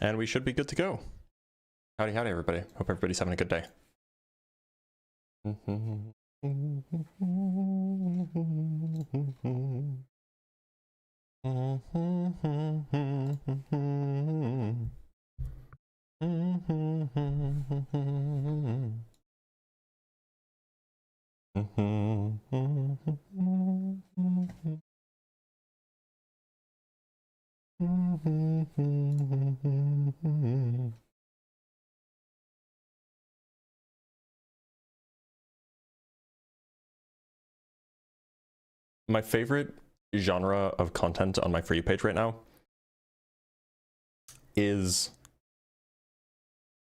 and we should be good to go. Howdy, howdy, everybody. Hope everybody's having a good day. My favorite genre of content on my For You page right now is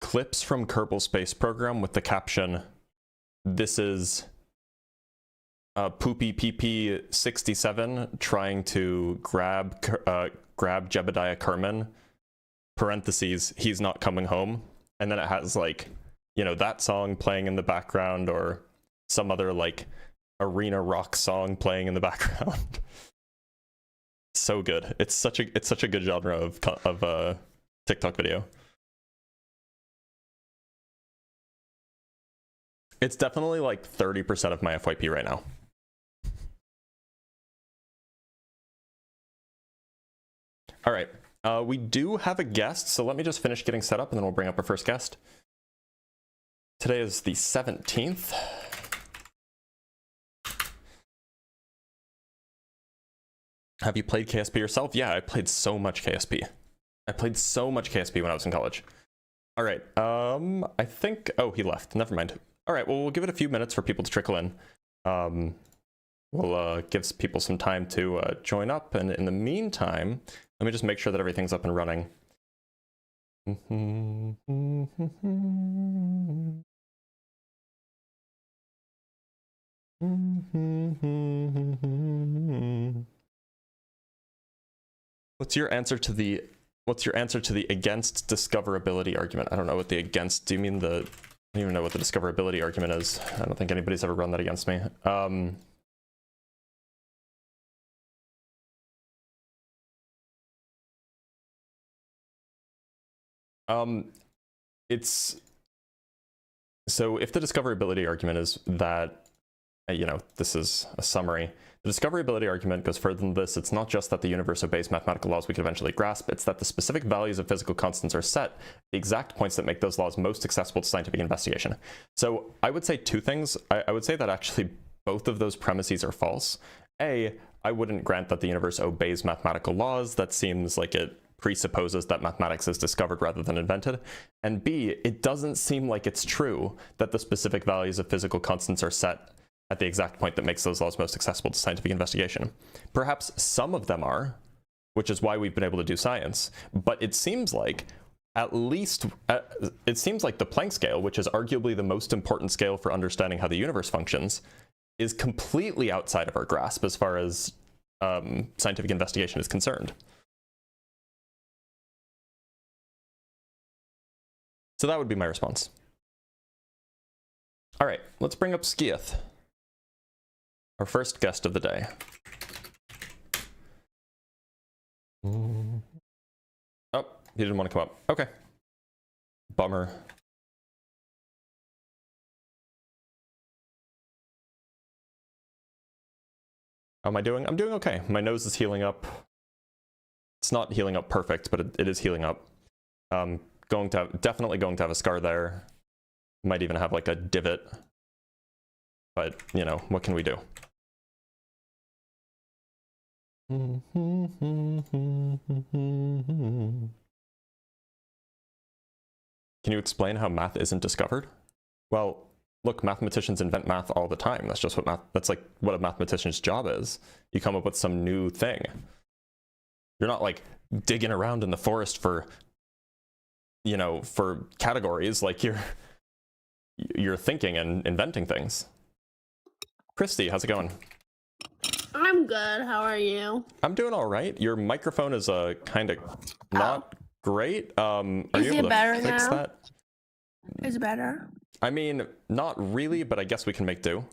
clips from Kerbal Space Program with the caption, "This is Poopy PP 67 trying to grab Jebediah Kerman, parentheses, he's not coming home." And then it has, like, you know, that song playing in the background, or some other like arena rock song playing in the background. So good. It's such a good genre of TikTok video. It's definitely like 30% of my FYP right now. All right, we do have a guest, so let me just finish getting set up and then we'll bring up our first guest. Today is the 17th. Have you played KSP yourself? Yeah, I played so much KSP. I played so much KSP when I was in college. All right, I think, oh, he left, never mind. All right, well, we'll give it a few minutes for people to trickle in. We'll give people some time to join up, and in the meantime, let me just make sure that everything's up and running. What's your answer to the against discoverability argument? I don't know what the against, do you mean the, I don't even know what the discoverability argument is. I don't think anybody's ever run that against me. It's, so if the discoverability argument is that, you know, this is a summary. The discoverability argument goes further than this. It's not just that the universe obeys mathematical laws we could eventually grasp, it's that the specific values of physical constants are set at the exact points that make those laws most accessible to scientific investigation. So I would say two things. I would say that actually both of those premises are false. A, I wouldn't grant that the universe obeys mathematical laws. That seems like it presupposes that mathematics is discovered rather than invented. And B, it doesn't seem like it's true that the specific values of physical constants are set at the exact point that makes those laws most accessible to scientific investigation. Perhaps some of them are, which is why we've been able to do science, but it seems like at least, it seems like the Planck scale, which is arguably the most important scale for understanding how the universe functions, is completely outside of our grasp as far as scientific investigation is concerned. So that would be my response. All right, let's bring up Skieth, our first guest of the day. Oh, he didn't want to come up. Okay. Bummer. How am I doing? I'm doing okay. My nose is healing up. It's not healing up perfect, but it is healing up. Definitely going to have a scar there. Might even have like a divot. But, you know, what can we do? Can you explain how math isn't discovered? Well, look, mathematicians invent math all the time. That's just what that's like what a mathematician's job is. You come up with some new thing. You're not like digging around in the forest for, you know, for categories. Like you're thinking and inventing things. Christy, how's it going? I'm good. How are you? I'm doing all right. Your microphone is kind of not great. Are you able to fix that? Is it better? I mean, not really, but I guess we can make do.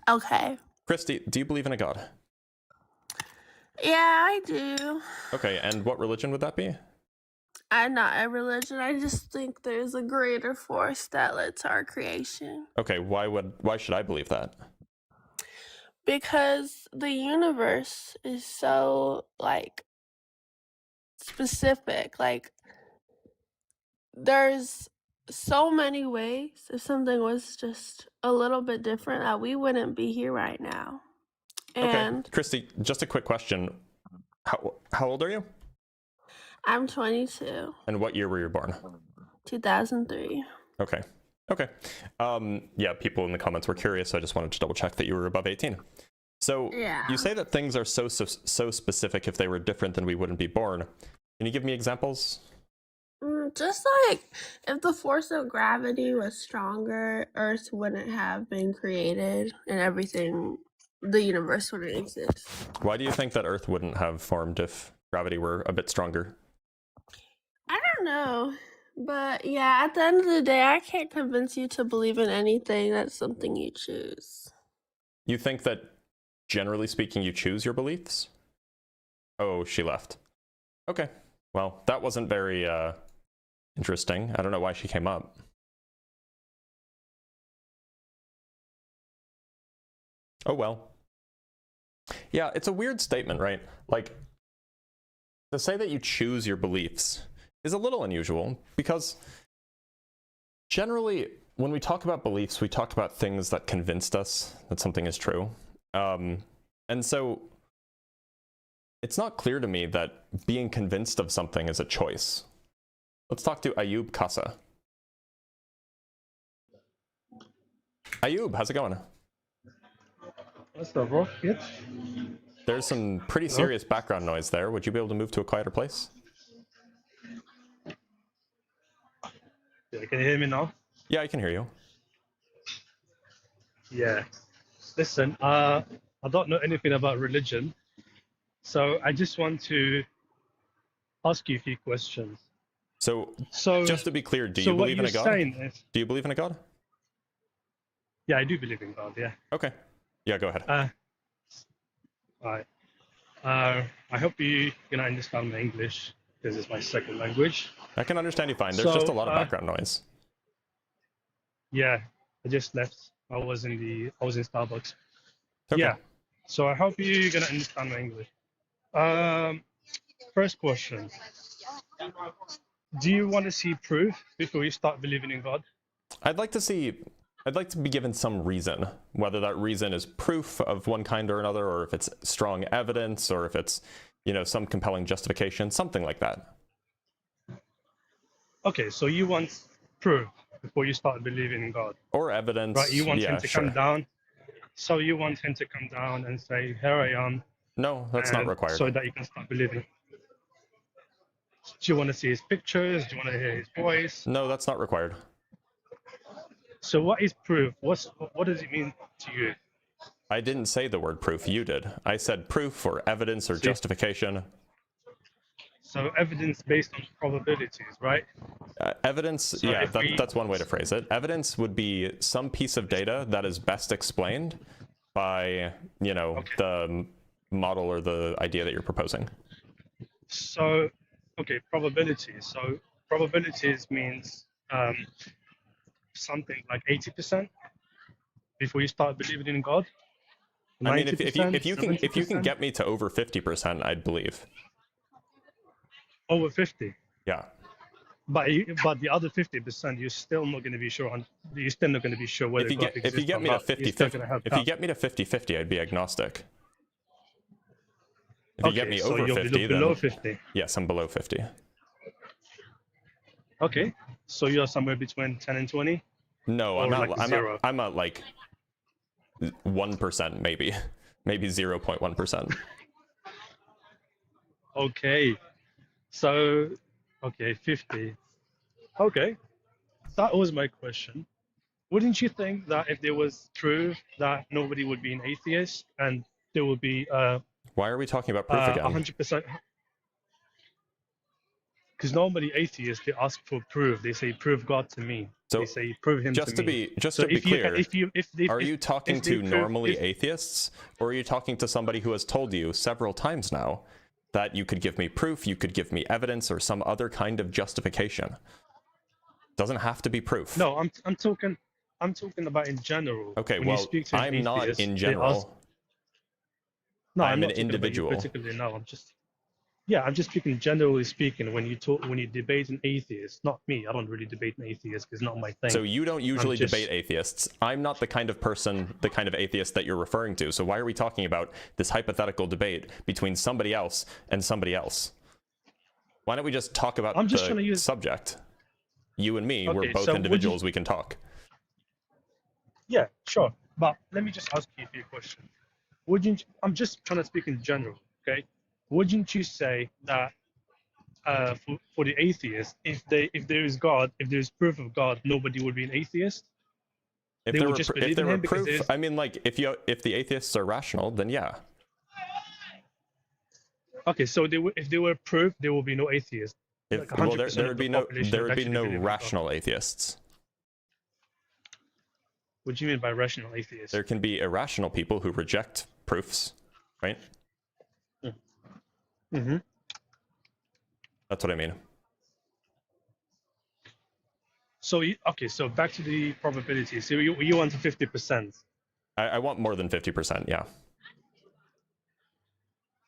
Okay. Christy, do you believe in a god? Yeah, I do. Okay, and what religion would that be? I'm not a religion. I just think there's a greater force that led to our creation. Okay, why should I believe that? Because the universe is so like specific. Like there's so many ways if something was just a little bit different that we wouldn't be here right now. And okay, Christy, just a quick question. How old are you? I'm 22. And what year were you born? 2003. Okay. Okay. Yeah, people in the comments were curious, so I just wanted to double check that you were above 18. So Yeah. you say that things are so specific. If they were different, then we wouldn't be born. Can you give me examples? Just like if the force of gravity was stronger, Earth wouldn't have been created and everything, the universe wouldn't exist. Why do you think that Earth wouldn't have formed if gravity were a bit stronger? I don't know. But yeah, at the end of the day, I can't convince you to believe in anything. That's something you choose. You think that, generally speaking, you choose your beliefs? Oh, she left. Okay. Well, that wasn't very interesting. I don't know why she came up. Oh, well. Yeah, it's a weird statement, right? Like, to say that you choose your beliefs is a little unusual because generally when we talk about beliefs, we talk about things that convinced us that something is true. And so it's not clear to me that being convinced of something is a choice. Let's talk to Ayub Kasa. Ayub, how's it going? What's up, bro? Good? There's some pretty serious background noise there. Would you be able to move to a quieter place? Yeah, can you hear me now? Yeah, I can hear you. Yeah. Listen, I don't know anything about religion, so I just want to ask you a few questions. So So, just to be clear, do so you what believe in you're a God? saying is, Do you believe in a God? yeah, I do believe in God. Yeah. Okay. Yeah, go ahead. Right. I hope you can understand my English because it's my second language. I can understand you fine. There's just a So, lot of background noise. Yeah, I just left. I was in Starbucks. Okay. Yeah. So I hope you're gonna understand my English. First question. Do you want to see proof before you start believing in God? I'd like to be given some reason, whether that reason is proof of one kind or another, or if it's strong evidence, or if it's, some compelling justification, something like that. Okay, so you want proof before you start believing in God, Or evidence. right? You want him to sure. come down. So you want him to come down and say, "Here I am." No, that's not required. So that you can start believing. Do you want to see his pictures? Do you want to hear his voice? No, that's not required. So what is proof? What does it mean to you? I didn't say the word proof, you did. I said proof or evidence or justification. So evidence based on probabilities, right? Evidence, So yeah, if that's one way to phrase it. Evidence would be some piece of data that is best explained by, the model or the idea that you're proposing. So, okay, probabilities. So probabilities means something like 80% before you start believing in God. 90%, I mean, if you can 70%? get me to over 50%, I'd believe. Over 50. Yeah. But the other 50%, you're still not going to be sure. You're still not going to be sure whether God exists. If you get me to 50-50, I'd be agnostic. If you get me over 50, below then 50. Yes, I'm below 50. Okay, so you're somewhere between 10 and 20. No, I'm at like 1%, maybe 0.1%. Okay, so 50. Okay, that was my question. Wouldn't you think that if there was proof that nobody would be an atheist and there would be Why are we talking about proof again? 100%? Because normally atheists, they ask for proof. They say, prove God to me. So they say, prove him just to to me. be just So to be clear, are you talking to normally if, atheists, or are you talking to somebody who has told you several times now that you could give me proof, you could give me evidence, or some other kind of justification? Doesn't have to be proof. No, I'm talking about in general. Okay, when well, you speak to an I'm atheist, not in they ask, general. no, I'm I'm an not talking individual. about you particularly now. I'm just speaking generally speaking. When you debate an atheist, not me. I don't really debate an atheist. It's not my thing. So you don't usually debate atheists. I'm not the kind of person, the kind of atheist that you're referring to. So why are we talking about this hypothetical debate between somebody else and somebody else? Why don't we just talk about the subject? You and me, we're both individuals. We can talk. Yeah, sure. But let me just ask you a few questions. I'm just trying to speak in general, okay? Wouldn't you say that for the atheist, if there is God, if there is proof of God, nobody would be an atheist? If there were proof, I mean, like, if the atheists are rational, then yeah. Okay, so if there were proof, there will be no atheists. Well, there would be no rational atheists. What do you mean by rational atheists? There can be irrational people who reject proofs, right? Mm-hmm. That's what I mean. So so back to the probability. So you want 50%. I want more than 50%, yeah.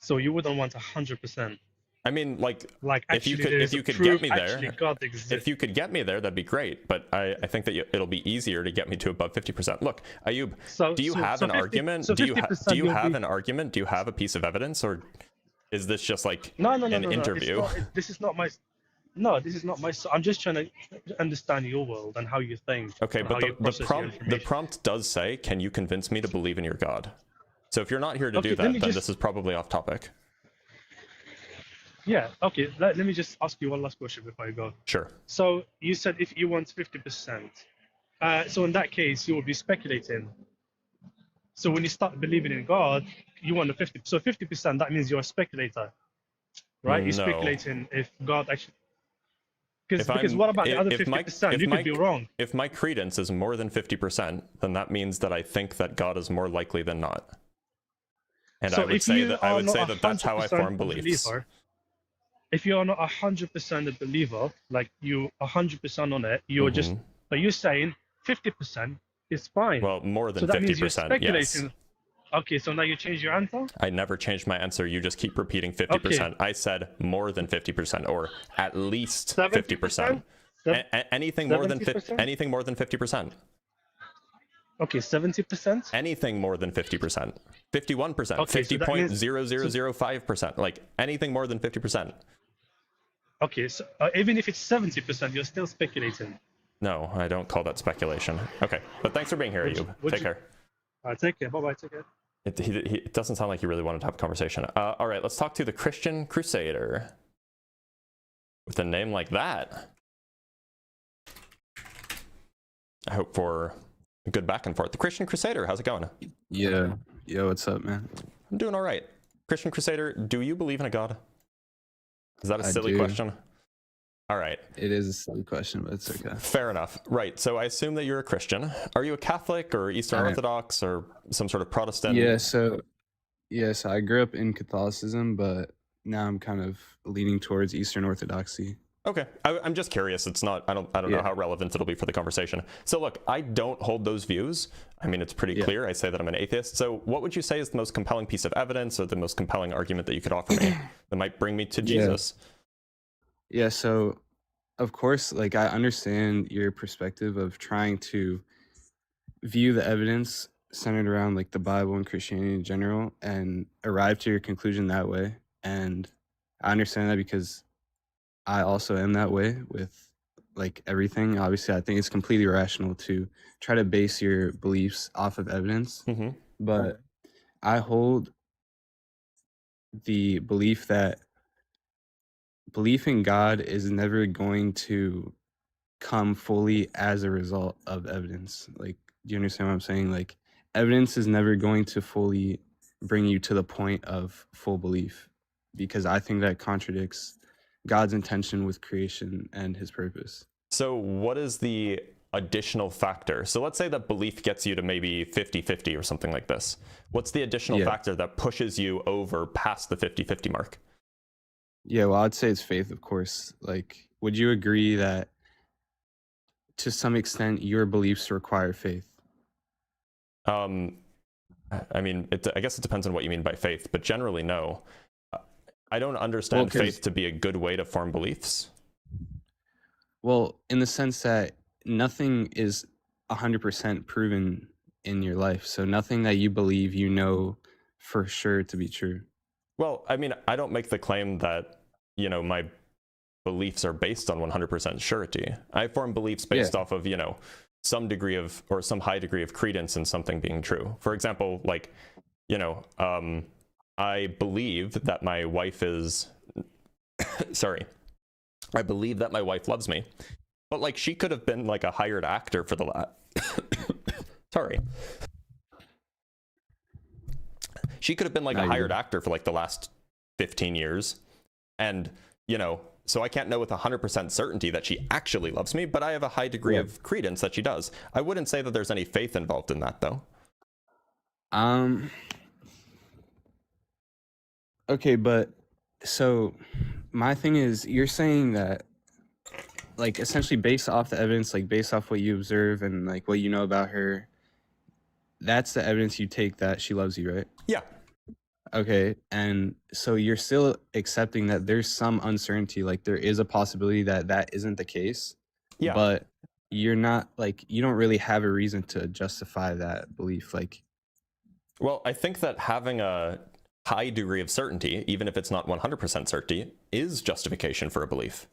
So you wouldn't want 100%. I mean, like if you could get me there, if you could get me there, that'd be great. But I think that it'll be easier to get me to above 50%. Look, Ayub, do you have an argument? Do you have an argument? Do you have a piece of evidence, or is this just like an interview? This is not my. No, this is not my. I'm just trying to understand your world and how you think. Okay, but the prompt does say, "Can you convince me to believe in your God?" So if you're not here to do that, then this is probably off topic. Yeah, okay, let me just ask you one last question before I go. Sure. So you said if you want 50%, so in that case, you will be speculating. So when you start believing in God, you want the 50%. So 50%, that means you're a speculator, right? You're speculating if God actually... Because what about the other 50%? You could be wrong. If my credence is more than 50%, then that means that I think that God is more likely than not. And so I would say that that's how I form beliefs. If you're not 100% a believer, like you 100% on it, you're just, but you're saying 50% is fine. Well, more than 50%, that means you're speculating. Yes. Okay, so now you change your answer? I never changed my answer. You just keep repeating 50%. Okay. I said more than 50%, or at least 50%. Anything more than 50%. Okay, 70%? Anything more than 50%. 51%, 50.0005%. Like anything more than 50%. Okay, so even if it's 70%, you're still speculating. No, I don't call that speculation. Okay, but thanks for being here, Ayub. Take care. Take care. Bye-bye. Take care. It doesn't sound like you really wanted to have a conversation. All right, let's talk to the Christian Crusader. With a name like that, I hope for a good back and forth. The Christian Crusader, how's it going? Yeah. Yo, what's up, man? I'm doing all right. Christian Crusader, do you believe in a God? Is that a silly question? All right. It is a silly question, but it's okay. Fair enough. Right. So I assume that you're a Christian. Are you a Catholic or Eastern Orthodox or some sort of Protestant? Yeah. So I grew up in Catholicism, but now I'm kind of leaning towards Eastern Orthodoxy. Okay. I'm just curious. It's not, I don't know how relevant it'll be for the conversation. So look, I don't hold those views. I mean, it's pretty clear. I say that I'm an atheist. So what would you say is the most compelling piece of evidence or the most compelling argument that you could offer me that might bring me to Jesus? Yeah. So of course, like I understand your perspective of trying to view the evidence centered around like the Bible and Christianity in general and arrive to your conclusion that way. And I understand that because I also am that way with like everything. Obviously, I think it's completely irrational to try to base your beliefs off of evidence. But I hold the belief that belief in God is never going to come fully as a result of evidence. Like, do you understand what I'm saying? Like, evidence is never going to fully bring you to the point of full belief, because I think that contradicts God's intention with creation and his purpose. So what is the additional factor? So let's say that belief gets you to maybe 50-50 or something like this. What's the additional factor that pushes you over past the 50-50 mark? Yeah, well, I'd say it's faith, of course. Like, would you agree that to some extent your beliefs require faith? I mean, I guess it depends on what you mean by faith, but generally, no. I don't understand faith to be a good way to form beliefs. Well, in the sense that nothing is 100% proven in your life. So nothing that you believe you know for sure to be true. Well, I mean, I don't make the claim that, you know, my beliefs are based on 100% surety. I form beliefs based off of, you know, some degree of, or some high degree of credence in something being true. For example, like, you know, I believe that my wife is, sorry, I believe that my wife loves me, but like she could have been like a hired actor for the sorry. She could have been like a hired actor for like the last 15 years. And, you know, so I can't know with 100% certainty that she actually loves me, but I have a high degree of credence that she does. I wouldn't say that there's any faith involved in that, though. Okay, but so my thing is, you're saying that, like, essentially based off the evidence, like based off what you observe and like what you know about her, that's the evidence you take that she loves you, right? Yeah. Okay, and so you're still accepting that there's some uncertainty, like there is a possibility that that isn't the case. Yeah. But you're not, like, you don't really have a reason to justify that belief. Like, well, I think that having a high degree of certainty, even if it's not 100% certainty, is justification for a belief.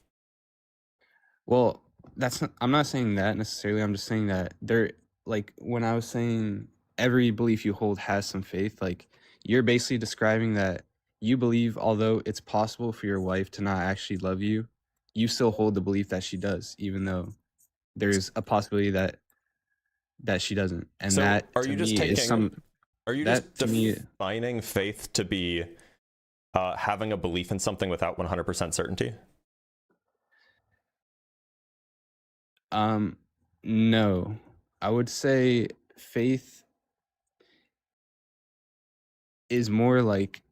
Well, that's not, I'm not saying that necessarily. I'm just saying that there, like, when I was saying every belief you hold has some faith, like, you're basically describing that you believe, although it's possible for your wife to not actually love you, you still hold the belief that she does, even though there's a possibility that she doesn't. And so that, are you just taking, are you just defining faith to be having a belief in something without 100% certainty? No, I would say faith is more like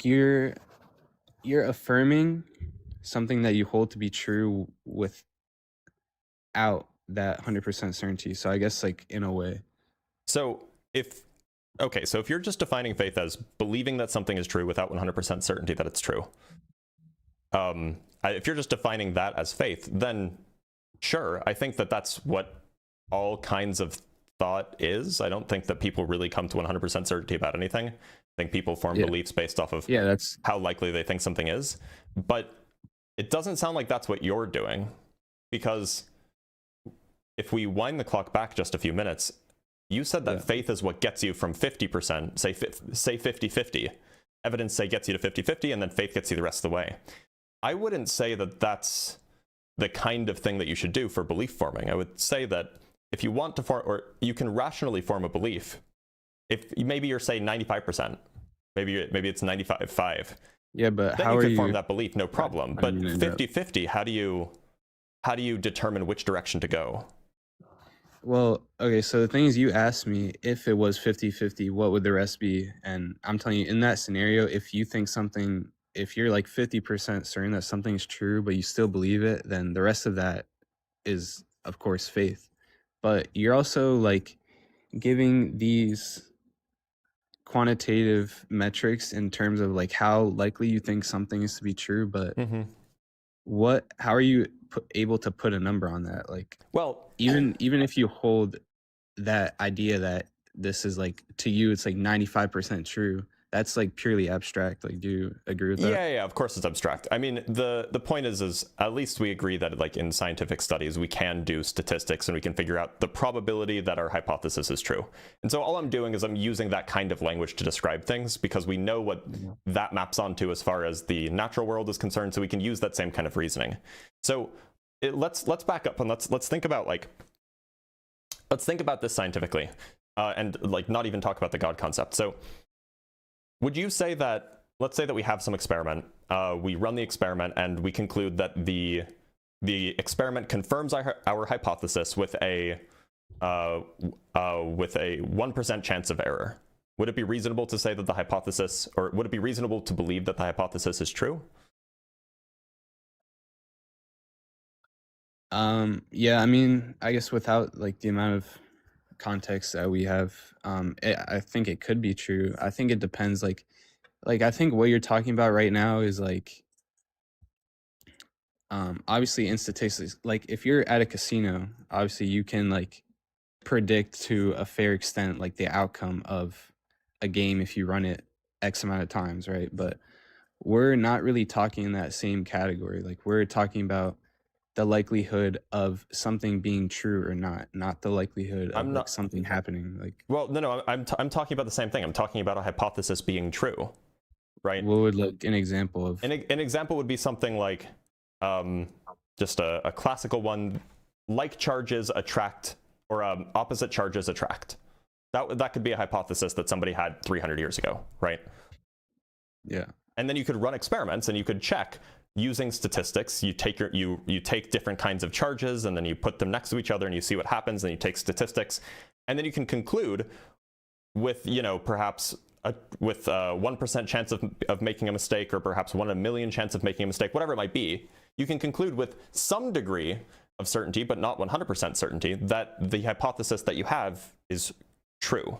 you're affirming something that you hold to be true without that 100% certainty. So I guess, like, in a way. So if you're just defining faith as believing that something is true without 100% certainty that it's true, if you're just defining that as faith, then sure, I think that that's what all kinds of thought is. I don't think that people really come to 100% certainty about anything. I think people form beliefs based off of that's how likely they think something is. But it doesn't sound like that's what you're doing, because if we wind the clock back just a few minutes, you said that faith is what gets you from 50%, say 50-50. Evidence, say, gets you to 50-50, and then faith gets you the rest of the way. I wouldn't say that that's the kind of thing that you should do for belief forming. I would say that if you want to form, or you can rationally form a belief, if maybe you're saying 95%, maybe it's 95.5. Yeah, but then how you are could you form that belief, no problem. But 50-50, how do you determine which direction to go? Well, okay, so the thing is, you asked me if it was 50-50, what would the rest be? And I'm telling you, in that scenario, if you think something, if you're like 50% certain that something's true, but you still believe it, then the rest of that is, of course, faith. But you're also, like, giving these quantitative metrics in terms of, like, how likely you think something is to be true, but how are you able to put a number on that? Like, well, even if you hold that idea that this is, like, to you it's like 95% true, that's like purely abstract. Like, do you agree with that? Yeah, of course it's abstract. I mean, the point is at least we agree that, like, in scientific studies we can do statistics and we can figure out the probability that our hypothesis is true. And so all I'm doing is I'm using that kind of language to describe things, because we know what that maps onto as far as the natural world is concerned, so we can use that same kind of reasoning. So let's back up and let's think about this scientifically, and, like, not even talk about the God concept. So would you say that let's say that we have some experiment. We run the experiment and we conclude that the experiment confirms our hypothesis with a 1% chance of error. Would it be reasonable to say that the hypothesis, or would it be reasonable to believe that the hypothesis is true? Yeah, I mean, I guess without like the amount of context that we have, I think it could be true. I think it depends. Like I think what you're talking about right now is like, obviously in statistics, like if you're at a casino, obviously you can like predict to a fair extent like the outcome of a game if you run it X amount of times, right? But we're not really talking in that same category. Like we're talking about the likelihood of something being true or not the likelihood of like something happening. Like, well, no, I'm talking about the same thing. I'm talking about a hypothesis being true, right? what would like an example of? An example would be something like, just a classical one, like charges attract, or opposite charges attract. That could be a hypothesis that somebody had 300 years ago, right? Yeah. And then you could run experiments and you could check using statistics. You take you take different kinds of charges and then you put them next to each other and you see what happens, and you take statistics, and then you can conclude with, you know, perhaps with 1% chance of making a mistake, or perhaps 1 in a million chance of making a mistake, whatever it might be. You can conclude with some degree of certainty, but not 100% certainty, that the hypothesis that you have is true.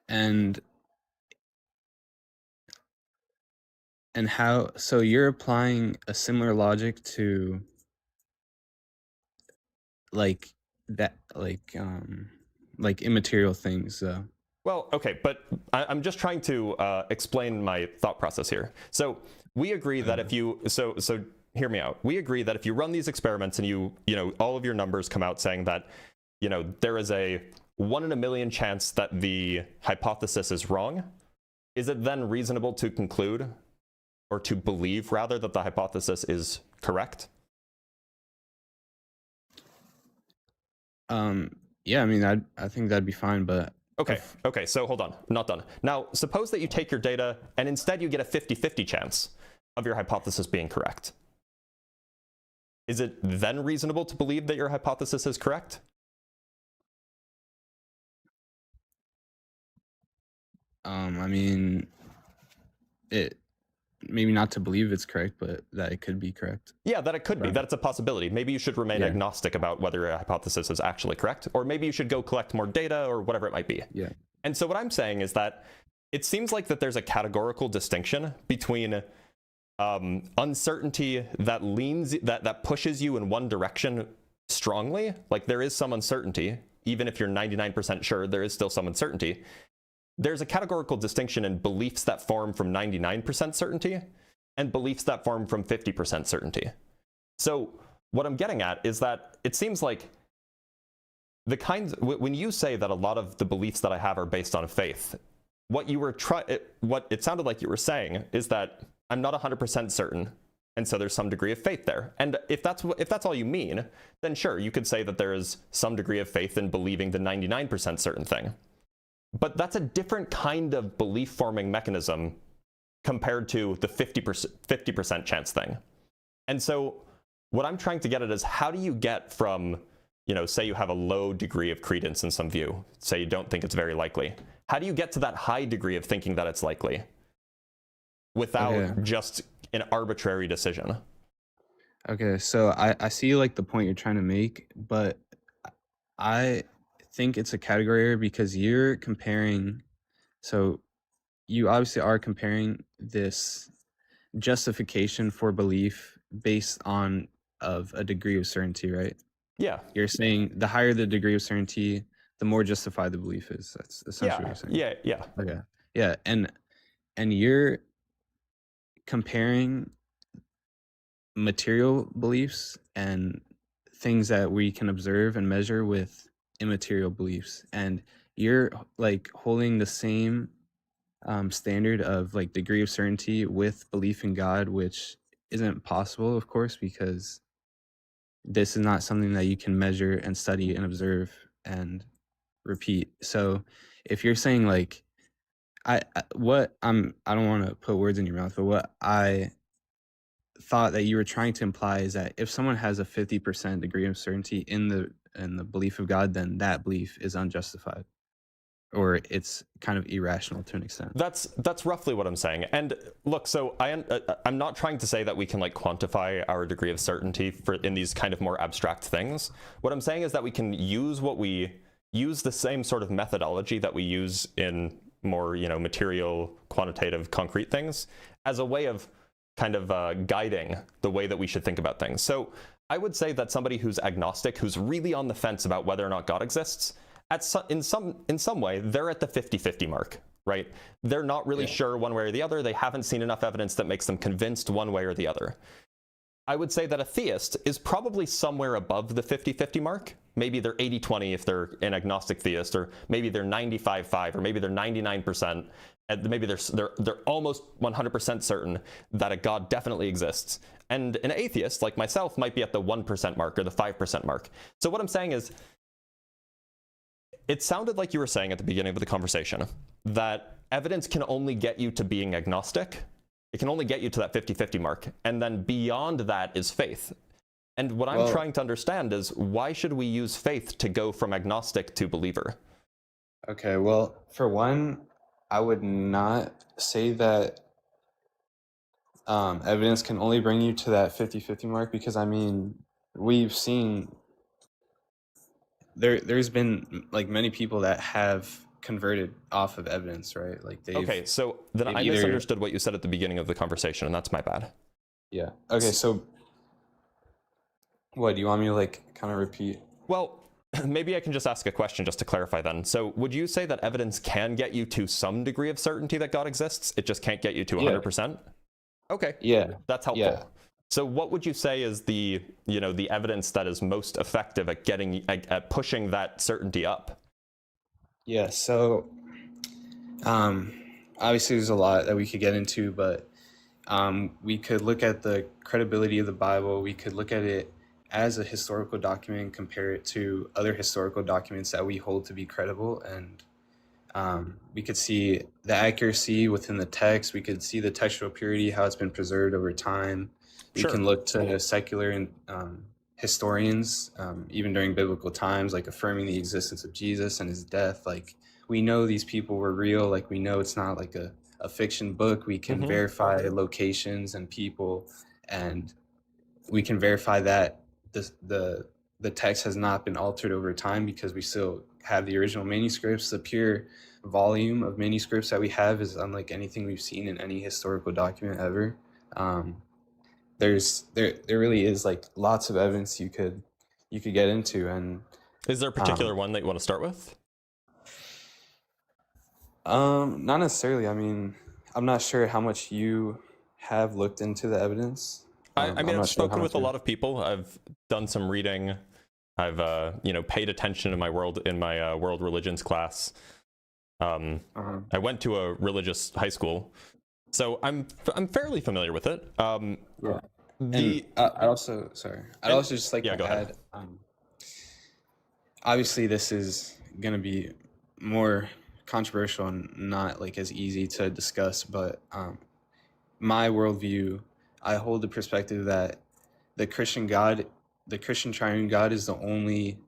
And how, so you're applying a similar logic to like that, like immaterial things, though. Well, okay, but I'm just trying to explain my thought process here. So we agree that if you, so hear me out. We agree that if you run these experiments and you know, all of your numbers come out saying that, you know, there is a 1 in a million chance that the hypothesis is wrong, is it then reasonable to conclude, or to believe rather, that the hypothesis is correct? Yeah, I mean, I think that'd be fine, but Okay, so hold on, not done. Now, suppose that you take your data and instead you get a 50-50 chance of your hypothesis being correct. Is it then reasonable to believe that your hypothesis is correct? I mean, it maybe not to believe it's correct, but that it could be correct. Yeah, that it could be, that it's a possibility. Maybe you should remain Yeah. agnostic about whether a hypothesis is actually correct, or maybe you should go collect more data, or whatever it might be. Yeah. And so what I'm saying is that it seems like that there's a categorical distinction between uncertainty that leans, that pushes you in one direction strongly. Like there is some uncertainty, even if you're 99% sure, there is still some uncertainty. There's a categorical distinction in beliefs that form from 99% certainty and beliefs that form from 50% certainty. So what I'm getting at is that it seems like the kinds, when you say that a lot of the beliefs that I have are based on faith, what it sounded like you were saying is that I'm not 100% certain, and so there's some degree of faith there. And if that's all you mean, then sure, you could say that there is some degree of faith in believing the 99% certain thing. But that's a different kind of belief forming mechanism compared to the 50% chance thing. And so what I'm trying to get at is, how do you get from, you know, say you have a low degree of credence in some view, say you don't think it's very likely, how do you get to that high degree of thinking that it's likely without just an arbitrary decision? Okay, so I see like the point you're trying to make, but I think it's a category error because you're comparing, so you obviously are comparing this justification for belief based on of a degree of certainty, right? Yeah. You're saying the higher the degree of certainty, the more justified the belief is. That's essentially what you're saying. Yeah. Okay. Yeah, and you're comparing material beliefs and things that we can observe and measure with immaterial beliefs, and you're like holding the same standard of like degree of certainty with belief in God, which isn't possible, of course, because this is not something that you can measure and study and observe and repeat. So if you're saying like I don't want to put words in your mouth, but what I thought that you were trying to imply is that if someone has a 50% degree of certainty in the belief of God, then that belief is unjustified, or it's kind of irrational to an extent. That's roughly what I'm saying. And look, so I'm not trying to say that we can like quantify our degree of certainty in these kind of more abstract things. What I'm saying is that we can use the same sort of methodology that we use in more, material, quantitative, concrete things as a way of kind of guiding the way that we should think about things. So I would say that somebody who's agnostic, who's really on the fence about whether or not God exists, in some way, they're at the 50-50 mark, right? They're not really sure one way or the other. They haven't seen enough evidence that makes them convinced one way or the other. I would say that a theist is probably somewhere above the 50-50 mark. Maybe they're 80-20 if they're an agnostic theist, or maybe they're 95-5, or maybe they're 99%. And maybe they're almost 100% certain that a God definitely exists. And an atheist like myself might be at the 1% mark or the 5% mark. So what I'm saying is, it sounded like you were saying at the beginning of the conversation that evidence can only get you to being agnostic. It can only get you to that 50-50 mark. And then beyond that is faith. And what I'm trying to understand is, why should we use faith to go from agnostic to believer? Okay, well, for one, I would not say that evidence can only bring you to that 50-50 mark, because I mean, we've seen there's been like many people that have converted off of evidence, right? Like okay, so then I misunderstood what you said at the beginning of the conversation, and that's my bad. Yeah. Okay, so what do you want me to like kind of repeat? Well, maybe I can just ask a question just to clarify then. So would you say that evidence can get you to some degree of certainty that God exists? It just can't get you to 100%? Okay. Yeah. That's helpful. Yeah. So what would you say is the evidence that is most effective at at pushing that certainty up? Yeah, so obviously there's a lot that we could get into, but we could look at the credibility of the Bible. We could look at it as a historical document and compare it to other historical documents that we hold to be credible, and we could see the accuracy within the text. We could see the textual purity, how it's been preserved over time. We can look to secular and historians, even during biblical times, like affirming the existence of Jesus and his death. Like, we know these people were real. Like, we know it's not like a fiction book. We can verify locations and people, and we can verify that the text has not been altered over time, because we still have the original manuscripts. The pure volume of manuscripts that we have is unlike anything we've seen in any historical document ever. There really is like lots of evidence you could get into. And is there a particular one that you want to start with? Not necessarily. I mean, I'm not sure how much you have looked into the evidence. I mean, I've spoken with a lot of people. I've done some reading. I've paid attention in my world religions class. I went to a religious high school, so I'm fairly familiar with it. Yeah. I'd also just like to add, obviously this is going to be more controversial and not like as easy to discuss, but my worldview, I hold the perspective that the Christian triune God is the only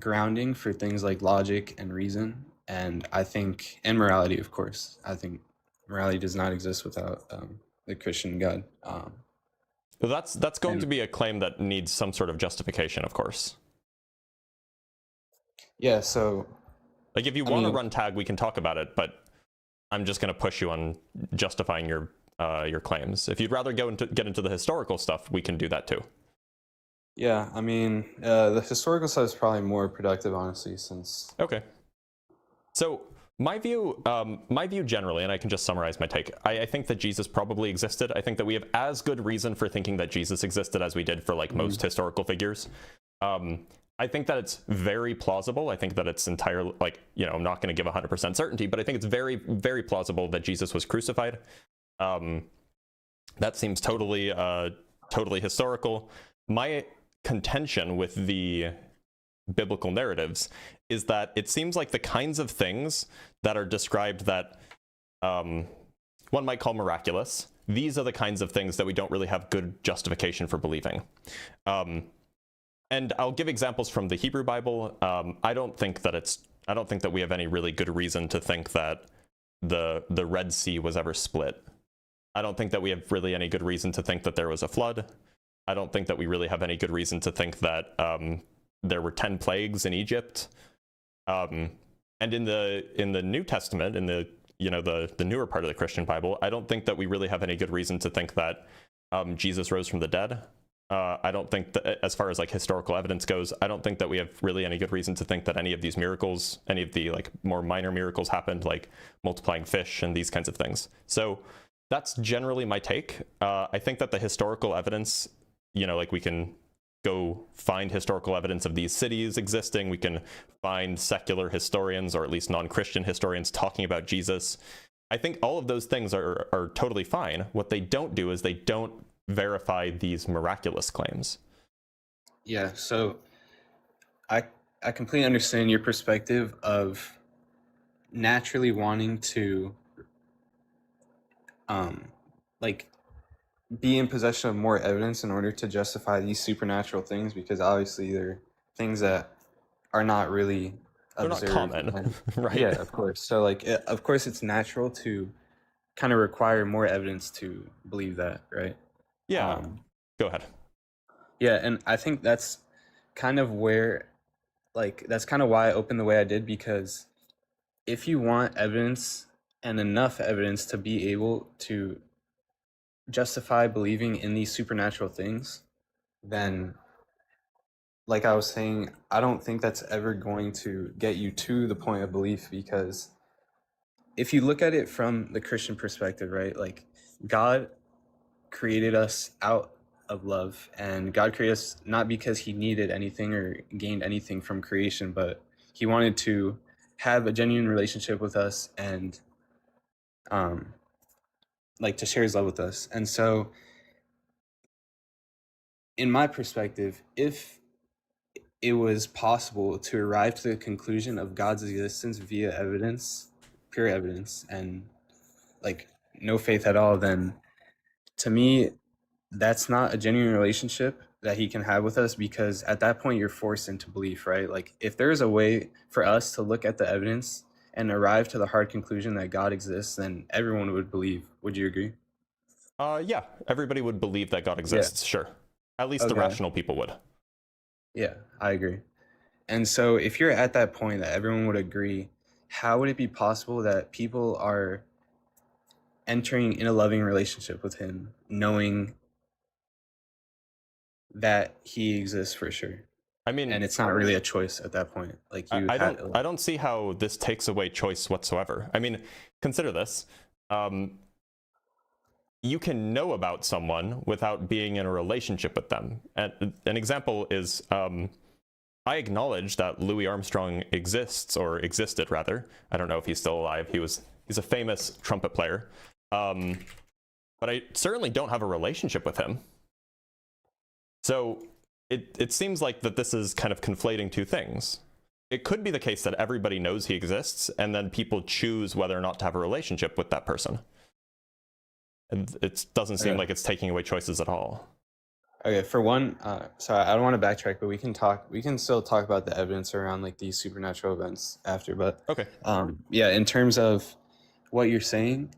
grounding for things like logic and reason, and morality, of course. I think morality does not exist without the Christian God. Well, that's going to be a claim that needs some sort of justification, of course. Yeah, so like, if you want to run tag, we can talk about it, but I'm just going to push you on justifying your claims. If you'd rather get into the historical stuff, we can do that too. Yeah, I mean, the historical stuff is probably more productive, honestly, since... Okay. So my view generally, and I can just summarize my take, I think that Jesus probably existed. I think that we have as good reason for thinking that Jesus existed as we did for like most historical figures. I think that it's very plausible. I think that it's entirely, like, I'm not going to give 100% certainty, but I think it's very, very plausible that Jesus was crucified. That seems totally historical. My contention with the biblical narratives is that it seems like the kinds of things that are described that one might call miraculous. These are the kinds of things that we don't really have good justification for believing. And I'll give examples from the Hebrew Bible. I don't think that we have any really good reason to think that the Red Sea was ever split. I don't think that we have really any good reason to think that there was a flood. I don't think that we really have any good reason to think that there were 10 plagues in Egypt. And in the New Testament, in the newer part of the Christian Bible, I don't think that we really have any good reason to think that Jesus rose from the dead. I don't think that, as far as like historical evidence goes, I don't think that we have really any good reason to think that any of these miracles, any of the like more minor miracles happened, like multiplying fish and these kinds of things. So that's generally my take. I think that the historical evidence, like we can go find historical evidence of these cities existing. We can find secular historians, or at least non-Christian historians, talking about Jesus. I think all of those things are totally fine. What they don't do is they don't verify these miraculous claims. Yeah, so I completely understand your perspective of naturally wanting to like be in possession of more evidence in order to justify these supernatural things, because obviously they're things that are not really observed. They're not common, right? Yeah, of course. So like, of course it's natural to kind of require more evidence to believe that, right? Yeah, go ahead. Yeah, and I think that's kind of where, like, that's kind of why I opened the way I did, because if you want evidence and enough evidence to be able to justify believing in these supernatural things, then, like I was saying, I don't think that's ever going to get you to the point of belief, because if you look at it from the Christian perspective, right, like God created us out of love, and God created us not because he needed anything or gained anything from creation, but he wanted to have a genuine relationship with us and like to share his love with us. And so in my perspective, if it was possible to arrive to the conclusion of God's existence via evidence, pure evidence, and like no faith at all, then to me that's not a genuine relationship that he can have with us, because at that point you're forced into belief, right? Like if there is a way for us to look at the evidence and arrive to the hard conclusion that God exists, then everyone would believe. Would you agree? Yeah, everybody would believe that God exists, sure. At least the rational people would. Yeah, I agree. And so if you're at that point that everyone would agree, how would it be possible that people are entering in a loving relationship with him, knowing that he exists for sure? I mean, and it's not really a choice at that point. Like I don't see how this takes away choice whatsoever. I mean, consider this. You can know about someone without being in a relationship with them. And an example is, I acknowledge that Louis Armstrong exists, or existed rather. I don't know if he's still alive. He's a famous trumpet player. But I certainly don't have a relationship with him. So it seems like that this is kind of conflating two things. It could be the case that everybody knows he exists, and then people choose whether or not to have a relationship with that person. And it doesn't seem like it's taking away choices at all. Okay, for one, sorry, I don't want to backtrack, but we can still talk about the evidence around like these supernatural events after. But okay, yeah, in terms of what you're saying,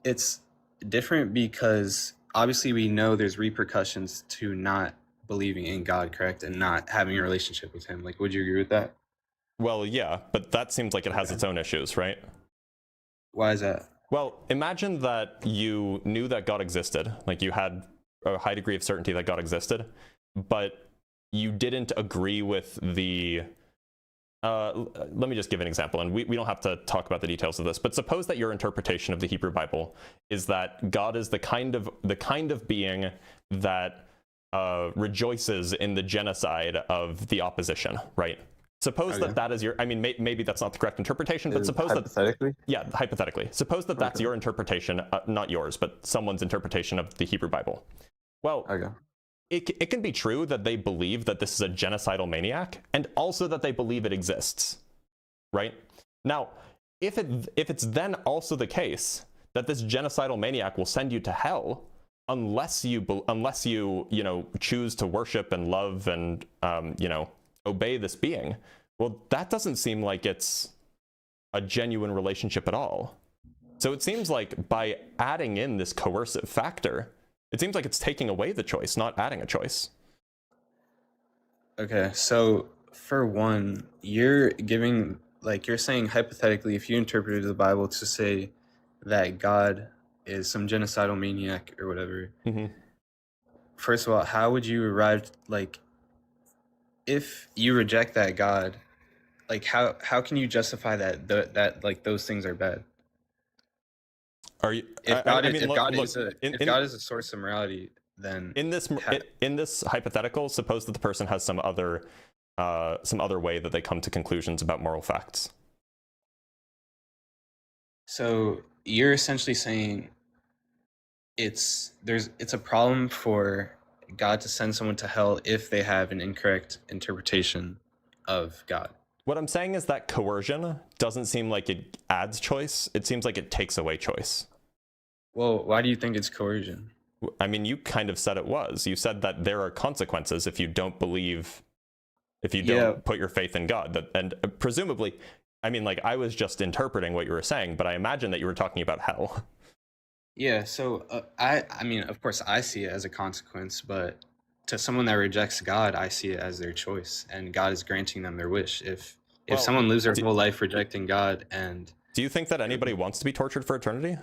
it's different because obviously we know there's repercussions to not believing in God, correct, and not having a relationship with him. Like, would you agree with that? Well, yeah, but that seems like it has its own issues, right? Why is that? Well, imagine that you knew that God existed, like you had a high degree of certainty that God existed, but you didn't agree with the let me just give an example, and we don't have to talk about the details of this, but suppose that your interpretation of the Hebrew Bible is that God is the kind of being that rejoices in the genocide of the opposition, right? Suppose that is your, I mean, maybe that's not the correct interpretation, but suppose hypothetically? Yeah, hypothetically. Suppose that that's your interpretation, not yours, but someone's interpretation of the Hebrew Bible. Well, it can be true that they believe that this is a genocidal maniac, and also that they believe it exists, right? Now, if it's then also the case that this genocidal maniac will send you to hell unless you choose to worship and love and obey this being, well, that doesn't seem like it's a genuine relationship at all. So it seems like by adding in this coercive factor, it seems like it's taking away the choice, not adding a choice. Okay, so for one, you're giving, like, you're saying hypothetically, if you interpreted the Bible to say that God is some genocidal maniac or whatever, Mm-hmm. first of all, how would you arrive, like, if you reject that God, like, how can you justify that like those things are bad? Are you? If God is a source of morality, then in this hypothetical, suppose that the person has some other way that they come to conclusions about moral facts. So you're essentially saying it's a problem for God to send someone to hell if they have an incorrect interpretation of God. What I'm saying is that coercion doesn't seem like it adds choice. It seems like it takes away choice. Well, why do you think it's coercion? I mean, you kind of said it was. You said that there are consequences if you don't put your faith in God. And presumably, I mean, like, I was just interpreting what you were saying, but I imagine that you were talking about hell. Yeah, so I mean, of course, I see it as a consequence, but to someone that rejects God, I see it as their choice, and God is granting them their wish. If someone lives their whole life rejecting God, and do you think that anybody wants to be tortured for eternity?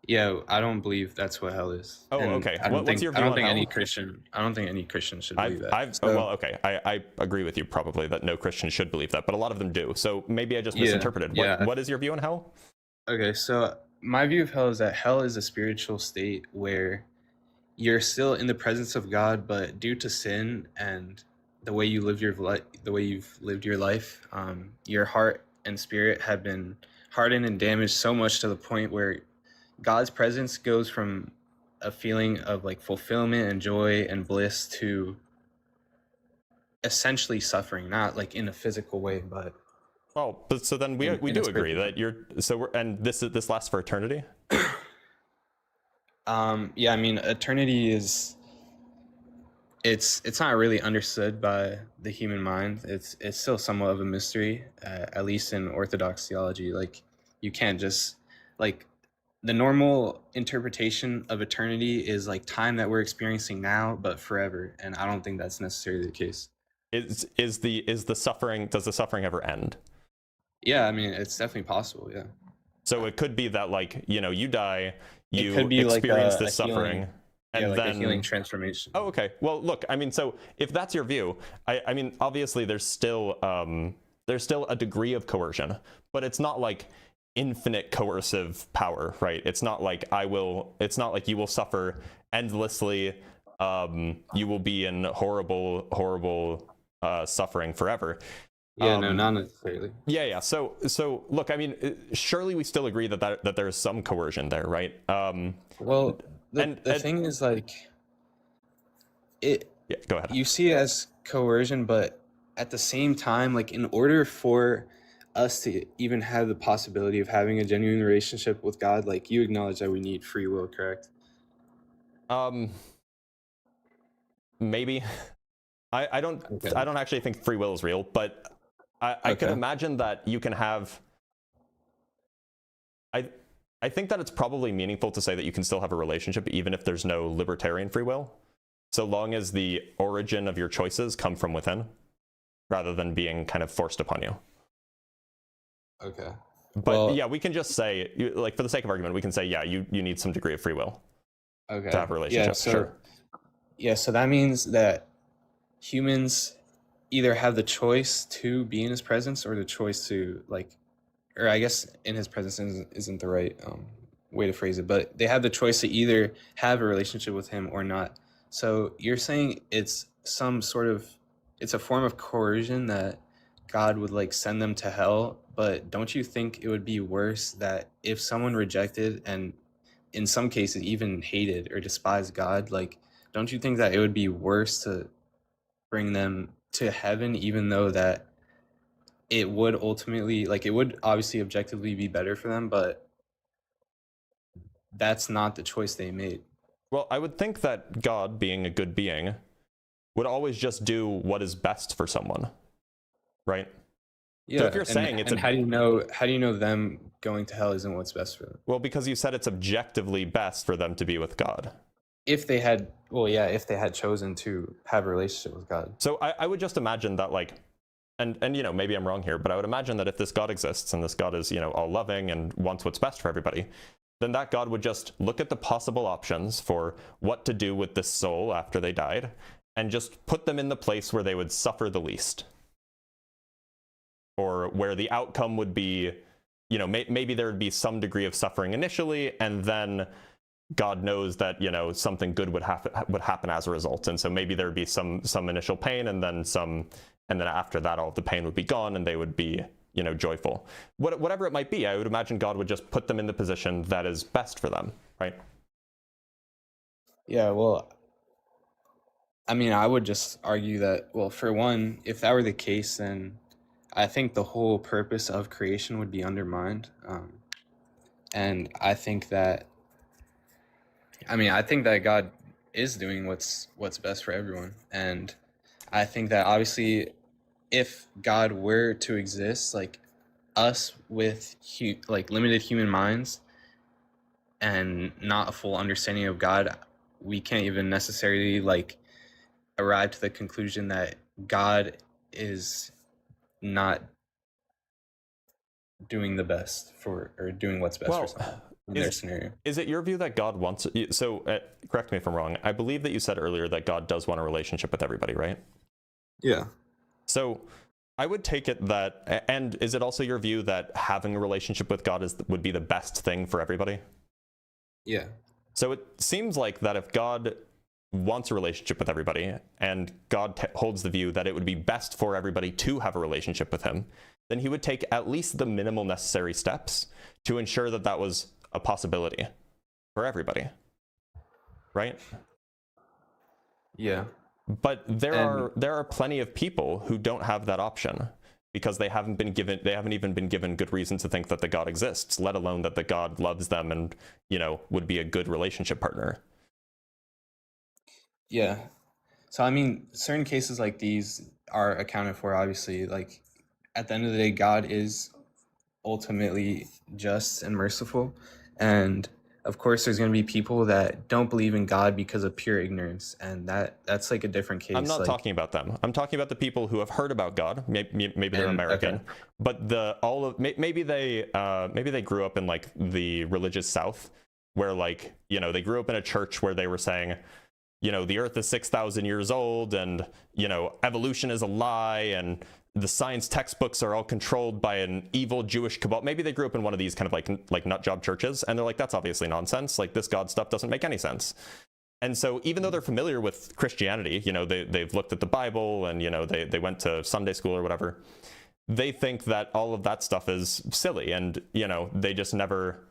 Yeah, I don't believe that's what hell is. Oh, and okay. What's your view on hell? I don't think any Christian should believe that. Well, okay. I agree with you probably that no Christian should believe that, but a lot of them do. So maybe I just misinterpreted. What is your view on hell? Okay, so my view of hell is that hell is a spiritual state where you're still in the presence of God, but due to sin and the way you live the way you've lived your life, your heart and spirit have been hardened and damaged so much to the point where God's presence goes from a feeling of like fulfillment and joy and bliss to essentially suffering, not like in a physical way, but so then we do agree that this lasts for eternity. Yeah, I mean, eternity is it's not really understood by the human mind. It's still somewhat of a mystery, at least in Orthodox theology. Like, you can't just, like, the normal interpretation of eternity is like time that we're experiencing now, but forever, and I don't think that's necessarily the case. Does the suffering ever end? Yeah, I mean, it's definitely possible. Yeah. So it could be that, like, you die, you like experience this suffering, and like then a healing transformation. Oh, okay. Well, look, I mean, so if that's your view, I mean, obviously there's still a degree of coercion, but it's not like infinite coercive power, right? It's not like you will suffer endlessly. You will be in horrible suffering forebber. Yeah, no, not necessarily. Yeah. So look, I mean, surely we still agree that there's some coercion there, right? Well, the thing is, like, it. Yeah, go ahead. You see it as coercion, but at the same time, like, in order for us to even have the possibility of having a genuine relationship with God, like, you acknowledge that we need free will, correct? Maybe. I don't actually think free will is real, but I could imagine that you can have. I think that it's probably meaningful to say that you can still have a relationship even if there's no libertarian free will, so long as the origin of your choices come from within, rather than being kind of forced upon you. Okay. But yeah, we can just say, like, for the sake of argument, we can say, yeah, you need some degree of free will to have a relationship. So that means that humans either have the choice to be in his presence or the choice to, like, or I guess in his presence isn't the right way to phrase it, but they have the choice to either have a relationship with him or not. So you're saying it's a form of coercion that God would, like, send them to hell, but don't you think it would be worse that if someone rejected and in some cases even hated or despised God, like, don't you think that it would be worse to bring them to heaven, even though that it would ultimately, like, it would obviously objectively be better for them, but that's not the choice they made. Well, I would think that God, being a good being, would always just do what is best for someone, right? Yeah. So if you're saying it's how do you know them going to hell isn't what's best for them? Well, because you said it's objectively best for them to be with God. If they had chosen to have a relationship with God. So I would just imagine that, like, and maybe I'm wrong here, but I would imagine that if this God exists and this God is, all loving and wants what's best for everybody, then that God would just look at the possible options for what to do with this soul after they died and just put them in the place where they would suffer the least. Or where the outcome would be, maybe there would be some degree of suffering initially, and then God knows that, something good would happen as a result. And so maybe there would be some initial pain, and then after that, all of the pain would be gone and they would be, joyful. Whatever it might be, I would imagine God would just put them in the position that is best for them, right? Yeah, well, I mean, I would just argue that, well, for one, if that were the case, then I think the whole purpose of creation would be undermined. And I think that God is doing what's best for everyone. And I think that obviously if God were to exist, like us with limited human minds and not a full understanding of God, we can't even necessarily arrive to the conclusion that God is not doing the best for, or doing what's best for someone in their scenario. Is it your view that God wants, so correct me if I'm wrong, I believe that you said earlier that God does want a relationship with everybody, right? Yeah. So I would take it that, and is it also your view that having a relationship with God would be the best thing for everybody? Yeah. So it seems like that if God wants a relationship with everybody, and God holds the view that it would be best for everybody to have a relationship with him, then he would take at least the minimal necessary steps to ensure that that was a possibility for everybody, right? Yeah. But there are plenty of people who don't have that option because they haven't even been given good reason to think that the God exists, let alone that the God loves them and, would be a good relationship partner. Yeah. So, I mean, certain cases like these are accounted for, obviously. Like, at the end of the day, God is ultimately just and merciful. And, of course, there's going to be people that don't believe in God because of pure ignorance. And that's like a different case. I'm not talking about them. I'm talking about the people who have heard about God. Maybe they're American. Okay. But maybe they grew up in, like, the religious South, where, like, they grew up in a church where they were saying, the earth is 6,000 years old, and, evolution is a lie, and the science textbooks are all controlled by an evil Jewish cabal. Maybe they grew up in one of these kind of like nut job churches, and they're like, that's obviously nonsense. Like, this God stuff doesn't make any sense. And so even though they're familiar with Christianity, they've looked at the Bible, and, they went to Sunday school or whatever, they think that all of that stuff is silly, and, they just never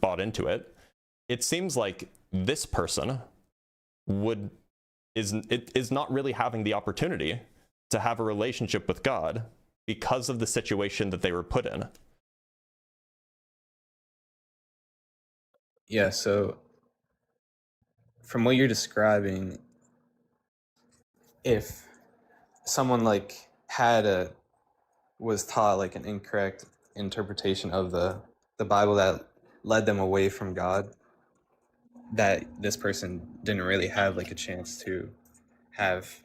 bought into it. It seems like this person is not really having the opportunity to have a relationship with God because of the situation that they were put in. Yeah, so from what you're describing, if someone was taught an incorrect interpretation of the Bible that led them away from God, that this person didn't really have a chance to have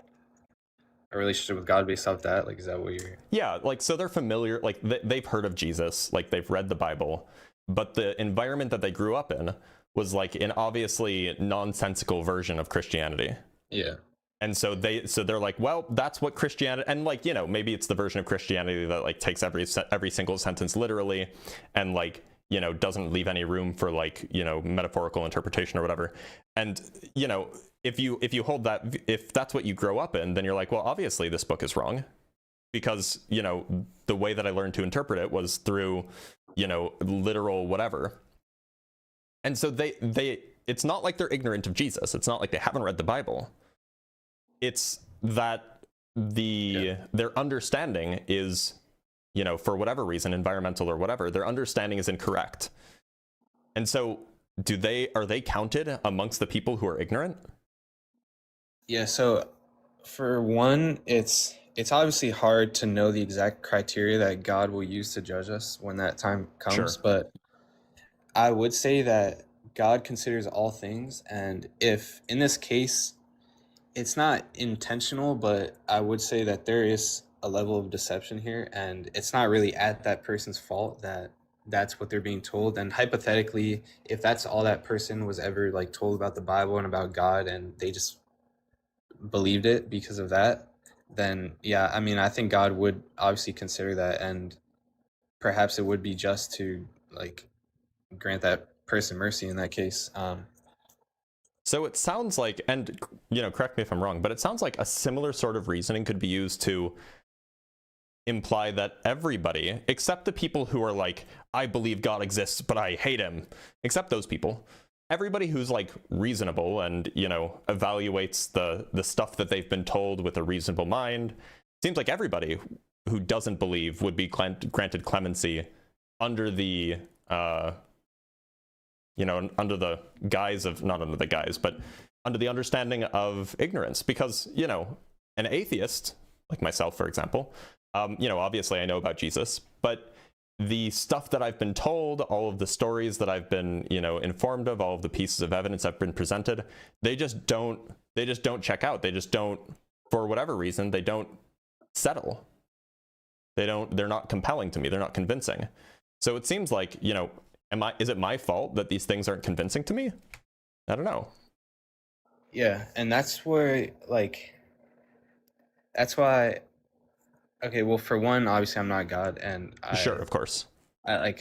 a relationship with God based off that? Is that what you're... Yeah, so they're familiar, they've heard of Jesus, they've read the Bible, but the environment that they grew up in was an obviously nonsensical version of Christianity. Yeah. And so they're like, well, that's what Christianity, and maybe it's the version of Christianity that takes every single sentence literally, and doesn't leave any room for metaphorical interpretation or whatever. And if you hold that, if that's what you grow up in, then you're like, well, obviously this book is wrong, because the way that I learned to interpret it was through literal whatever. And so it's not like they're ignorant of Jesus. It's not like they haven't read the Bible. It's that their understanding is you know, for whatever reason, environmental or whatever, their understanding is incorrect. And so are they counted amongst the people who are ignorant? Yeah, so for one, it's obviously hard to know the exact criteria that God will use to judge us when that time comes, Sure. but I would say that God considers all things, and if in this case it's not intentional, but I would say that there is a level of deception here, and it's not really at that person's fault that that's what they're being told. And hypothetically, if that's all that person was ever like told about the Bible and about God, and they just believed it because of that, then yeah, I mean, I think God would obviously consider that, and perhaps it would be just to like grant that person mercy in that case. So it sounds like, and you know, correct me if I'm wrong, but it sounds like a similar sort of reasoning could be used to imply that everybody, except the people who are like, I believe God exists, but I hate him, except those people, everybody who's like reasonable and, you know, evaluates the stuff that they've been told with a reasonable mind, seems like everybody who doesn't believe would be granted clemency under the you know, under the guise of, not under the guise, but under the understanding of ignorance. Because, you know, an atheist, like myself, for example, you know, obviously I know about Jesus, but the stuff that I've been told, all of the stories that I've been, you know, informed of, all of the pieces of evidence I've been presented, they just don't check out. They just don't, for whatever reason, they don't settle. They're not compelling to me. They're not convincing. So it seems like, you know, is it my fault that these things aren't convincing to me? I don't know. Yeah, and that's where that's why. Okay, well, for one, obviously I'm not God, and Sure, of course. I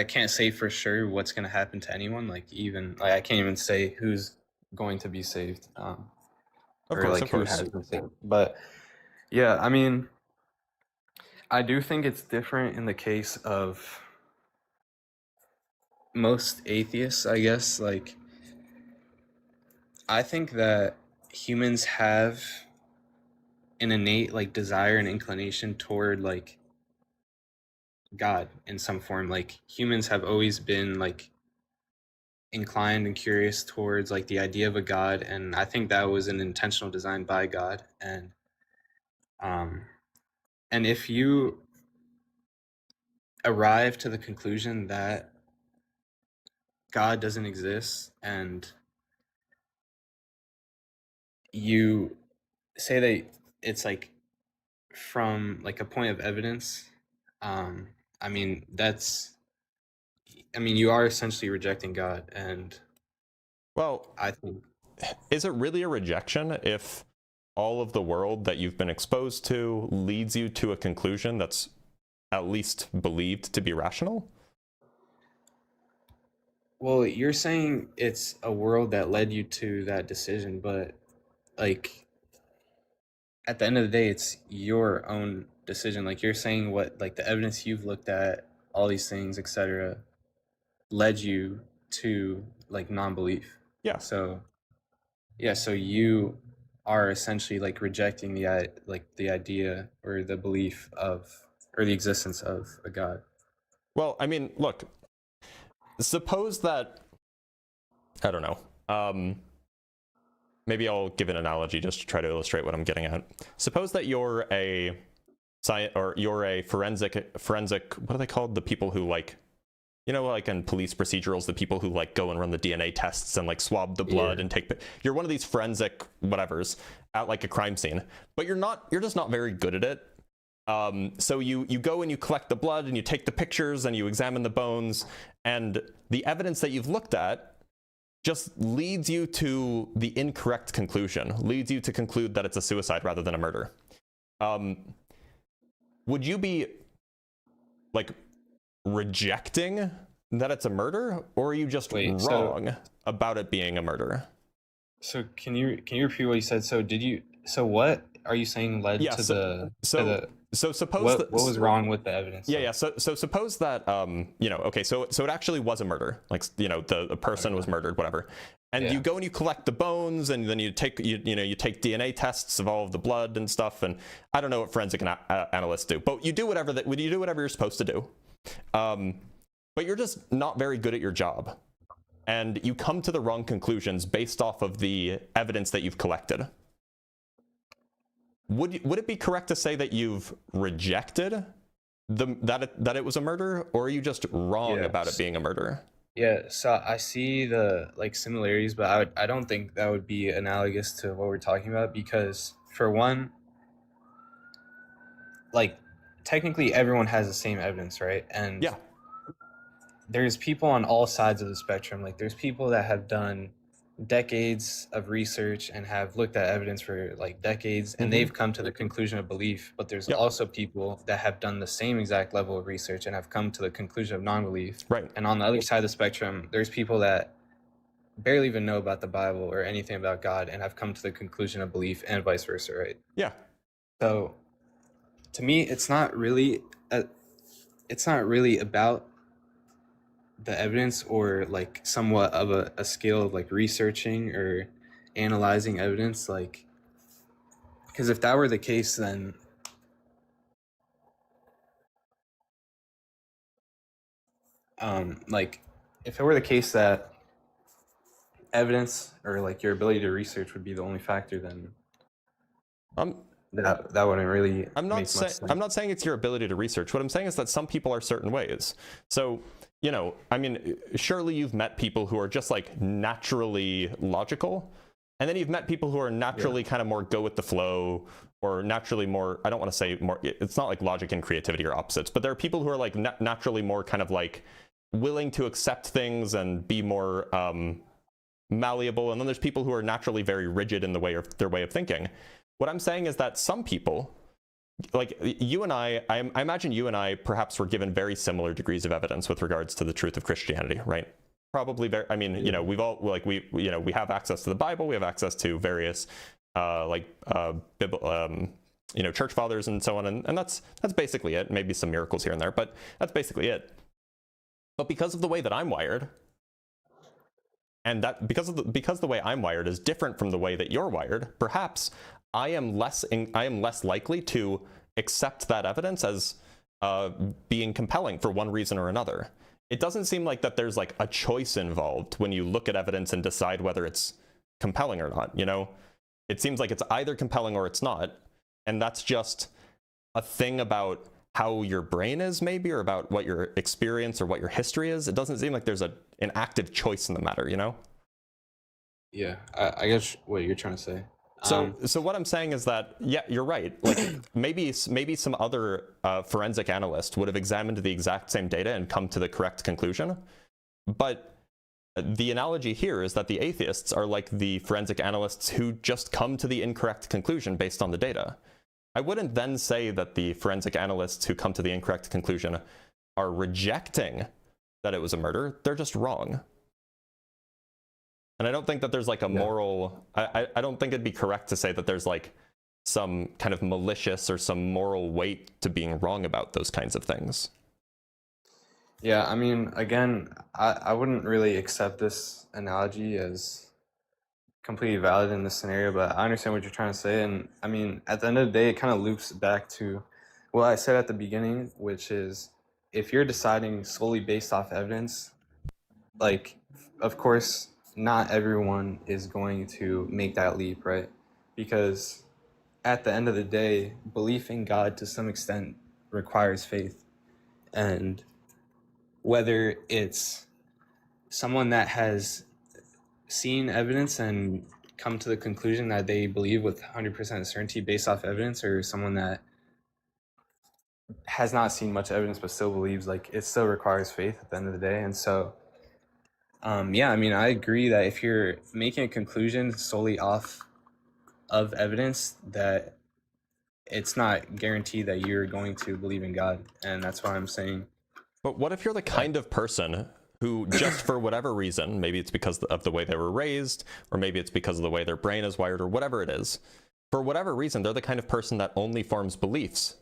can't say for sure what's gonna happen to anyone. Like even I can't even say who's going to be saved. Of Or course, like of who course. has been saved. But yeah, I mean, I do think it's different in the case of most atheists, I guess. Like, I think that humans have an innate like desire and inclination toward like God in some form. Like humans have always been like inclined and curious towards like the idea of a God, and I think that was an intentional design by God. And if you arrive to the conclusion that God doesn't exist, and you say that it's like from like a point of evidence, I mean you are essentially rejecting God, and Well, I think is it really a rejection if all of the world that you've been exposed to leads you to a conclusion that's at least believed to be rational? well, you're saying it's a world that led you to that decision, but like at the end of the day, it's your own decision. Like you're saying what like the evidence you've looked at, all these things, etc., led you to like non-belief. Yeah. So yeah, so you are essentially like rejecting the idea or the belief of or the existence of a God. Well, I mean, look, suppose that, I don't know, maybe I'll give an analogy just to try to illustrate what I'm getting at. Suppose that you're a forensic, what are they called? The people who like, you know, like in police procedurals, the people who like go and run the DNA tests and like swab the blood and you're one of these forensic whatevers at like a crime scene, but you're just not very good at it. So you go and you collect the blood and you take the pictures and you examine the bones, and the evidence that you've looked at just leads you to the incorrect conclusion, leads you to conclude that it's a suicide rather than a murder. Would you be like rejecting that it's a murder, or are you just wrong about it being a murder? So can you repeat what you said? So what are you saying led to the So suppose what was wrong with the evidence? Yeah. So suppose that you know, okay, so it actually was a murder. Like, you know, the person was murdered, whatever. And you go and you collect the bones, and then you take you take DNA tests of all of the blood and stuff. And I don't know what forensic analysts do, but you do whatever you're supposed to do. But you're just not very good at your job, and you come to the wrong conclusions based off of the evidence that you've collected. Would it be correct to say that you've rejected that it was a murder, or are you just wrong about it being a murder? Yeah, so I see the similarities, but I don't think that would be analogous to what we're talking about, because for one, technically everyone has the same evidence, right? And there's people on all sides of the spectrum. There's people that have done decades of research and have looked at evidence for decades, and they've come to the conclusion of belief. But there's also people that have done the same exact level of research and have come to the conclusion of non-belief. Right. And on the other side of the spectrum, there's people that barely even know about the Bible or anything about God and have come to the conclusion of belief, and vice versa, right? Yeah. So to me, it's not really about the evidence, or somewhat of a skill of researching or analyzing evidence, because if that were the case, then if it were the case that evidence or your ability to research would be the only factor, then that wouldn't really I'm not saying it's your ability to research. What I'm saying is that some people are certain ways. So, I mean, surely you've met people who are just naturally logical, and then you've met people who are naturally kind of more go with the flow, or naturally more, I don't want to say more, it's not logic and creativity are opposites, but there are people who are naturally more kind of willing to accept things and be more malleable, and then there's people who are naturally very rigid in their way of thinking. What I'm saying is that some people, you and I imagine you and I perhaps were given very similar degrees of evidence with regards to the truth of Christianity, right? Probably very, I mean, we've all, we have access to the Bible, we have access to various, church fathers and so on, and that's basically it. Maybe some miracles here and there, but that's basically it. But because of the way that I'm wired, and that because the way I'm wired is different from the way that you're wired, perhaps I am less likely to accept that evidence as being compelling for one reason or another. It doesn't seem like that there's a choice involved when you look at evidence and decide whether it's compelling or not. It seems like it's either compelling or it's not, and that's just a thing about how your brain is, maybe, or about what your experience or what your history is. It doesn't seem like there's an active choice in the matter, Yeah, I guess what you're trying to say. So what I'm saying is that, yeah, you're right. Maybe some other forensic analyst would have examined the exact same data and come to the correct conclusion. But the analogy here is that the atheists are like the forensic analysts who just come to the incorrect conclusion based on the data. I wouldn't then say that the forensic analysts who come to the incorrect conclusion are rejecting that it was a murder. They're just wrong. And I don't think that there's a moral, I don't think it'd be correct to say that there's some kind of malicious or some moral weight to being wrong about those kinds of things. Yeah, I mean, again, I wouldn't really accept this analogy as completely valid in this scenario, but I understand what you're trying to say. And I mean, at the end of the day, it kind of loops back to what I said at the beginning, which is if you're deciding solely based off evidence, of course, not everyone is going to make that leap, right? Because at the end of the day, belief in God to some extent requires faith. And whether it's someone that has seen evidence and come to the conclusion that they believe with 100% certainty based off evidence, or someone that has not seen much evidence but still believes, it still requires faith at the end of the day. And so yeah, I mean, I agree that if you're making a conclusion solely off of evidence, that it's not guaranteed that you're going to believe in God. And that's why I'm saying. But what if you're the kind of person who just for whatever reason, maybe it's because of the way they were raised, or maybe it's because of the way their brain is wired, or whatever it is, for whatever reason, they're the kind of person that only forms beliefs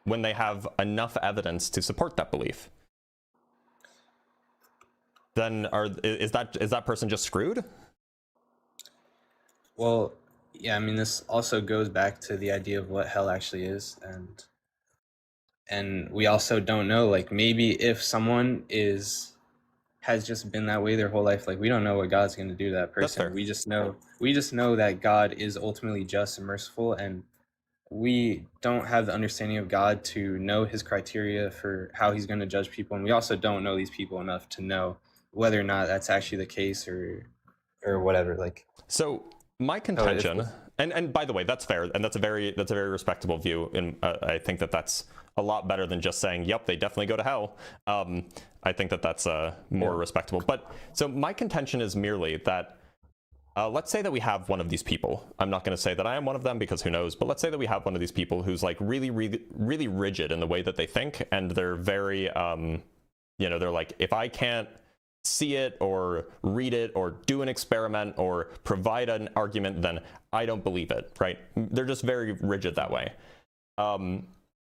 when they have enough evidence to support that belief. Then is that person just screwed? Well, yeah, I mean, this also goes back to the idea of what hell actually is, and we also don't know, like, maybe if someone has just been that way their whole life, like, we don't know what God's going to do to that That's person. fair. We just know that God is ultimately just and merciful, and we don't have the understanding of God to know his criteria for how he's going to judge people, and we also don't know these people enough to know whether or not that's actually the case or whatever. Like, So my contention, and by the way, that's fair, and that's a very respectable view, and I think that that's a lot better than just saying, yep, they definitely go to hell. I think that that's more respectable. But so my contention is merely that let's say that we have one of these people. I'm not going to say that I am one of them, because who knows, but let's say that we have one of these people who's like really rigid in the way that they think, and they're very they're like, if I can't see it or read it or do an experiment or provide an argument, then I don't believe it, right? They're just very rigid that way.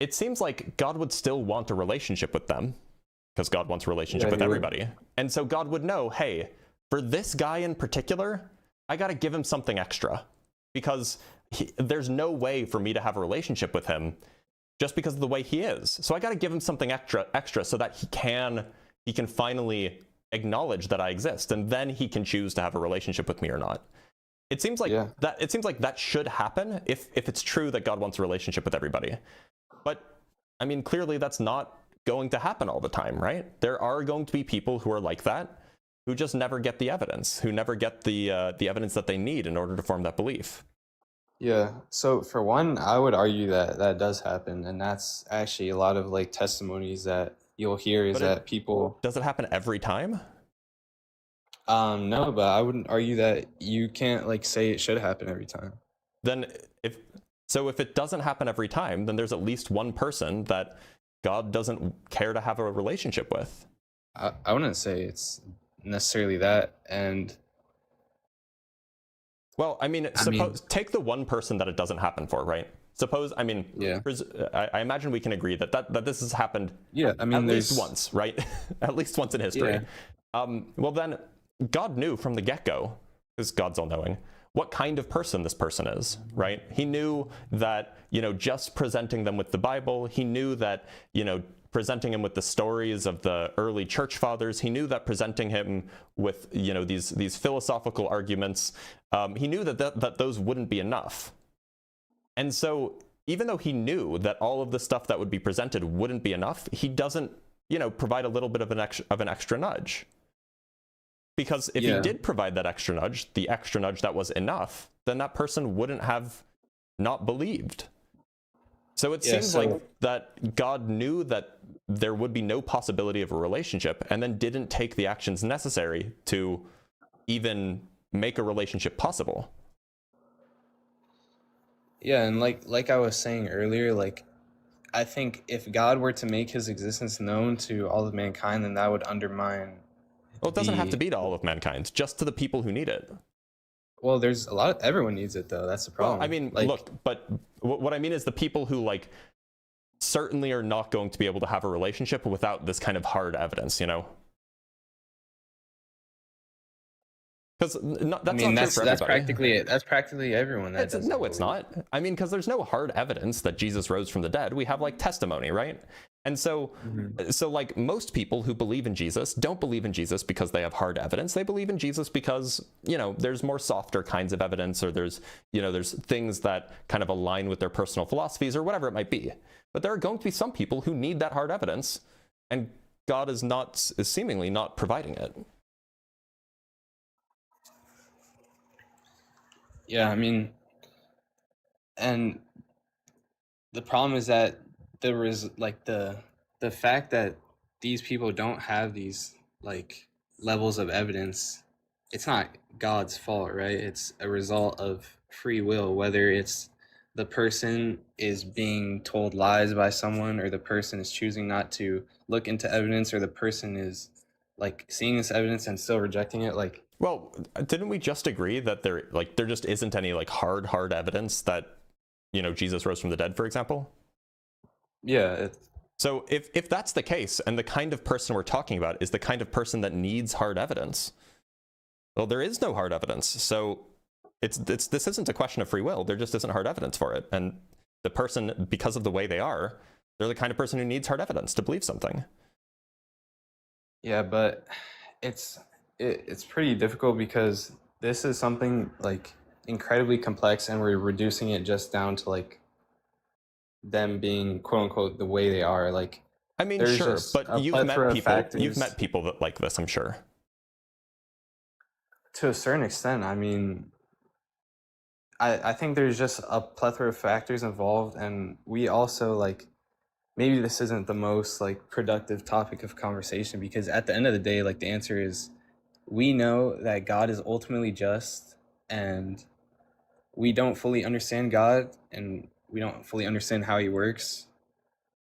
It seems like God would still want a relationship with them, because God wants a relationship with everybody. And so God would know, hey, for this guy in particular, I got to give him something extra, because there's no way for me to have a relationship with him just because of the way he is. So I got to give him something extra so that he can finally acknowledge that I exist, and then he can choose to have a relationship with me or not. It seems like that should happen if it's true that God wants a relationship with everybody. But I mean, clearly that's not going to happen all the time, right? There are going to be people who are like that, who just never get the evidence, who never get the evidence that they need in order to form that belief. Yeah. So for one, I would argue that that does happen, and that's actually a lot of like testimonies that you'll hear is that people. Does it happen every time? No, but I wouldn't argue that you can't like say it should happen every time. Then if it doesn't happen every time, then there's at least one person that God doesn't care to have a relationship with. I wouldn't say it's necessarily that, and well, I mean, take the one person that it doesn't happen for, right? Suppose, I mean, I imagine we can agree that this has happened at least once, right? At least once in history. Well, then God knew from the get-go, because God's all-knowing, what kind of person this person is, right? He knew that, just presenting them with the Bible, he knew that, presenting him with the stories of the early church fathers, he knew that presenting him with, these philosophical arguments, he knew that those wouldn't be enough. And so even though he knew that all of the stuff that would be presented wouldn't be enough, he doesn't, provide a little bit of an extra nudge. Because if he did provide that extra nudge, the extra nudge that was enough, then that person wouldn't have not believed. So it seems like that God knew that there would be no possibility of a relationship, and then didn't take the actions necessary to even make a relationship possible. Yeah, and like I was saying earlier, like, I think if God were to make his existence known to all of mankind, then that would undermine. Well, it doesn't have to be to all of mankind, just to the people who need it. Well, there's everyone needs it, though. That's the problem. Well, I mean, look, but what I mean is the people who, like, certainly are not going to be able to have a relationship without this kind of hard evidence, Because that's practically it. That's practically everyone. No, it's not. I mean, because there's no hard evidence that Jesus rose from the dead. We have like testimony, right? And so, like most people who believe in Jesus don't believe in Jesus because they have hard evidence. They believe in Jesus because, there's more softer kinds of evidence, or there's things that kind of align with their personal philosophies or whatever it might be. But there are going to be some people who need that hard evidence, and God is seemingly not providing it. Yeah, I mean, and the problem is that there was like the fact that these people don't have these like levels of evidence. It's not God's fault, right? It's a result of free will, whether it's the person is being told lies by someone, or the person is choosing not to look into evidence, or the person is like seeing this evidence and still rejecting it. Like, well, didn't we just agree that there just isn't any like hard evidence that Jesus rose from the dead, for example? Yeah. So if that's the case, and the kind of person we're talking about is the kind of person that needs hard evidence, well, there is no hard evidence. So this isn't a question of free will. There just isn't hard evidence for it. And the person, because of the way they are, they're the kind of person who needs hard evidence to believe something. Yeah, but it's pretty difficult because this is something like incredibly complex, and we're reducing it just down to like them being quote unquote the way they are. Like, I mean, there's sure, just but a you've plethora met of factors. you've met people that like this, I'm sure. To a certain extent. I mean, I think there's just a plethora of factors involved, and we also like, maybe this isn't the most like productive topic of conversation, because at the end of the day, like, the answer is we know that God is ultimately just, and we don't fully understand God, and we don't fully understand how he works.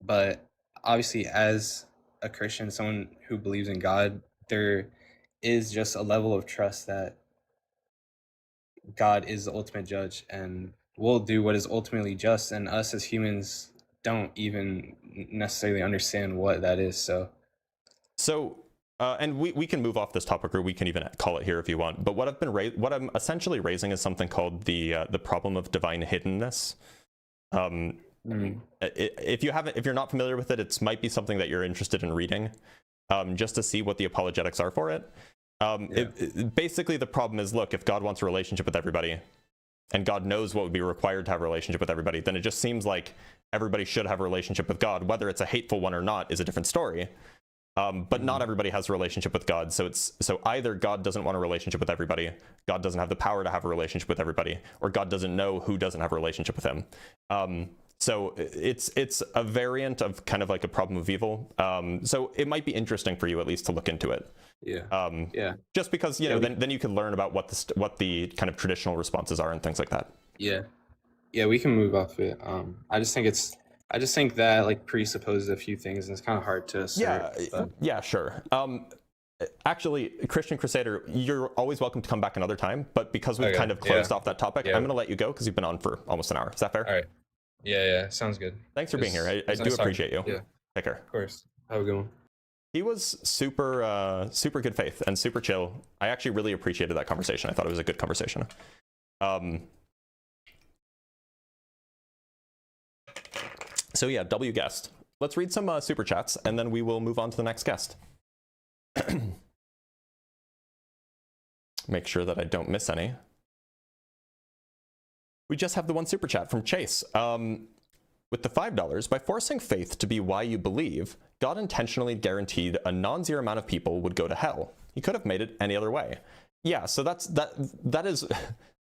But obviously, as a Christian, someone who believes in God, there is just a level of trust that God is the ultimate judge and will do what is ultimately just, and us as humans don't even necessarily understand what that is. So And we can move off this topic, or we can even call it here if you want. But what I'm essentially raising is something called the problem of divine hiddenness. If you're not familiar with it, it might be something that you're interested in reading, just to see what the apologetics are for it. Basically, the problem is, look, if God wants a relationship with everybody, and God knows what would be required to have a relationship with everybody, then it just seems like everybody should have a relationship with God. Whether it's a hateful one or not is a different story. But not everybody has a relationship with God. So either God doesn't want a relationship with everybody, God doesn't have the power to have a relationship with everybody, or God doesn't know who doesn't have a relationship with him. So it's a variant of kind of like a problem of evil. So it might be interesting for you at least to look into it. Yeah. Just because, then you can learn about what the kind of traditional responses are and things like that. Yeah, we can move off it. I just think that like presupposes a few things, and it's kind of hard to assert. Yeah, sure. Actually, Christian Crusader, you're always welcome to come back another time, but because we've kind of closed off that topic, I'm going to let you go because you've been on for almost an hour. Is that fair? All right. Yeah, sounds good. Thanks for being here. I do appreciate you. Yeah. Take care. Of course. Have a good one. He was super good faith and super chill. I actually really appreciated that conversation. I thought it was a good conversation. So yeah, W guest. Let's read some super chats, and then we will move on to the next guest. Make sure that I don't miss any. We just have the one super chat from Chase. With the $5, by forcing faith to be why you believe, God intentionally guaranteed a non-zero amount of people would go to hell. He could have made it any other way. Yeah, so that's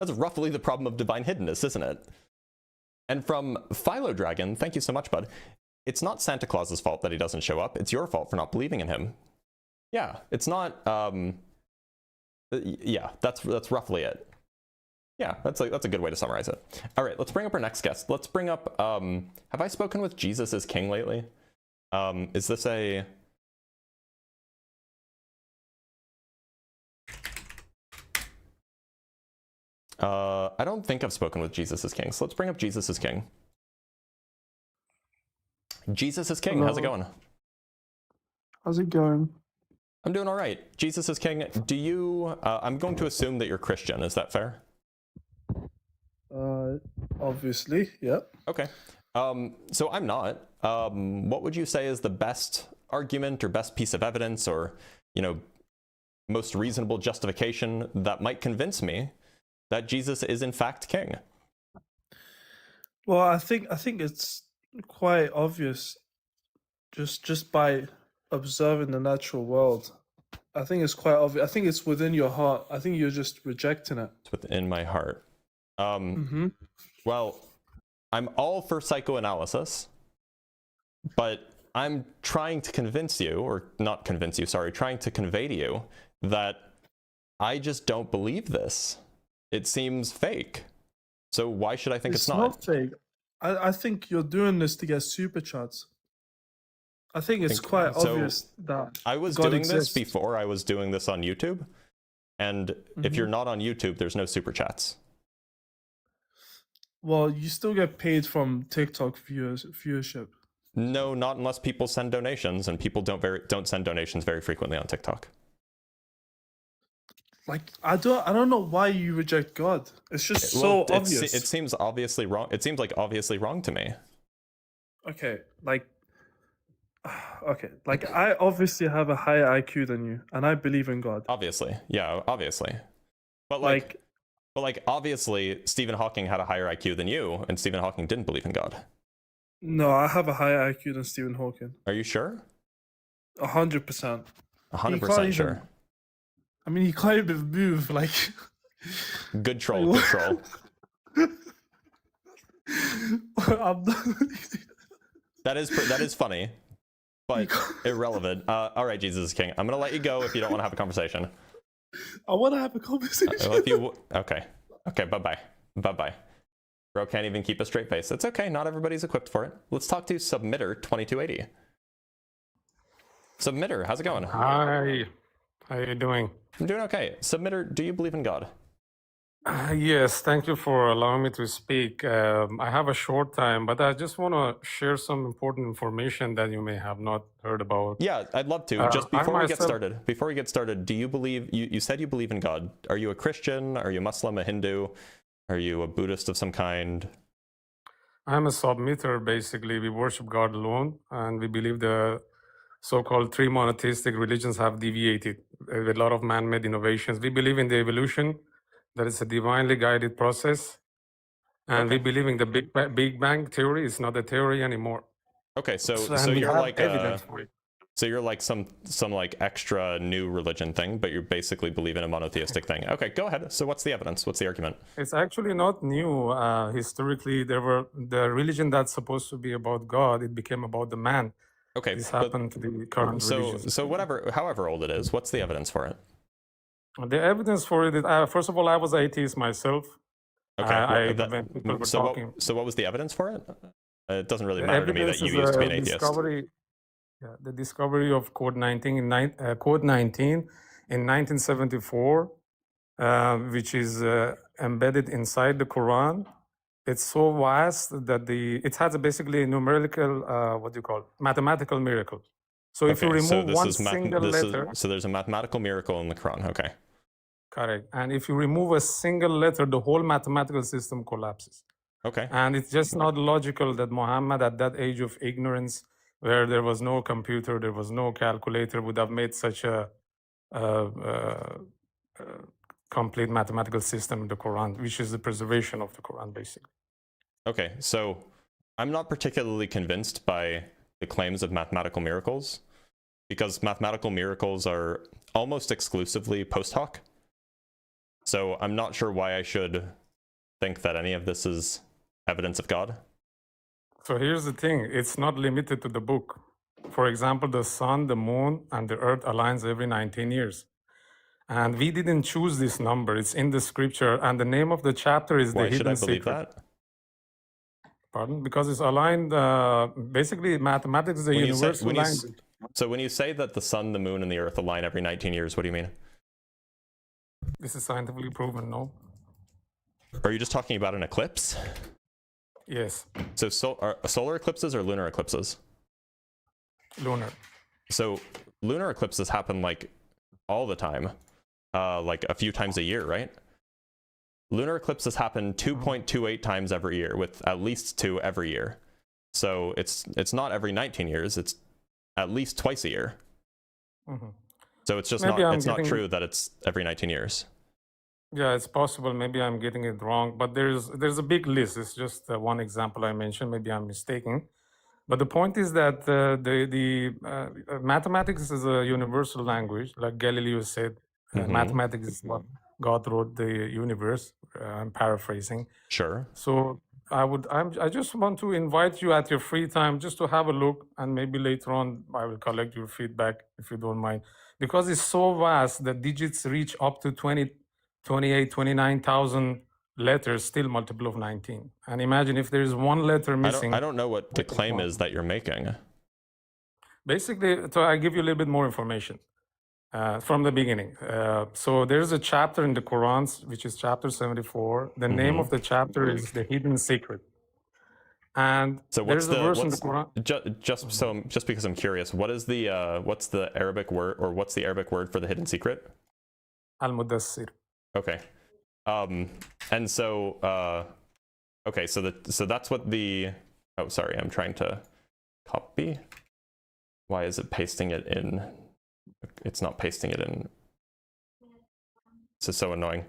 roughly the problem of divine hiddenness, isn't it? And from Philo Dragon, thank you so much, bud. It's not Santa Claus's fault that he doesn't show up. It's your fault for not believing in him. Yeah, it's not. Yeah, that's roughly it. Yeah, that's a good way to summarize it. All right, let's bring up our next guest. Let's bring up. Have I spoken with Jesus as King lately? Is this a? I don't think I've spoken with Jesus as King. So let's bring up Jesus as King. Jesus is King. Hello. How's it going? How's it going? I'm doing all right. Jesus is King. Do you? I'm going to assume that you're Christian. Is that fair? Obviously, yep. Okay. So I'm not. What would you say is the best argument or best piece of evidence, or most reasonable justification that might convince me that Jesus is in fact King? Well, I think it's quite obvious just by observing the natural world. I think it's quite obvious. I think it's within your heart. I think you're just rejecting it. It's within my heart. Well, I'm all for psychoanalysis, but I'm trying to convince you, or not convince you, sorry, trying to convey to you that I just don't believe this. It seems fake. So why should I think it's not? It's not fake. I think you're doing this to get super chats. I think it's quite obvious that I was God doing exists. this before I was doing this on YouTube. And if you're not on YouTube, there's no super chats. Well, you still get paid from TikTok viewership. No, not unless people send donations, and people don't send donations very frequently on TikTok. Like I don't know why you reject God. It's just so obvious. It seems obviously wrong. It seems like obviously wrong to me. Okay, like I obviously have a higher IQ than you, and I believe in God. Obviously, yeah, obviously. But obviously, Stephen Hawking had a higher IQ than you, and Stephen Hawking didn't believe in God. No, I have a higher IQ than Stephen Hawking. Are you sure? 100%. 100% sure. I mean, he can't even move. Like, good troll, good troll. That is funny, but irrelevant. All right, Jesus is King. I'm gonna let you go if you don't want to have a conversation. I want to have a conversation. Okay. Bye. Bro can't even keep a straight face. It's okay. Not everybody's equipped for it. Let's talk to Submitter 2280. Submitter, how's it going? Hi. How are you doing? I'm doing okay. Submitter, do you believe in God? Yes, thank you for allowing me to speak. I have a short time, but I just want to share some important information that you may have not heard about. Yeah, I'd love to. Just before we get started, do you believe, you said you believe in God. Are you a Christian? Are you a Muslim, a Hindu? Are you a Buddhist of some kind? I'm a submitter, basically. We worship God alone, and we believe the so-called three monotheistic religions have deviated with a lot of man-made innovations. We believe in the evolution, that it's a divinely guided process. And we believe in the Big Bang theory. It's not a theory anymore. Okay, so you're like so you're like some like extra new religion thing, but you basically believe in a monotheistic thing. Okay, go ahead. So what's the evidence? What's the argument? It's actually not new. Historically, there were the religion that's supposed to be about God. It became about the man. Okay, this happened to the current religion. So however old it is, what's the evidence for it? The evidence for it, first of all, I was atheist myself. Okay. So what was the evidence for it? It doesn't really matter to me that you used to be an atheist. The discovery of code 19 in 1974, which is embedded inside the Quran. It's so vast that it has basically a numerical, mathematical miracle. So if you remove one single letter... So there's a mathematical miracle in the Quran, okay. Correct. And if you remove a single letter, the whole mathematical system collapses. Okay. And it's just not logical that Muhammad, at that age of ignorance, where there was no computer, there was no calculator, would have made such a complete mathematical system in the Quran, which is the preservation of the Quran, basically. Okay, so I'm not particularly convinced by the claims of mathematical miracles, because mathematical miracles are almost exclusively post hoc. So I'm not sure why I should think that any of this is evidence of God. So here's the thing, it's not limited to the book. For example, the sun, the moon, and the earth aligns every 19 years. And we didn't choose this number, it's in the scripture, and the name of the chapter is the hidden secret. Why should I believe that? Pardon? Because it's aligned, basically mathematics is a universal language. So when you say that the sun, the moon, and the earth align every 19 years, what do you mean? This is scientifically proven, no? Are you just talking about an eclipse? Yes. So solar eclipses or lunar eclipses? Lunar. So lunar eclipses happen like all the time, like a few times a year, right? Lunar eclipses happen 2.28 times every year, with at least 2 every year. So it's not every 19 years, it's at least twice a year. Mm-hmm. So it's just not true that it's every 19 years. Yeah, it's possible. Maybe I'm getting it wrong, but there's a big list. It's just one example I mentioned. Maybe I'm mistaken. But the point is that mathematics is a universal language, like Galileo said. Mathematics is what God wrote the universe. I'm paraphrasing. Sure. So I just want to invite you at your free time just to have a look, and maybe later on I will collect your feedback if you don't mind, because it's so vast that digits reach up to 28, 29,000 letters, still multiple of 19. And imagine if there's one letter missing. I don't know what the claim is that you're making. Basically, so I give you a little bit more information from the beginning. So there's a chapter in the Quran, which is chapter 74. The name of the chapter is The Hidden Secret. And so there's a verse in the Quran. Just because I'm curious, what's the Arabic word, or what's the Arabic word for the hidden secret? al-mudassir. Okay. And so okay, so that's what the oh sorry, I'm trying to copy. Why is it pasting it in? It's not pasting it in. This is so annoying.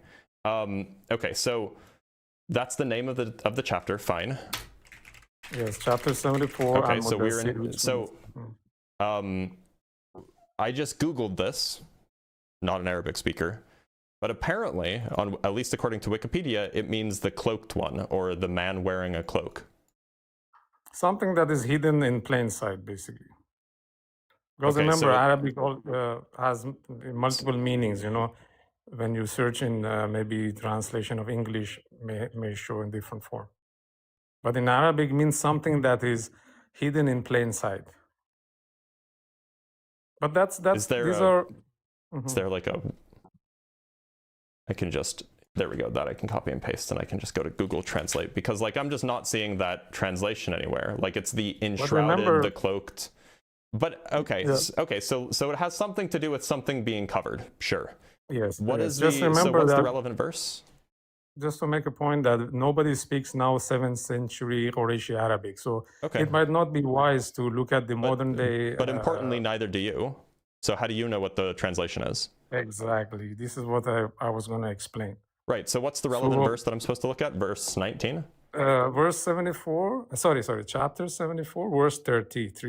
Okay, so that's the name of the chapter. Fine. Yes, chapter 74. Okay, so we're al-mudassir, in. which So, I just Googled this. Not an Arabic speaker, but apparently, on at least according to Wikipedia, it means the cloaked one or the man wearing a cloak. something that is hidden in plain sight, basically. Because Okay, remember, so- Arabic has multiple meanings. You know, when you search in maybe translation of English, may show in different form. But in Arabic, means something that is hidden in plain sight. But that's Is there these a- are. Is there like a? I can just. There we go. That I can copy and paste, and I can just go to Google Translate because, like, I'm just not seeing that translation anywhere. Like, it's the enshrouded, remember- the cloaked. But okay, Yeah. okay. So it has something to do with something being covered. Sure. Yes. What yes. is Just the? So remember what's that. the relevant verse? Just to make a point that nobody speaks now 7th century Qurayshi Arabic, so Okay. it might not be wise to look at the modern day. But importantly, neither do you. So how do you know what the translation is? Exactly. This is what I was going to explain. Right. So what's the relevant So- verse that I'm supposed to look at? Verse 19. Verse 74. Sorry. Chapter 74, verse 30. It's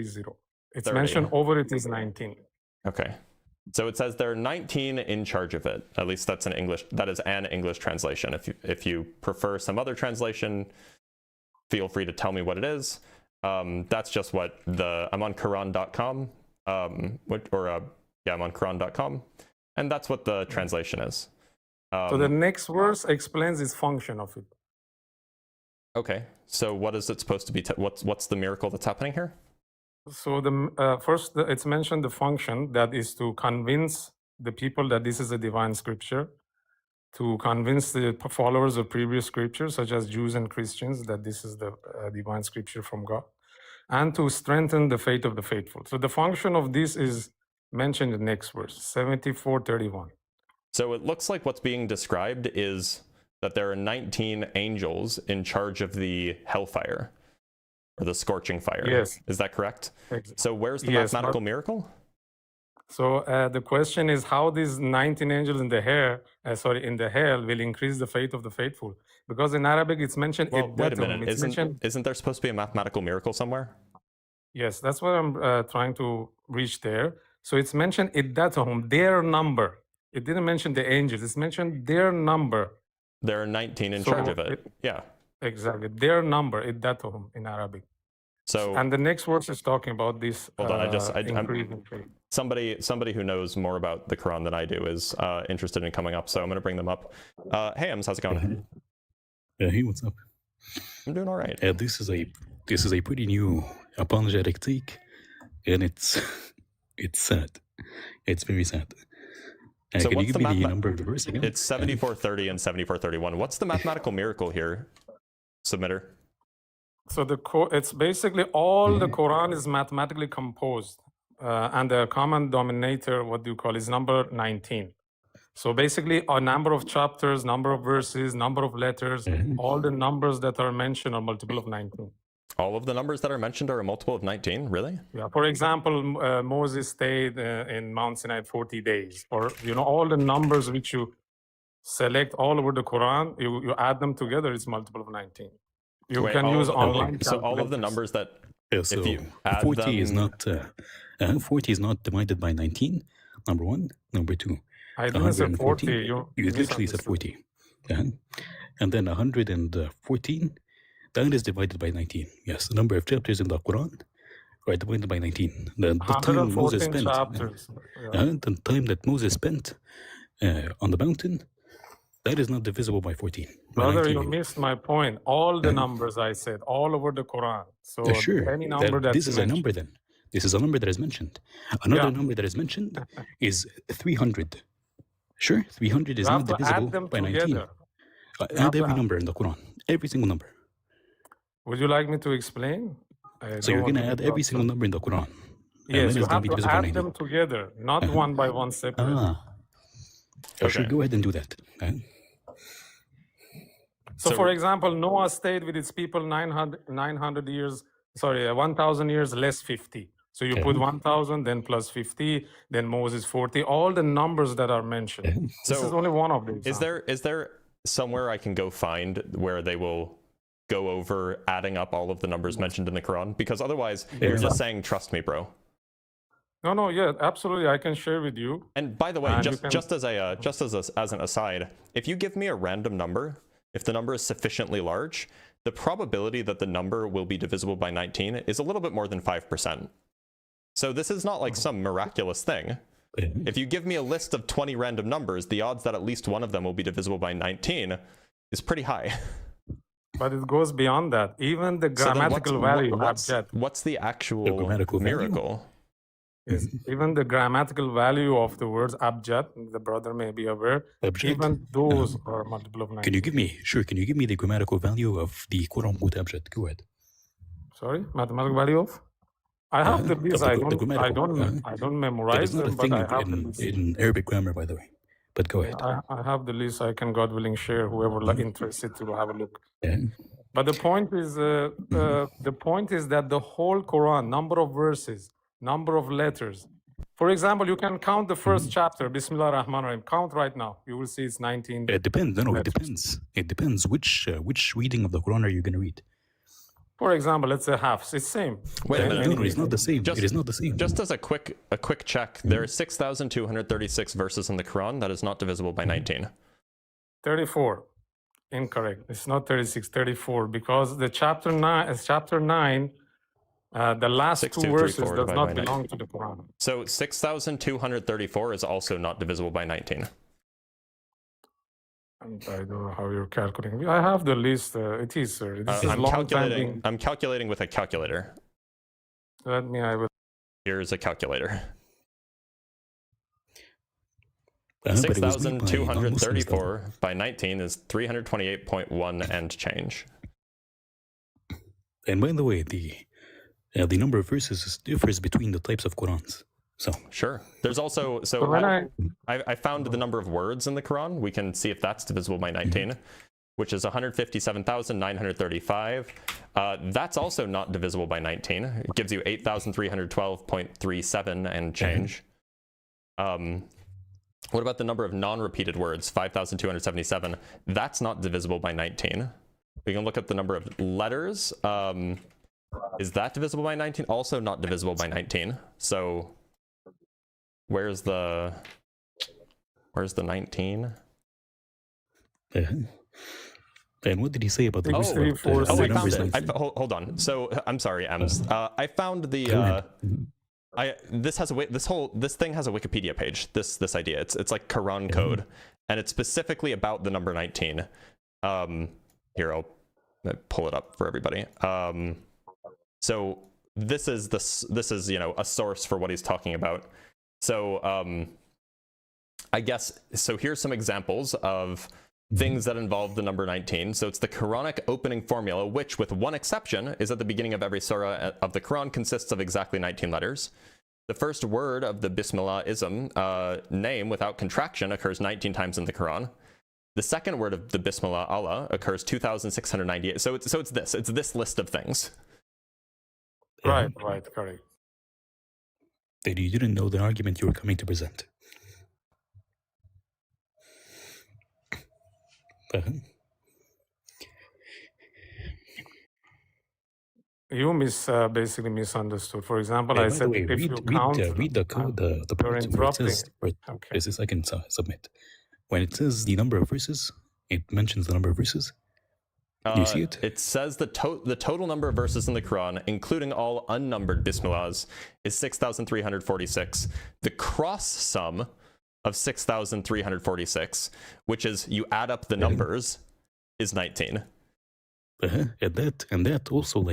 30. mentioned over it is 19. Okay. So it says there are 19 in charge of it. At least that's an English. That is an English translation. If you prefer some other translation, feel free to tell me what it is. That's just what I'm on Quran.com. I'm on Quran.com, and that's what the translation is. So the next verse explains its function of it. Okay. So what is it supposed to be? What's the miracle that's happening here? So first, it's mentioned the function that is to convince the people that this is a divine scripture, to convince the followers of previous scriptures, such as Jews and Christians, that this is the divine scripture from God, and to strengthen the faith of the faithful. So the function of this is mentioned in the next verse, 74:31. So it looks like what's being described is that there are 19 angels in charge of the hellfire. Or the scorching fire. Yes. Is that correct? So where's the Yes, mathematical miracle? So the question is how these 19 angels in the hell will increase the faith of the faithful. Because in Arabic it's mentioned. Well, wait a iddatum. minute. It's mentioned. Isn't there supposed to be a mathematical miracle somewhere? Yes, that's what I'm trying to reach there. So it's mentioned iddatum, their number. It didn't mention the angels. It's mentioned their number. There are 19 in So charge of it. Yeah. Exactly. Their number, iddatum in Arabic. So And the next verse is talking about this hold on. I'm increase in faith. somebody who knows more about the Quran than I do is interested in coming up. So I'm going to bring them up. Hey, Ems, how's it going? Hey, what's up? I'm doing all right. This is a pretty new apologetic take, and it's sad. It's very sad. So Can what's you the give me the mathema- number of the verse again? It's 74:30 and 74:31. What's the mathematical miracle here, submitter? So it's basically all the Quran is mathematically composed, and the common denominator, what do you call, is number 19. So basically, a number of chapters, number of verses, number of letters, all the numbers that are mentioned are multiple of 19. All of the numbers that are mentioned are a multiple of 19. Really? Yeah. For example, Moses stayed in Mount Sinai 40 days, or all the numbers which you select all over the Quran, you add them together, it's multiple of 19. You Wait, can all use of- online. So all of the calculators. numbers that Yeah, so you add 40 is them- not 40 is not divided by 19. Number one. Number two. I didn't say 40. 114. You literally said 40. And then 114. That is divided by 19. Yes, the number of chapters in the Quran are divided by 19. The time Moses 114 spent. chapters. Yeah. The time that Moses spent on the mountain, that is not divisible by 14. By Brother, 19. you missed my point. All the numbers I said, all over the Quran. So Sure. any number that's this is a mentioned. number then. This is a number that is mentioned. Another Yeah. number that is mentioned is 300. Sure, 300 is You not have to divisible add them by 19. together. have Add to every add- number in the Quran. Every single number. Would you like me to explain? So you're going to add every single number in the Quran. And Yes, then you it's gonna have be to divisible by add 19. them together, not one by one separate. Sure, Okay. go ahead and do that. So, for example, Noah stayed with its people 900 years, 1,000 years less 50. So you put 1,000, then plus 50, then Moses 40, all the numbers that are mentioned. This is only one of them. Is there somewhere I can go find where they will go over adding up all of the numbers mentioned in the Quran? Because otherwise, you're just saying, trust me, bro. No, yeah, absolutely. I can share with you. And by the way, just as an aside, if you give me a random number, if the number is sufficiently large, the probability that the number will be divisible by 19 is a little bit more than 5%. So this is not like some miraculous thing. If you give me a list of 20 random numbers, the odds that at least one of them will be divisible by 19 is pretty high. But it goes beyond that. Even the grammatical value. What's the actual miracle? Yes. Even the grammatical value of the words abjad, the brother may be aware, even those are multiple of 19. Can you give me the grammatical value of the quote unquote abjad? Go ahead. Sorry, mathematical value of? I have the list. I don't memorize them, but I have the list. In Arabic grammar, by the way. But go ahead. I have the list. I can, God willing, share whoever interested to have a look. Yeah. But the point is that the whole Quran, number of verses, number of letters. For example, you can count the first chapter, Bismillah ar-Rahman ar-Rahim. Count right now. You will see it's 19. It depends. No, it depends. It depends. Which reading of the Quran are you going to read? For example, let's say half. It's same. Wait a minute. No, it's not the same. It is not the same. Just as a quick check, there are 6,236 verses in the Quran that is not divisible by 19. 34. Incorrect. It's not 36, 34, because the chapter 9, the last two verses does not belong to the Quran. So 6,234 is also not divisible by 19. And I don't know how you're calculating. I have the list. It is, sir. This is I'm calculating with a calculator. Here's a calculator. 6,234 by 19 is 328.1 and change. And by the way, the number of verses differs between the types of Qurans. So sure. There's also I found the number of words in the Quran. We can see if that's divisible by 19, which is 157,935. That's also not divisible by 19. It gives you 8,312.37 and change. What about the number of non-repeated words? 5,277. That's not divisible by 19. We can look at the number of letters. Is that divisible by 19? Also not divisible by 19. So where's the 19? And what did he say about the I found it. Hold on. So I'm sorry, Ems. I found the this thing has a Wikipedia page. This idea. It's like Quran code, and it's specifically about the number 19. Here, I'll pull it up for everybody. So this is a source for what he's talking about. So I guess, so here's some examples of things that involve the number 19. So it's the Quranic opening formula, which with one exception is at the beginning of every surah of the Quran, consists of exactly 19 letters. The first word of the Bismillah-ism name without contraction occurs 19 times in the Quran. The second word of the Bismillah Allah occurs 2,698. So it's this list of things. Right, correct. That you didn't know the argument you were coming to present. You basically misunderstood. For example, I said if you count... Read the code, the part where it says... Just a second, submit. When it says the number of verses, it mentions the number of verses. Do you see it? It says the total number of verses in the Quran, including all unnumbered Bismillahs, is 6,346. The cross sum of 6,346, which is you add up the numbers, is 19. And that also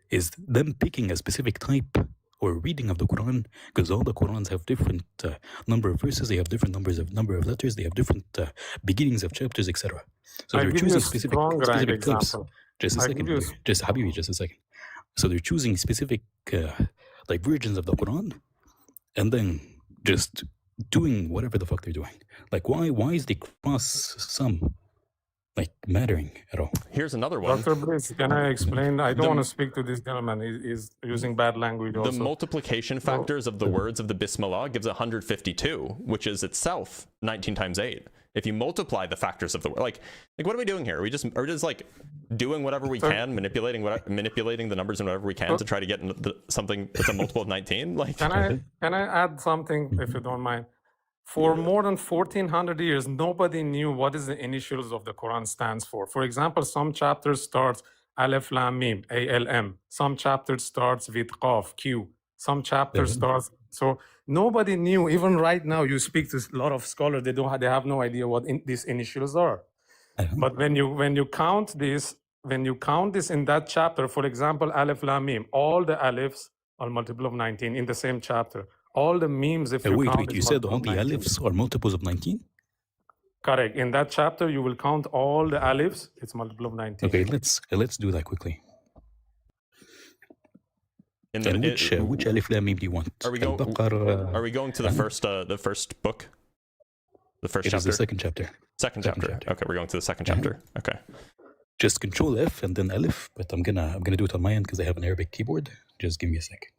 is them picking a specific type or reading of the Quran, because all the Qurans have different number of verses, they have different number of letters, they have different beginnings of chapters, etc. So they're choosing specific types. Just a second, Habibi, just a second. So they're choosing specific versions of the Quran, and then just doing whatever the fuck they're doing. Like, why is the cross sum like mattering at all? Here's another one. Dr. Blitz, can I explain? I don't want to speak to this gentleman. He's using bad language The also. multiplication factors of the words of the Bismillah gives 152, which is itself 19 times 8. If you multiply the factors of the word, like what are we doing here? Are we just like doing whatever we can, manipulating the numbers and whatever we can to try to get something that's a multiple of 19? Like, Can I add something, if you don't mind? For more than 1400 years, nobody knew what is the initials of the Quran stands for. For example, some chapters starts Alif Lam Mim, ALM. Some chapters starts with Qaf, Q. Some chapters starts. So nobody knew. Even right now, you speak to a lot of scholars, they have no idea what these initials are. But when you count this in that chapter, for example, Alif Lam Mim, all the alifs are multiple of 19 in the same chapter. All the memes, if you count, wait, you said all the alifs are multiples of 19? Correct. In that chapter, you will count all the alifs. It's multiple of 19. Okay, let's do that quickly. Which alif lam mim do you want? Are we going to the first book? The first chapter? It is the second chapter. Second chapter. Okay, we're going to the second chapter. Okay. Just Control F and then Alif, but I'm gonna do it on my end because I have an Arabic keyboard. Just give me a sec.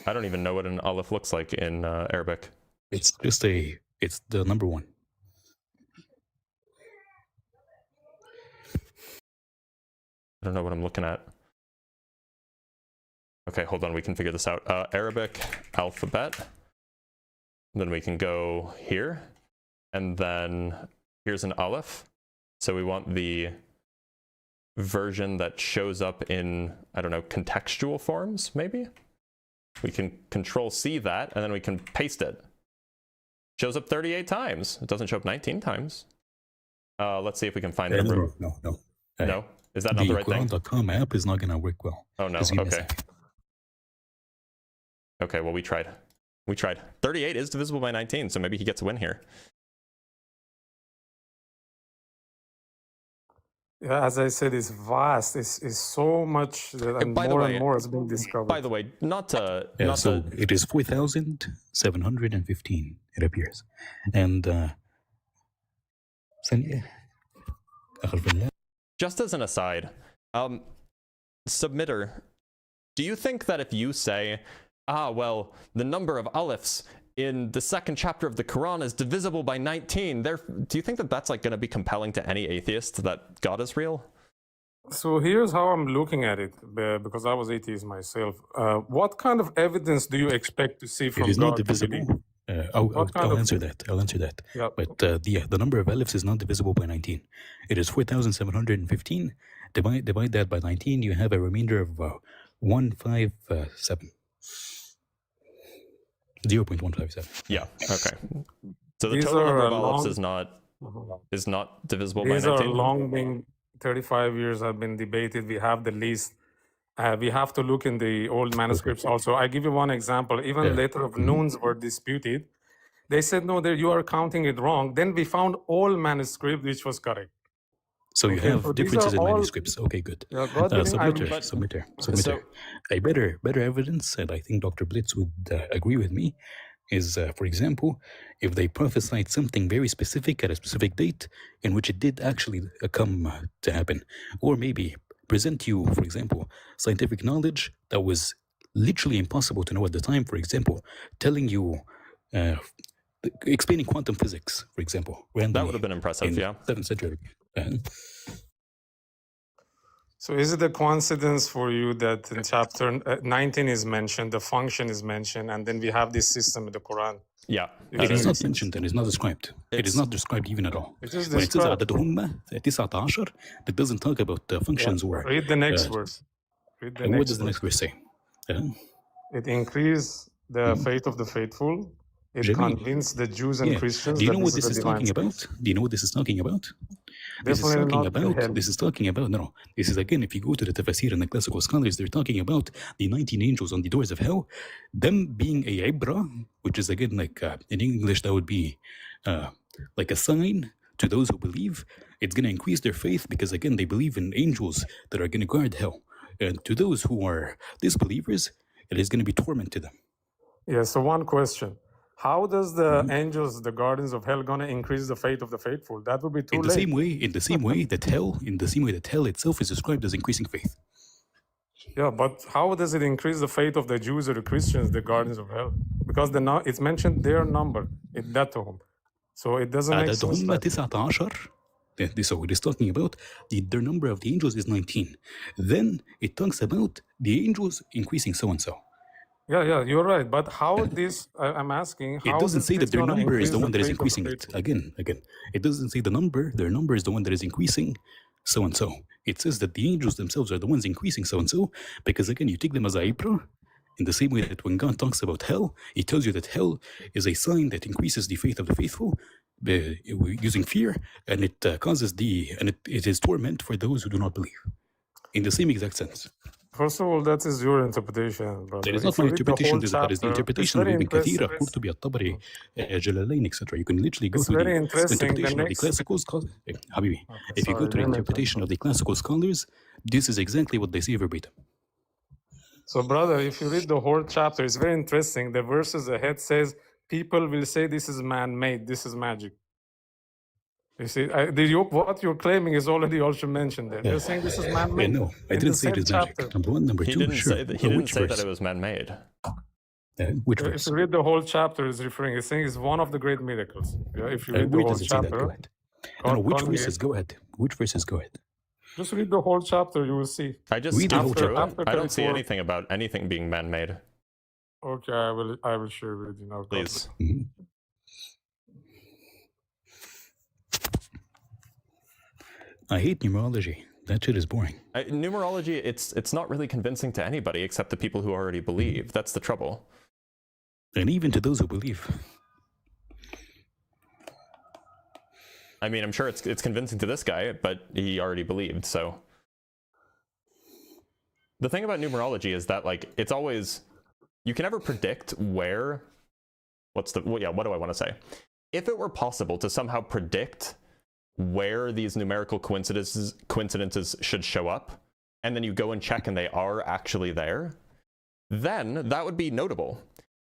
I don't even know what an Aleph looks like in Arabic. It's the number one. I don't know what I'm looking at. Okay, hold on, we can figure this out. Arabic alphabet. Then we can go here. And then here's an Aleph. So we want the version that shows up in, I don't know, contextual forms, maybe? We can Control C that, and then we can paste it. Shows up 38 times. It doesn't show up 19 times. Let's see if we can find it. No. No? Is that not the right thing? The Quran.com app is not going to work well. Oh, no. Okay. Okay, well, we tried. 38 is divisible by 19, so maybe he gets a win here. Yeah, as I said, it's vast. It's so much, and more is being discovered. By the way, it is 4,715. It appears, and just as an aside, submitter, do you think that if you say, well, the number of alifs in the second chapter of the Quran is divisible by 19, do you think that that's like going to be compelling to any atheist that God is real? So here's how I'm looking at it, because I was atheist myself. What kind of evidence do you expect to see from God? It is not divisible. I'll answer that. Yep. But the number of alifs is not divisible by 19. It is 4,715. Divide that by 19, you have a remainder of 157. 0.157. Yeah. Okay. So the total number of alifs is not divisible by 19. These are long being 35 years have been debated. We have the least. We have to look in the old manuscripts also. I give you one example. Even letter of Nuns were disputed. They said, no, you are counting it wrong. Then we found all manuscript which was correct. So you have differences in manuscripts. Okay, good. Yeah, submitter. A better evidence, and I think Dr. Blitz would agree with me, is, for example, if they prophesied something very specific at a specific date in which it did actually come to happen, or maybe present you, for example, scientific knowledge that was literally impossible to know at the time, for example, telling you, explaining quantum physics, for example. That would have been impressive, yeah. 7th century. So is it a coincidence for you that in chapter 19 is mentioned, the function is mentioned, and then we have this system in the Quran? Yeah. It is not mentioned and is not described. It is not described even at all. It is when it says described. it doesn't talk about functions or... Read the next verse. What does the next verse say? It increased the faith of the faithful. It convinced the Jews and Christians. Do you know what this is talking about? Do you know what this is talking about? This is talking about, this is again, if you go to the tafsir and the classical scholars, they're talking about the 19 angels on the doors of hell, them being a ibra, which is again like in English that would be like a sign to those who believe. It's going to increase their faith because again, they believe in angels that are going to guard hell. And to those who are disbelievers, it is going to be torment to them. Yeah, so one question. How does the angels, the guardians of hell, gonna increase the fate of the faithful? That would be too In the late. same way that hell itself is described as increasing faith. Yeah, but how does it increase the fate of the Jews or the Christians, the guardians of hell? Because it's mentioned their number, عدتهم. So it doesn't make sense. عددهم 19. So it is talking about their number of the angels is 19. Then it talks about the angels increasing so and so. Yeah, you're right. But how this? I'm asking. How It doesn't is say this that their gonna number is increase the one that is fate of the increasing it. faithful? Again. It doesn't say their number is the one that is increasing so and so. It says that the angels themselves are the ones increasing so and so, because again, you take them as a ibra, in the same way that when God talks about hell, he tells you that hell is a sign that increases the faith of the faithful, using fear, and it causes it is torment for those who do not believe. In the same exact sense. First of all, that is your interpretation, brother. That is If not you my read the interpretation, whole that is the chapter, interpretation of it's very Ibn Kathir, interesting. Qurtubi, At-Tabari, Jalalain, etc. You can literally go It's to very the interesting. The interpretation of the next. classical scholars. Habibi, Okay, if you go sorry, to the let me interpretation of the classical scholars, this is exactly what they say verbatim. So, brother, if you read the whole chapter, it's very interesting. The verses ahead says people will say this is man-made, this is magic. You see, what you're claiming is already also mentioned there. They're saying this is man-made. No, I in didn't the say it same is magic. chapter. Number one. Number He two, didn't sure. say that, he didn't Which say verse? that it was man-made. Which If verse? you read the whole chapter, it's referring. It's saying it's one of the great miracles. Yeah, if you read the Where whole does it say that? Go chapter, ahead. No, which call me. verses? Go ahead. Which verses? Go ahead. Just read the whole chapter. You will see. I just Read the skimmed whole through chapter. it. I don't see 34. anything about anything being man-made. Okay, I will share with you now. God Please. Mhm. I hate numerology. That shit is boring. Numerology, it's not really convincing to anybody except the people who already believe. That's the trouble. And even to those who believe. I mean, I'm sure it's convincing to this guy, but he already believed, so. The thing about numerology is that, like, it's always, you can never predict where, what do I want to say? If it were possible to somehow predict where these numerical coincidences should show up, and then you go and check and they are actually there, then that would be notable.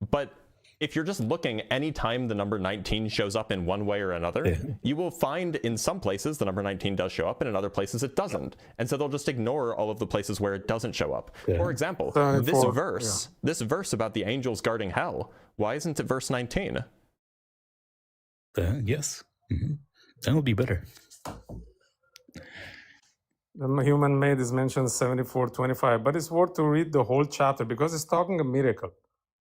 But if you're just looking anytime the number 19 shows up in one way or another, you will find in some places the number 19 does show up and in other places it doesn't. And so they'll just ignore all of the places where it doesn't show up. For example, this verse about the angels guarding hell, why isn't it verse 19? Yes. Mm-hmm. That would be better. The human made is mentioned 74:25, but it's worth to read the whole chapter because it's talking a miracle.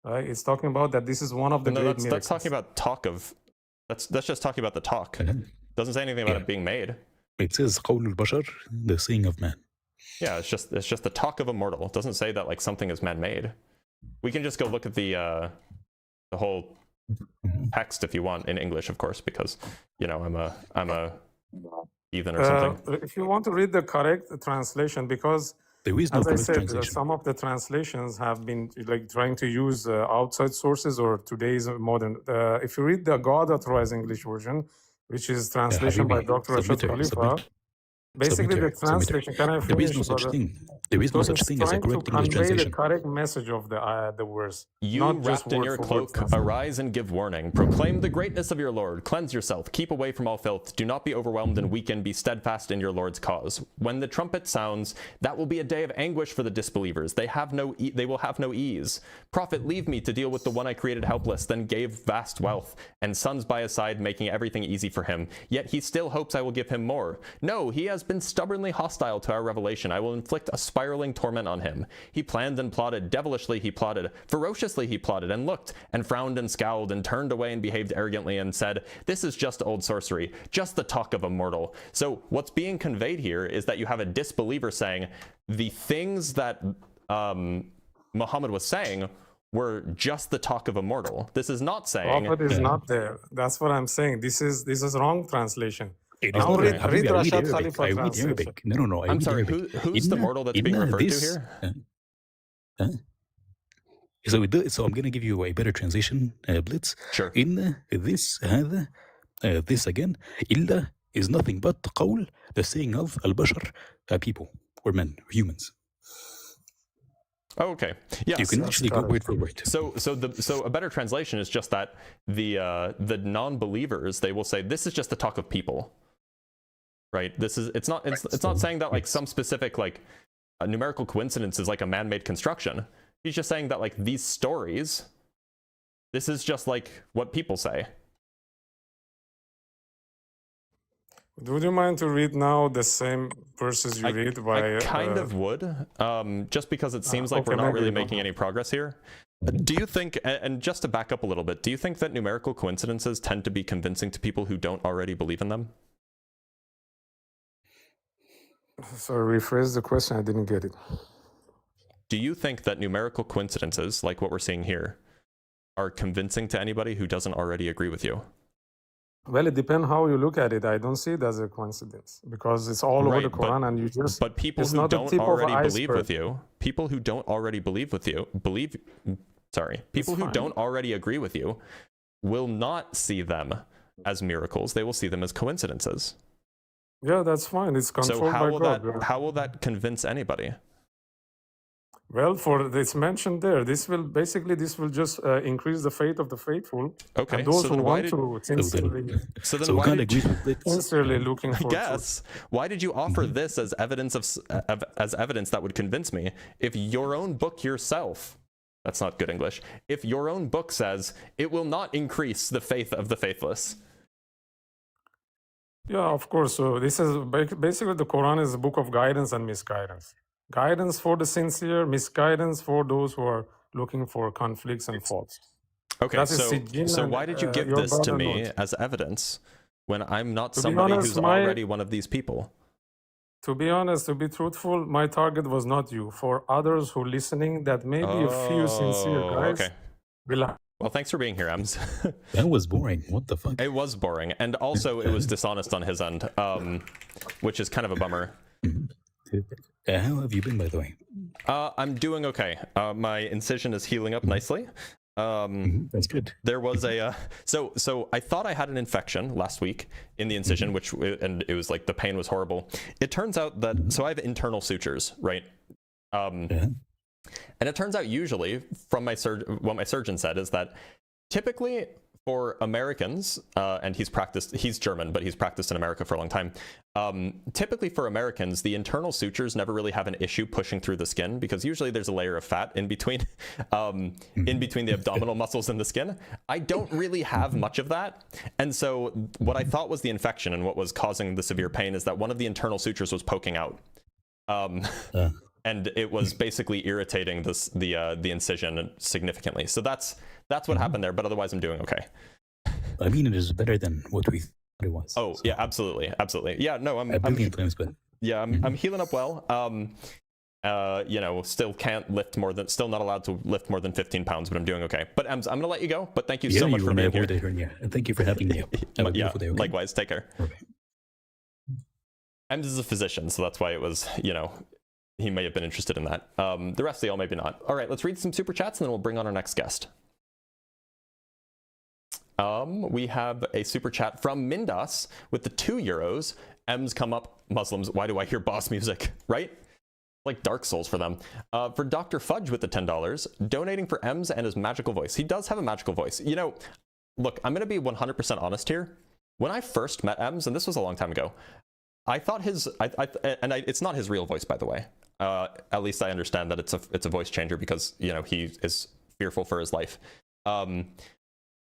Right? It's talking about that this is one of the great miracles. That's talking about talk of. That's just talking about the talk. Doesn't say anything about it being made. It says قول البشر, the saying of man. Yeah, it's just the talk of a mortal. It doesn't say that like something is man-made. We can just go look at the whole text if you want in English, of course, because you know I'm a heathen or something. If you want to read the correct translation, because there is no as I correct said, translation. some of the translations have been like trying to use outside sources or today's modern. If you read the God Authorized English version, which is translation by Dr. Rashad Khalifa, basically the translation. Can I finish? There is no such thing. There is no such thing as a correct English translation. The correct message of the verse. You wrapped in your cloak, arise and give warning. Proclaim the greatness of your Lord. Cleanse yourself. Keep away from all filth. Do not be overwhelmed and weakened. Be steadfast in your Lord's cause. When the trumpet sounds, that will be a day of anguish for the disbelievers. They will have no ease. Prophet, leave me to deal with the one I created helpless, then gave vast wealth, and sons by his side, making everything easy for him. Yet he still hopes I will give him more. No, he has been stubbornly hostile to our revelation. I will inflict a spiraling torment on him. He planned and plotted, devilishly he plotted, ferociously he plotted, and looked, and frowned and scowled, and turned away and behaved arrogantly, and said, this is just old sorcery, just the talk of a mortal. So what's being conveyed here is that you have a disbeliever saying the things that Muhammad was saying were just the talk of a mortal. This is not saying... Prophet is not there. That's what I'm saying. This is wrong translation. It is not read Rashad Khalifa. I read Arabic. No. I'm sorry, who's the mortal that's being referred to here? So I'm going to give you a better translation, Blitz. Sure. In this, this again, إلا is nothing but قول, the saying of al-bashar, people, or men, humans. Oh, okay. Yes. You can actually go word for word. So a better translation is just that the non-believers, they will say this is just the talk of people, right? It's not saying that like some specific like a numerical coincidence is like a man-made construction. He's just saying that like these stories, this is just like what people say. Would you mind to read now the same verses you read by? I kind of would, just because it seems like we're not really making any progress here. Do you think, and just to back up a little bit, do you think that numerical coincidences tend to be convincing to people who don't already believe in them? So rephrase the question, I didn't get it. Do you think that numerical coincidences, like what we're seeing here, are convincing to anybody who doesn't already agree with you? Well, it depends how you look at it. I don't see it as a coincidence because it's all over the Quran, and you just. But people who don't already believe with you, people who don't already believe with you, people who don't already agree with you, will not see them as miracles. They will see them as coincidences. Yeah, that's fine. It's controlled by God. How will that convince anybody? Well, for it's mentioned there, this will just increase the faith of the faithful. Okay, and those so who then want to sincerely, why did you, sincerely looking for truth. Why did you offer this as evidence as evidence that would convince me if your own book yourself, that's not good English, if your own book says it will not increase the faith of the faithless? Yeah, of course. So this is basically the Quran is a book of guidance and misguidance. Guidance for the sincere, misguidance for those who are looking for conflicts and faults. Okay, so why did you give this to me as evidence when I'm not somebody who's already one of these people? To be honest, to be truthful, my target was not you. For others who are listening, that maybe a few sincere guys. Okay. Well, thanks for being here, Ems. That was boring. What the fuck? It was boring, and also it was dishonest on his end, which is kind of a bummer. How have you been, by the way? I'm doing okay. My incision is healing up nicely. That's good. There was a so I thought I had an infection last week in the incision, and it was like the pain was horrible. It turns out that I have internal sutures, right? And it turns out usually from what my surgeon said is that typically for Americans, and he's German, but he's practiced in America for a long time. Typically for Americans, the internal sutures never really have an issue pushing through the skin because usually there's a layer of fat in between the abdominal muscles and the skin. I don't really have much of that. And so what I thought was the infection and what was causing the severe pain is that one of the internal sutures was poking out. And it was basically irritating the incision significantly. So that's what happened there, but otherwise I'm doing okay. I mean, it is better than what we thought it was. Oh, so. Yeah, absolutely. Yeah, no, I'm healing up well. Still still not allowed to lift more than 15 pounds, but I'm doing okay. But I'm going to let you go, but thank you so much for being here. And thank you for having me. Yeah, likewise, take care. Okay. Ems is a physician, so that's why it was, he may have been interested in that. The rest of y'all maybe not. All right, let's read some super chats and then we'll bring on our next guest. We have a super chat from Mindas with the €2. M's come up, Muslims. Why do I hear boss music? Right? Like Dark Souls for them. For Dr. Fudge with the $10, donating for M's and his magical voice. He does have a magical voice. Look, I'm going to be 100% honest here. When I first met M's, and this was a long time ago, I thought it's not his real voice, by the way. At least I understand that it's a voice changer because he is fearful for his life.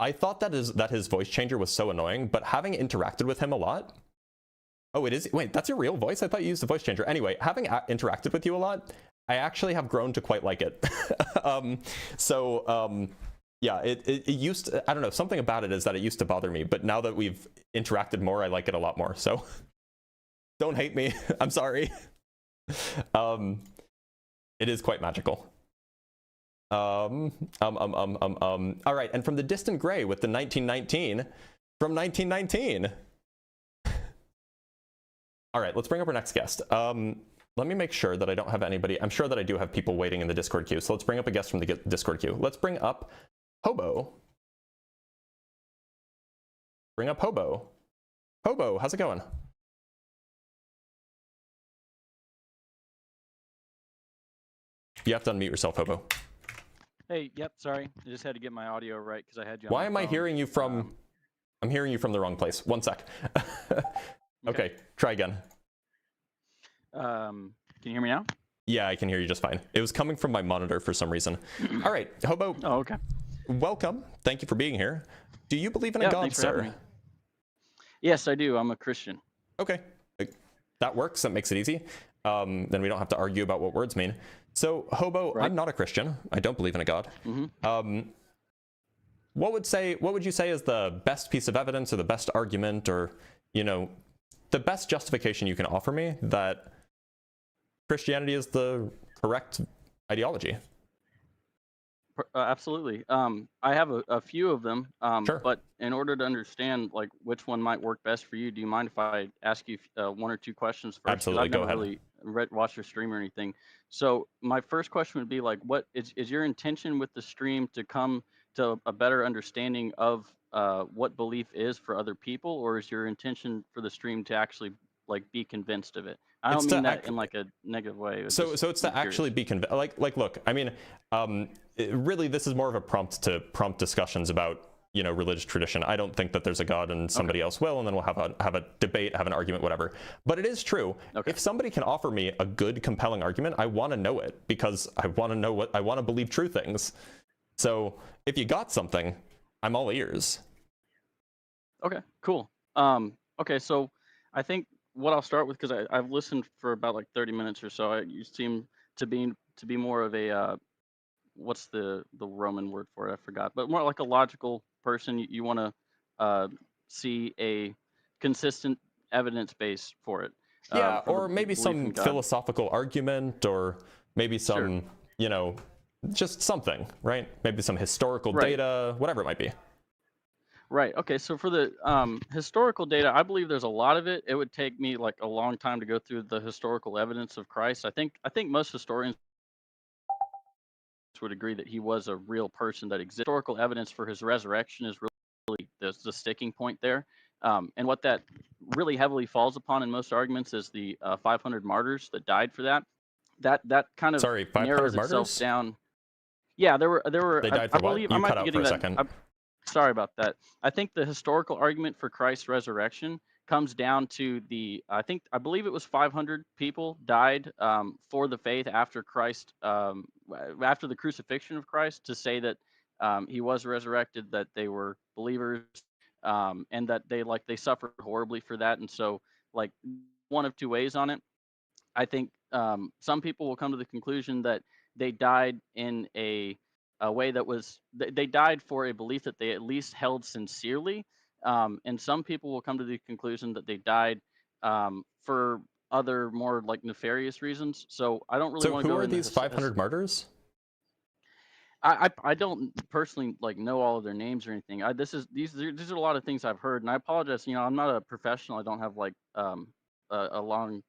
I thought that his voice changer was so annoying, but having interacted with him a lot. Oh, it is. Wait, that's your real voice? I thought you used a voice changer. Anyway, having interacted with you a lot, I actually have grown to quite like it. Yeah, it used to, I don't know, something about it is that it used to bother me, but now that we've interacted more, I like it a lot more. So don't hate me. I'm sorry. It is quite magical. All right, and from the distant gray with the 1919 from 1919. All right, let's bring up our next guest. Let me make sure that I don't have anybody. I'm sure that I do have people waiting in the Discord queue. So let's bring up a guest from the Discord queue. Let's bring up Hobo. Bring up Hobo. Hobo, how's it going? You have to unmute yourself, Hobo. Hey, yep, sorry. I just had to get my audio right because I had you on Why my am I phone. hearing you from... I'm hearing you from the wrong place. One sec. Okay, try again. Can you hear me now? Yeah, I can hear you just fine. It was coming from my monitor for some reason. All right, Hobo. Oh, okay. Welcome. Thank you for being here. Do you believe in a Yeah, God, thanks for having sir? me. Yes, I do. I'm a Christian. Okay, that works. That makes it easy. Then we don't have to argue about what words mean. So, Hobo, Right. I'm not a Christian. I don't believe in a God. What would you say is the best piece of evidence or the best argument or, you know, the best justification you can offer me that Christianity is the correct ideology? Absolutely. I have a few of them. Sure. But in order to understand like which one might work best for you, do you mind if I ask you one or two questions first? 'Cause Absolutely, I've go never ahead. really watched your stream or anything. So my first question would be like, what is your intention with the stream to come to a better understanding of what belief is for other people, or is your intention for the stream to actually like be convinced of it? I don't mean that in like a negative way. So it's to actually be convinced. Like, look, I mean, really, this is more of a prompt to prompt discussions about, you know, religious tradition. I don't think that there's a God and somebody else will, and then we'll have a debate, have an argument, whatever. But it is true. If somebody can offer me a good, compelling argument, I want to know it because I want to know I want to believe true things. So if you got something, I'm all ears. Okay, cool. Okay, so I think what I'll start with, because I've listened for about like 30 minutes or so, you seem to be more of a what's the Roman word for it? I forgot, but more like a logical person. You want to see a consistent evidence base for it. Yeah, for or the maybe belief in some God. philosophical argument, or maybe some, you know, just something, right? Maybe some historical data, whatever it might be. Right. Okay. So for the historical data, I believe there's a lot of it. It would take me like a long time to go through the historical evidence of Christ. I think most historians would agree that he was a real person that exists. Historical evidence for his resurrection is really the sticking point there. And what that really heavily falls upon in most arguments is the 500 martyrs that died for that. That kind of Sorry, 500 narrows itself martyrs? down. Yeah, there were. They died for I believe what? I You might cut be out getting for a that. second. Sorry about that. I think the historical argument for Christ's resurrection comes down to I believe it was 500 people died for the faith after Christ, after the crucifixion of Christ, to say that he was resurrected, that they were believers, and that they suffered horribly for that. And so like one of two ways on it. I think some people will come to the conclusion that they died in a way that was they died for a belief that they at least held sincerely, and some people will come to the conclusion that they died for other more like nefarious reasons. So I don't really So want to who go are into these 500 martyrs? I don't personally like know all of their names or anything. These are a lot of things I've heard, and I apologize. You know, I'm not a professional. I don't have like a long.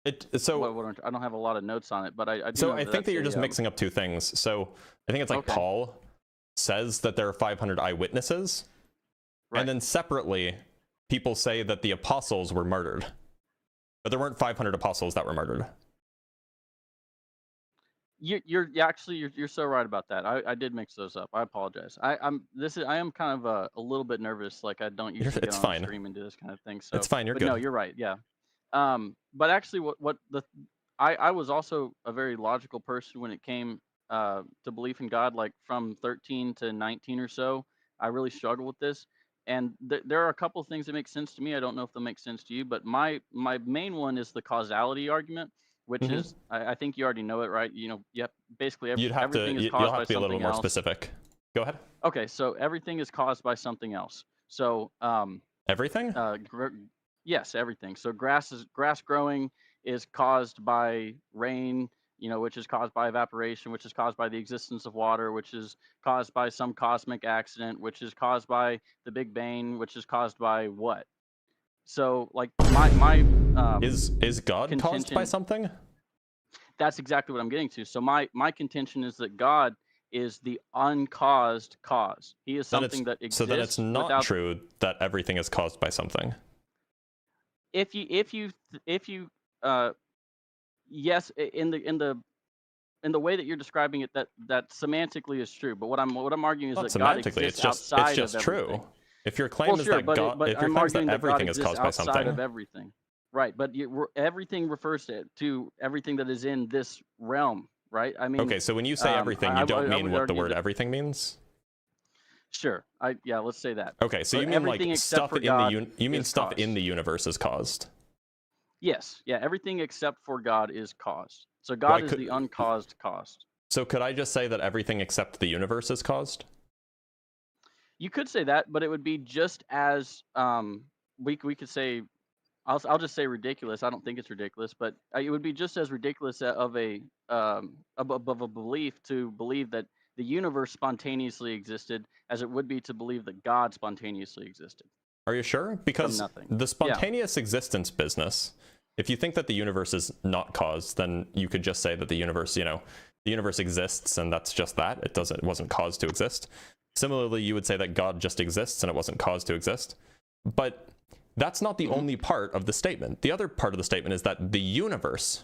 I don't have a lot of notes on it, but I do. So know I think that you're just a, mixing up two things. So I think it's like Paul says that there are 500 eyewitnesses, and then separately, people say that the apostles were murdered, but there weren't 500 apostles that were murdered. You're so right about that. I did mix those up. I apologize. I am kind of a little bit nervous. Like I don't usually get on the stream and do this kind of thing. So it's fine. You're but good. No, you're right. Yeah. But actually, I was also a very logical person when it came to belief in God. Like from 13 to 19 or so, I really struggled with this. And there are a couple of things that make sense to me. I don't know if they'll make sense to you, but my main one is the causality argument, which is I think you already know it, right? You know, basically everything is caused by something else. You'll have to be a little more specific. Go ahead. Okay, so everything is caused by something else. So everything? Yes, everything. So grass growing is caused by rain, you know, which is caused by evaporation, which is caused by the existence of water, which is caused by some cosmic accident, which is caused by the Big Bang, which is caused by what? So like my is God caused by something? That's exactly what I'm getting to. So my contention is that God is the uncaused cause. He is something that exists. So then it's not true that everything is caused by something. If you yes, in the in the way that you're describing it, that semantically is true. But what I'm arguing is Not that God semantically, exists it's outside just of true. everything. If your claim Well, is sure, that but God, if your I'm claim is that arguing that God everything is exists caused by outside something, of everything. Right, but everything refers to everything that is in this realm, right? I mean, okay, so when you say everything, you don't mean would what the argue word that, everything means? sure, yeah, let's say that. Okay, so you mean everything like except stuff for in God the you mean is stuff in caused. the universe is caused? Yes, yeah, everything except for God is caused. So Why God is could- the uncaused cause. So could I just say that everything except the universe is caused? You could say that, but it would be just as we could say. I'll just say ridiculous. I don't think it's ridiculous, but it would be just as ridiculous of a belief to believe that the universe spontaneously existed as it would be to believe that God spontaneously existed. Are you sure? Because nothing. the spontaneous existence business, if you think that the universe is not caused, then you could just say that the universe, the universe exists and that's just that. It wasn't caused to exist. Similarly, you would say that God just exists and it wasn't caused to exist. But that's not the only part of the statement. The other part of the statement is that the universe,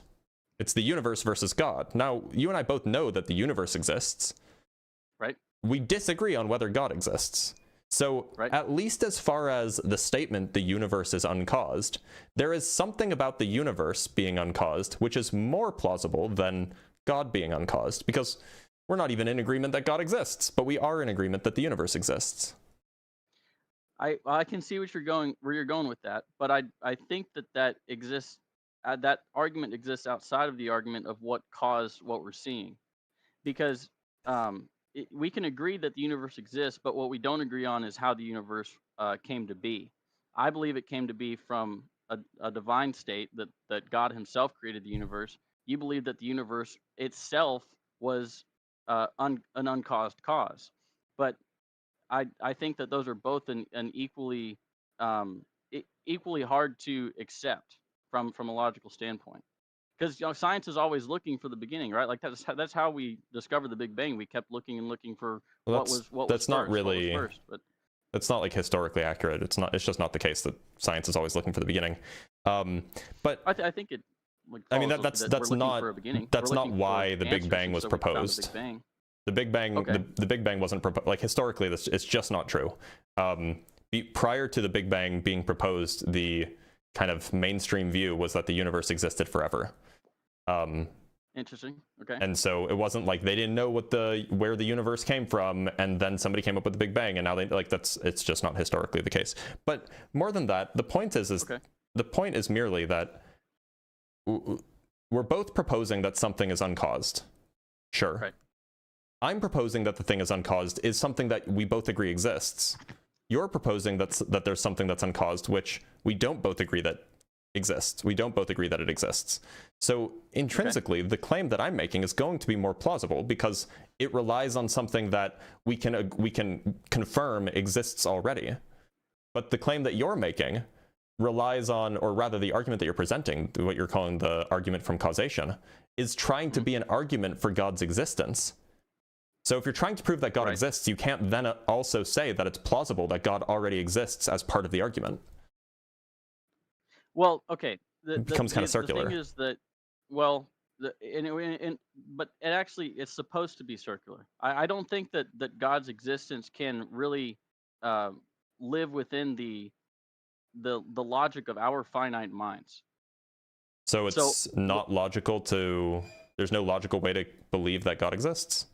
it's the universe versus God. Now, you and I both know that the universe exists. Right. We disagree on whether God exists. So at least as far as the statement, the universe is uncaused, there is something about the universe being uncaused, which is more plausible than God being uncaused, because we're not even in agreement that God exists, but we are in agreement that the universe exists. I can see where you're going with that, but I think that exists. That argument exists outside of the argument of what caused what we're seeing, because we can agree that the universe exists, but what we don't agree on is how the universe came to be. I believe it came to be from a divine state that God Himself created the universe. You believe that the universe itself was an uncaused cause, but I think that those are both an equally equally hard to accept from a logical standpoint, because science is always looking for the beginning, right? Like that's how we discovered the Big Bang. We kept looking and looking for what was first. But that's not like historically accurate. It's just not the case that science is always looking for the beginning. But I think it. Like, I mean that's not why the Big Bang was proposed. The Big Bang, the Big Bang wasn't proposed. Like historically, it's just not true. Prior to the Big Bang being proposed, the kind of mainstream view was that the universe existed forever. Interesting. Okay. And so it wasn't like they didn't know where the universe came from, and then somebody came up with the Big Bang, and now it's just not historically the case. But more than that, the point is the point is merely that we're both proposing that something is uncaused. Sure. Right. I'm proposing that the thing is uncaused is something that we both agree exists. You're proposing that there's something that's uncaused, which we don't both agree that exists. We don't both agree that it exists. So intrinsically, the claim that I'm making is going to be more plausible because it relies on something that we can confirm exists already. But the claim that you're making relies on, or rather the argument that you're presenting, what you're calling the argument from causation, is trying to be an argument for God's existence. So if you're trying to prove that God exists, you can't then also say that it's plausible that God already exists as part of the argument. Well, okay. It becomes kind of circular. The thing is that, but it's supposed to be circular. I don't think that God's existence can really live within the logic of our finite minds. So it's not logical there's no logical way to believe that God exists?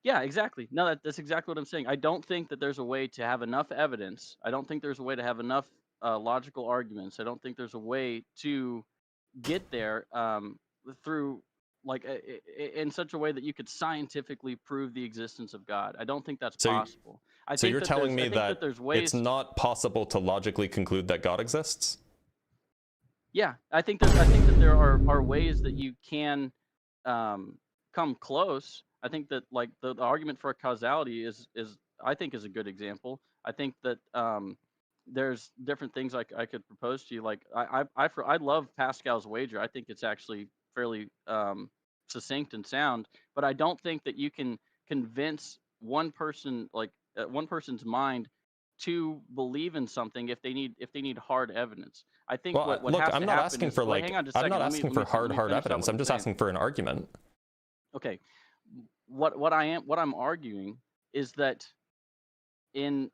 Yeah, exactly. No, that's exactly what I'm saying. I don't think that there's a way to have enough evidence. I don't think there's a way to have enough logical arguments. I don't think there's a way to get there through in such a way that you could scientifically prove the existence of God. I don't think that's possible. So you're telling me that it's not possible to logically conclude that God exists? Yeah, I think that there are ways that you can come close. I think that like the argument for causality is I think is a good example. I think that there's different things I could propose to you. Like I love Pascal's wager. I think it's actually fairly succinct and sound. But I don't think that you can convince one person, one person's mind, to believe in something if they need hard evidence. I think what has to happen is, I'm not asking for hard evidence. I'm just asking for an argument. Okay, what I'm arguing is that in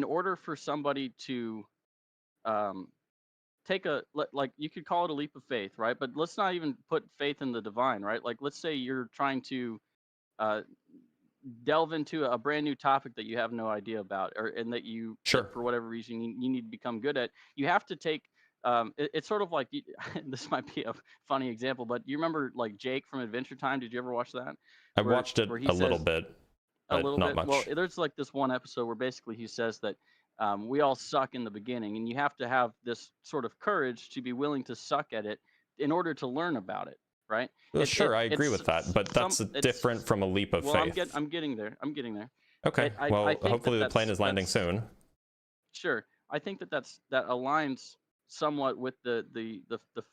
order for somebody to um, take like you could call it a leap of faith, right? But let's not even put faith in the divine, right? Like let's say you're trying to uh, delve into a brand new topic that you have no idea about, or and that Sure. for whatever reason you need to become good at. You have to take it's sort of like this might be a funny example, but you remember like Jake from Adventure Time? Did you ever watch that? I watched it where he a little says, bit, a but little not bit. Well, much. there's like this one episode where basically he says that we all suck in the beginning, and you have to have this sort of courage to be willing to suck at it in order to learn about it, right? Well, sure, I agree with that, but that's different from a leap of well, faith. I'm getting there. I'm getting there. Okay, I think hopefully the plane is landing that's soon. sure. I think that that aligns somewhat with the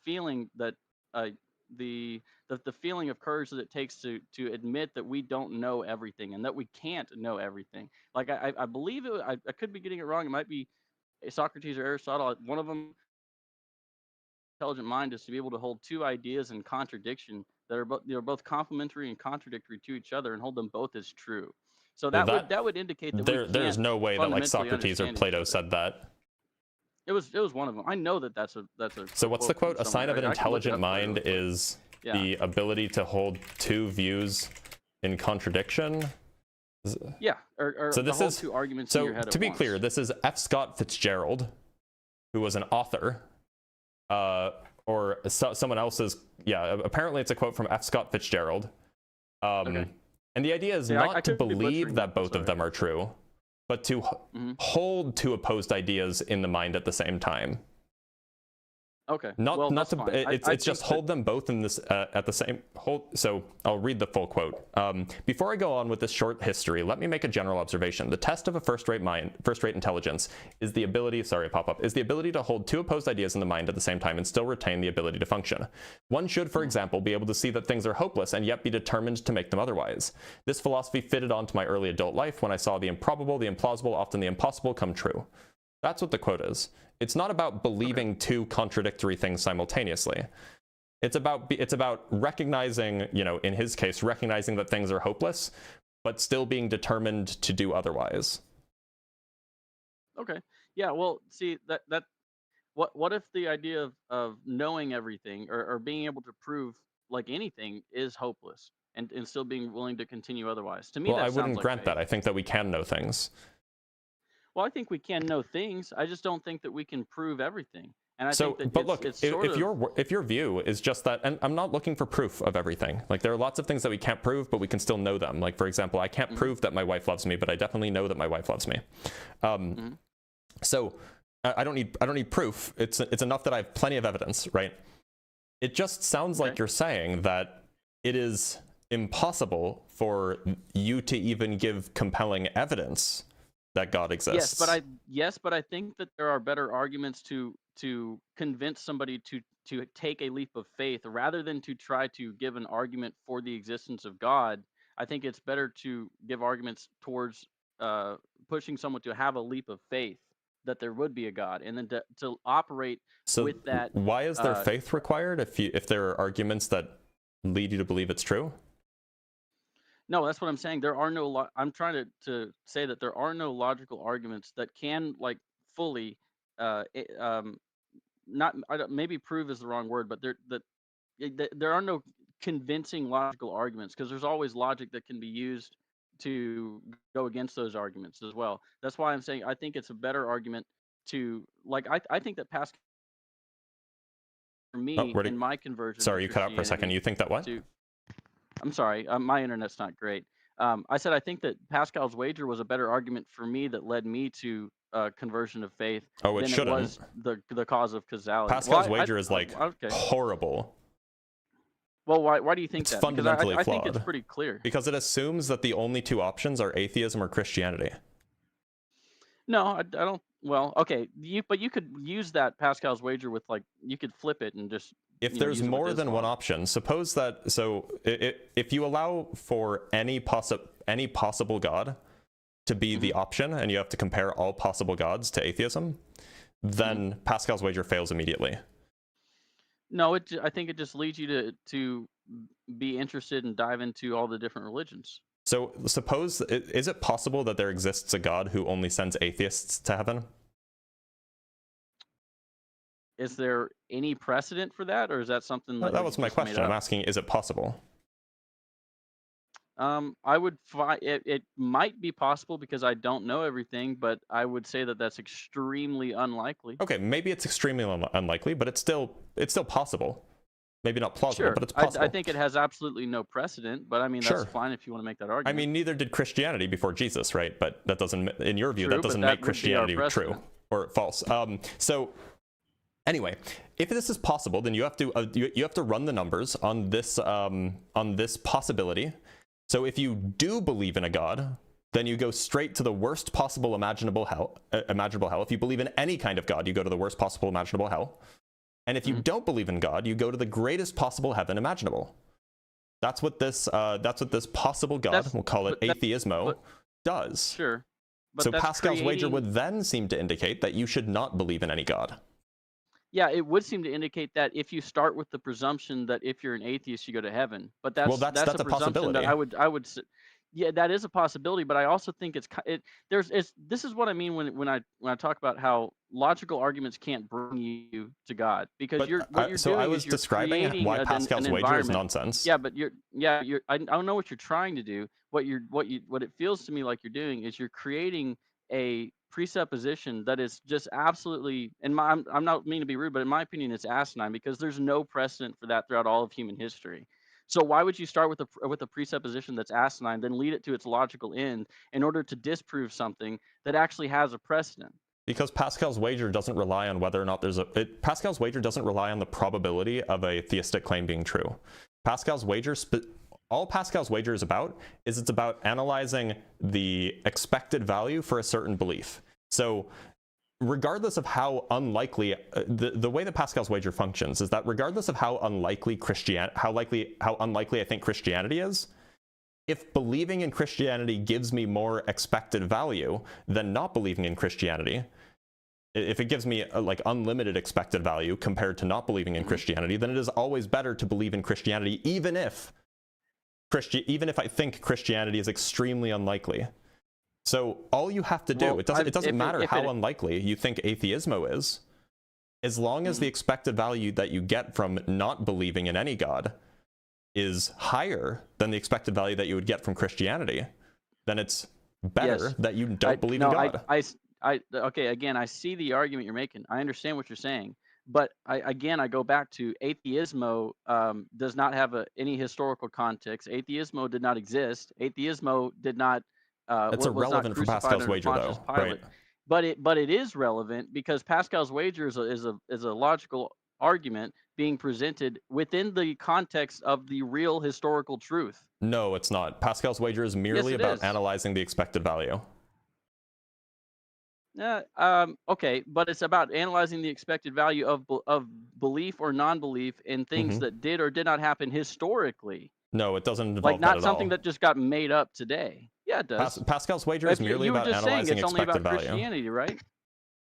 feeling that the feeling of courage that it takes to admit that we don't know everything and that we can't know everything. Like I believe it. I could be getting it wrong. It might be Socrates or Aristotle. One of them, intelligent mind, is to be able to hold two ideas in contradiction that are both complementary and contradictory to each other, and hold them both as true. So that would indicate that there's no way that like fundamentally Socrates or understand each Plato other. said that. It was one of them. I know that's a So what's the quote? from A sign of an somewhere. I can look it intelligent up for you mind real quick. is Yeah. the ability to hold two views in contradiction. Yeah, or So to this hold is two arguments in so your head to at be once. clear, this is F. Scott Fitzgerald, who was an author, or someone else's. Yeah, apparently it's a quote from F. Scott Fitzgerald. Okay. And the idea is See, not I to could be believe butchering that that, both of sorry. them are true, but to hold two opposed ideas in the mind at the same time. Okay. Not well, not that's to. fine. It's just hold them both in this at the same hold. So I'll read the full quote. Before I go on with this short history, let me make a general observation. The test of a first-rate intelligence is the ability. Sorry, pop-up is the ability to hold two opposed ideas in the mind at the same time and still retain the ability to function. One should, for example, be able to see that things are hopeless and yet be determined to make them otherwise. This philosophy fitted onto my early adult life when I saw the improbable, the implausible, often the impossible come true. That's what the quote is. It's not about believing two contradictory things simultaneously. It's about recognizing, in his case, recognizing that things are hopeless, but still being determined to do otherwise. Okay. Yeah. Well, see that what if the idea of knowing everything or being able to prove like anything is hopeless and still being willing to continue otherwise? To me, Well, that I sounds wouldn't like grant faith. that. I think that we can know things. Well, I think we can know things. I just don't think that we can prove everything. And I So, think that but look, it's sort if your view is just that, and I'm not looking for proof of everything. Like there are lots of things that we can't prove, but we can still know them. Like for example, I can't prove that my wife loves me, but I definitely know that my wife loves me. So I don't need proof. It's enough that I have plenty of evidence, right? It just sounds like you're saying that it is impossible for you to even give compelling evidence that God exists. Yes, but I think that there are better arguments to convince somebody to take a leap of faith rather than to try to give an argument for the existence of God. I think it's better to give arguments towards pushing someone to have a leap of faith that there would be a God, and then to operate with that. Why is there faith required if there are arguments that lead you to believe it's true? No, that's what I'm saying. There are no. I'm trying to say that there are no logical arguments that can like fully, not maybe prove is the wrong word, but there are no convincing logical arguments because there's always logic that can be used to go against those arguments as well. That's why I'm saying I think it's a better argument to like I think that Pascal for me in my conversion. Sorry, you cut out for a second. You think that what? I'm sorry, my internet's not great. I said I think that Pascal's wager was a better argument for me that led me to conversion of faith than it was the cause of causality. Pascal's wager is like horrible. Well, why do you think it's that? Fundamentally because I flawed. think it's pretty clear. Because it assumes that the only two options are atheism or Christianity. No, I don't. Well, okay, but you could use that Pascal's wager with like you could flip it and just. If there's more than one option, suppose that if you allow for any possible God to be the option, and you have to compare all possible gods to atheism, then Pascal's wager fails immediately. No, I think it just leads you to be interested and dive into all the different religions. So suppose, is it possible that there exists a God who only sends atheists to heaven? Is there any precedent for that, or is that something that That you was my just made question. I'm up? asking, is it possible? I would find it might be possible because I don't know everything, but I would say that that's extremely unlikely. Okay, maybe it's extremely unlikely, but it's still possible. Maybe not plausible, Sure, but it's possible. I think it has absolutely no precedent, but I mean, that's Sure. fine if you want to make that I argument. mean, neither did Christianity before Jesus, right? But that doesn't, in your view, True, that but doesn't that make would be our Christianity true precedent. or false. So anyway, if this is possible, then you have to run the numbers on this possibility. So if you do believe in a God, then you go straight to the worst possible imaginable hell. If you believe in any kind of God, you go to the worst possible imaginable hell. And if you don't believe in God, you go to the greatest possible heaven imaginable. That's what this possible God, we'll call it atheismo, does. Sure. But So that's Pascal's wager creating- would then seem to indicate that you should not believe in any God. Yeah, it would seem to indicate that if you start with the presumption that if you're an atheist, you go to heaven. But that's That's a a presumption possibility. that I would yeah, that is a possibility. But I also think this is what I mean when I talk about how logical arguments can't bring you to God, because But so I was describing why Pascal's wager is nonsense. Yeah, but I don't know what you're trying to do. What it feels to me like you're doing is you're creating a presupposition that is just absolutely, and I'm not meaning to be rude, but in my opinion, it's asinine, because there's no precedent for that throughout all of human history. So why would you start with a presupposition that's asinine, then lead it to its logical end in order to disprove something that actually has a precedent? Because Pascal's wager doesn't rely on whether or not Pascal's wager doesn't rely on the probability of a theistic claim being true. Pascal's wager, all Pascal's wager is about is it's about analyzing the expected value for a certain belief. So regardless of how unlikely, the way that Pascal's wager functions is that regardless of how unlikely I think Christianity is, if believing in Christianity gives me more expected value than not believing in Christianity, if it gives me like unlimited expected value compared to not believing in Christianity, then it is always better to believe in Christianity, even if I think Christianity is extremely unlikely. So all you have to do, it doesn't matter how unlikely you think atheismo is, as long as the expected value that you get from not believing in any God is higher than the expected value that you would get from Christianity, then it's better that you don't believe in God. Okay, again, I see the argument you're making. I understand what you're saying. But I go back to atheismo does not have any historical context. Atheismo did not exist. Atheismo did not. It's irrelevant for Pascal's wager, though, right? But it is relevant because Pascal's wager is a logical argument being presented within the context of the real historical truth. No, it's not. Pascal's wager is merely about analyzing the expected value. Okay, but it's about analyzing the expected value of belief or non-belief in things that did or did not happen historically. No, it doesn't involve like not that at something all. that just got made up today. Yeah, it does. Pascal's wager is merely about analyzing it's only expected about value. Christianity, right?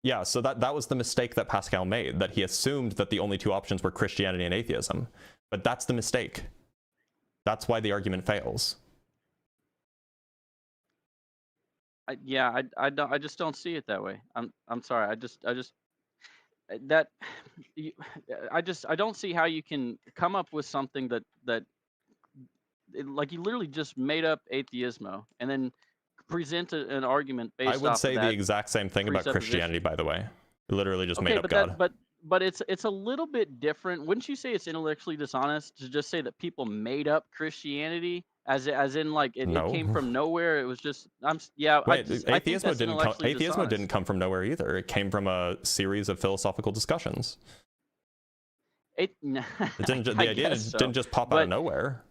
Yeah, so that was the mistake that Pascal made, that he assumed that the only two options were Christianity and atheism. But that's the mistake. That's why the argument fails. I just don't see it that way. I'm sorry. I don't see how you can come up with something that like you literally just made up atheismo and then present an argument based off of that. I would say the exact same thing about Christianity, by the way. Literally just made up God. But it's a little bit different. Wouldn't you say it's intellectually dishonest to just say that people made up Christianity? As in, like it came from nowhere. It was just atheismo didn't come from nowhere either. It came from a series of philosophical discussions. The idea didn't just pop out of nowhere.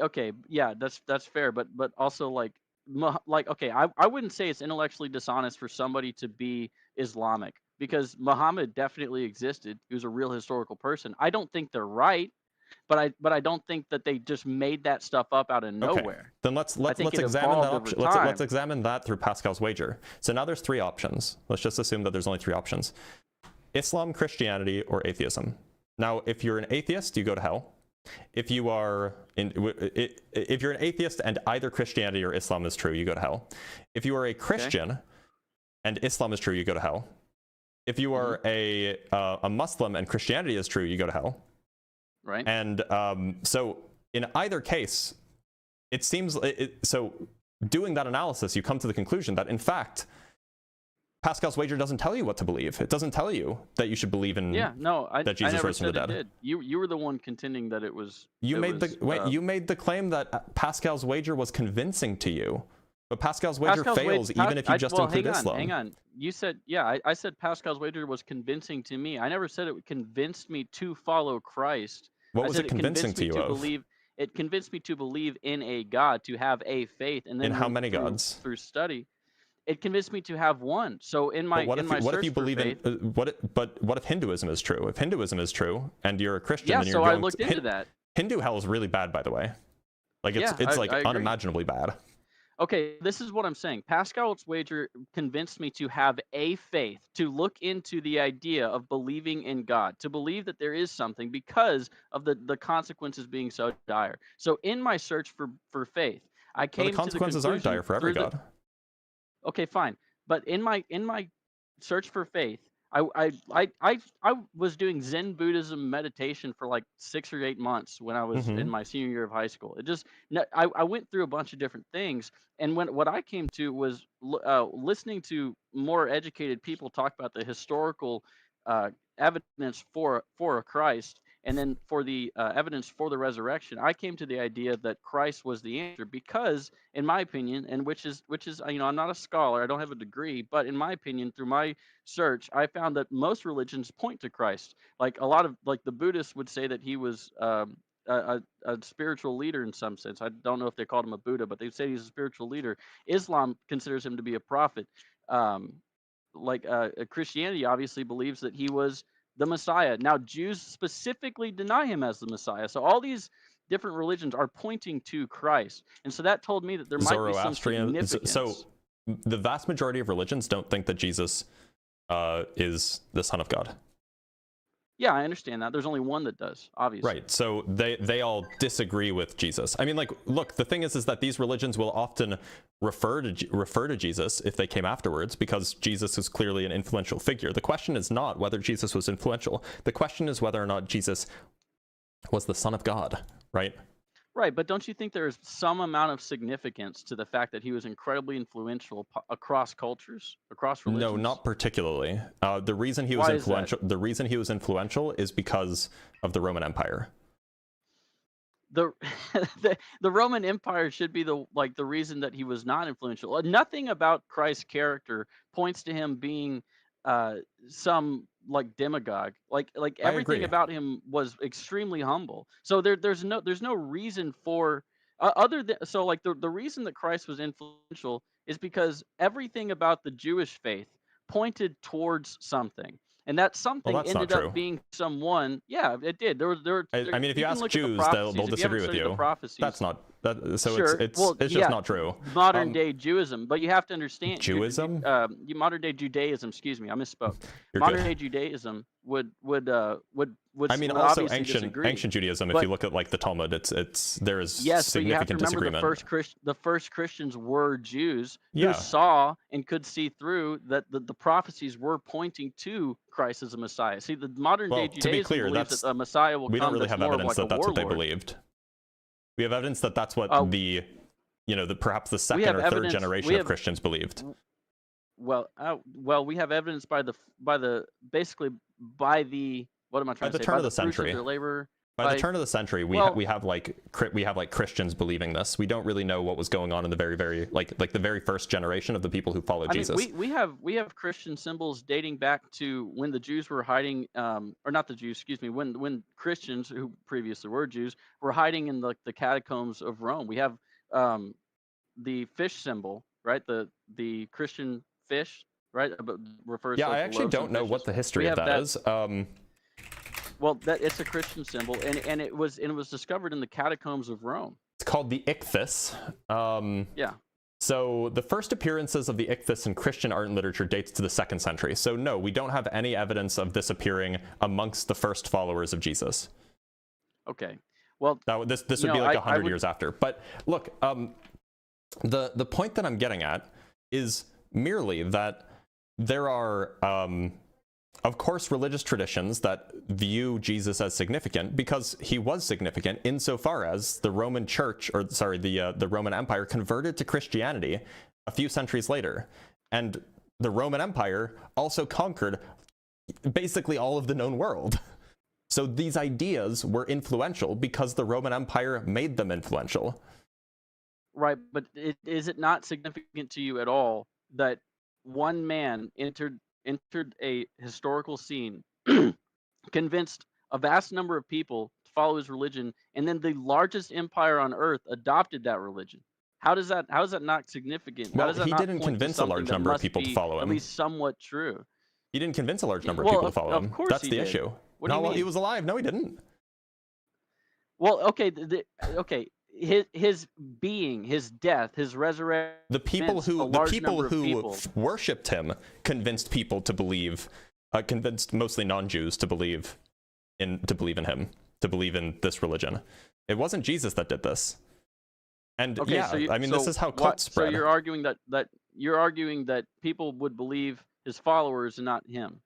Okay, yeah, that's fair. But also okay, I wouldn't say it's intellectually dishonest for somebody to be Islamic, because Muhammad definitely existed. He was a real historical person. I don't think they're right. But I don't think that they just made that stuff up out of nowhere. Okay. Then let's examine that option. Let's examine that through Pascal's wager. So now there's three options. Let's just assume that there's only three options: Islam, Christianity, or atheism. Now, if you're an atheist, you go to hell. If you are if you're an atheist and either Christianity or Islam is true, you go to hell. If you are a Christian and Islam is true, you go to hell. If you are a Muslim and Christianity is true, you go to hell. Right. And so in either case, it seems so. Doing that analysis, you come to the conclusion that in fact, Pascal's wager doesn't tell you what to believe. It doesn't tell you that you should believe in that Jesus rose from the dead. Did. You were the one contending that it was. You made the claim that Pascal's wager was convincing to you, but Pascal's wager fails even if you just include Islam. Hang on. You said I said Pascal's wager was convincing to me. I never said it convinced me to follow Christ. What was it convincing to you of? It convinced me to believe in a God, to have a faith, and then in how many gods? Through study. It convinced me to have one. So in my what if you believe in what if Hinduism is true? If Hinduism is true and you're a Christian, then you're so going I looked into that. Hindu hell is really bad, by the way. Like it's like unimaginably bad. Okay, this is what I'm saying. Pascal's wager convinced me to have a faith, to look into the idea of believing in God, to believe that there is something because of the consequences being so dire. So in my search for faith, I came to the consequences aren't dire for every God. Okay, fine. But in my search for faith, I was doing Zen Buddhism meditation for like 6 or 8 months when I was in my senior year of high school. I went through a bunch of different things, and what I came to was listening to more educated people talk about the historical evidence for a Christ, and then for the evidence for the resurrection. I came to the idea that Christ was the answer because, in my opinion, and which is I'm not a scholar, I don't have a degree, but in my opinion, through my search, I found that most religions point to Christ. Like a lot of the Buddhists would say that he was a spiritual leader in some sense. I don't know if they called him a Buddha, but they say he's a spiritual leader. Islam considers him to be a prophet. Christianity obviously believes that he was the Messiah. Now, Jews specifically deny him as the Messiah. So all these different religions are pointing to Christ. And so that told me that there might be some significance. So the vast majority of religions don't think that Jesus is the Son of God. Yeah, I understand that. There's only one that does, obviously. Right. So they all disagree with Jesus. I mean, look, the thing is that these religions will often refer to Jesus if they came afterwards, because Jesus is clearly an influential figure. The question is not whether Jesus was influential. The question is whether or not Jesus was the Son of God, right? Right, but don't you think there is some amount of significance to the fact that he was incredibly influential across cultures, across religions? No, not particularly. The reason he was influential is because of the Roman Empire. The Roman Empire should be the reason that he was not influential. Nothing about Christ's character points to him being some demagogue. Everything about him was extremely humble. So there's no reason for other than the reason that Christ was influential is because everything about the Jewish faith pointed towards something. And that something ended up being someone. Yeah, it did. There I mean, if you ask Jews, they'll disagree with you. That's not that. So sure. it's just not true. Modern day Judaism, but you have to understand Judaism. Modern day Judaism. Excuse me, I misspoke. Modern day Judaism would. I mean, also ancient Judaism. If you look at the Talmud, there is significant disagreement. The first Christians were Jews who saw and could see through that the prophecies were pointing to Christ as a Messiah. See, the modern day Judaism believes that a Messiah will come. We don't really have evidence that that's what they warlord. Believed. We have evidence that that's what perhaps the second or third generation of Christians believed. Well, we have evidence by the what am I trying to say? By the turn of the century. By the turn of the century, we have Christians believing this. We don't really know what was going on in the very the very first generation of the people who followed Jesus. We have Christian symbols dating back to when the Jews were hiding, or not the Jews, excuse me, when Christians who previously were Jews were hiding in the catacombs of Rome. We have the fish symbol, right? The Christian fish, right? Refers. Yeah, I actually don't know what the history of that is. Well, it's a Christian symbol, and it was discovered in the catacombs of Rome. It's called the ichthys. Yeah. So the first appearances of the ichthys in Christian art and literature dates to the 2nd century. So no, we don't have any evidence of this appearing amongst the first followers of Jesus. Okay. Well, this would you be know, like I 100 would- years after. But look, the point that I'm getting at is merely that there are, of course, religious traditions that view Jesus as significant because he was significant insofar as the Roman Church, or sorry, the Roman Empire converted to Christianity a few centuries later. And the Roman Empire also conquered basically all of the known world. So these ideas were influential because the Roman Empire made them influential. Right, but is it not significant to you at all that one man entered a historical scene, convinced a vast number of people to follow his religion, and then the largest empire on earth adopted that religion? How is that not significant? How Well, does that he not didn't point to convince a something large that number of must people to be follow at him. least somewhat true? He didn't convince a large number of Well, people to follow of him. course That's he the did. issue. What do you No, mean? he was alive. No, he didn't. Well, okay, okay. His being, his death, his resurrection. The people number of who people. worshipped him convinced people to believe, convinced mostly non-Jews to believe in him, to believe in this religion. It wasn't Jesus that did this. And Okay, yeah, so I mean, this is how cults So spread. you're arguing that people would believe his followers and not him.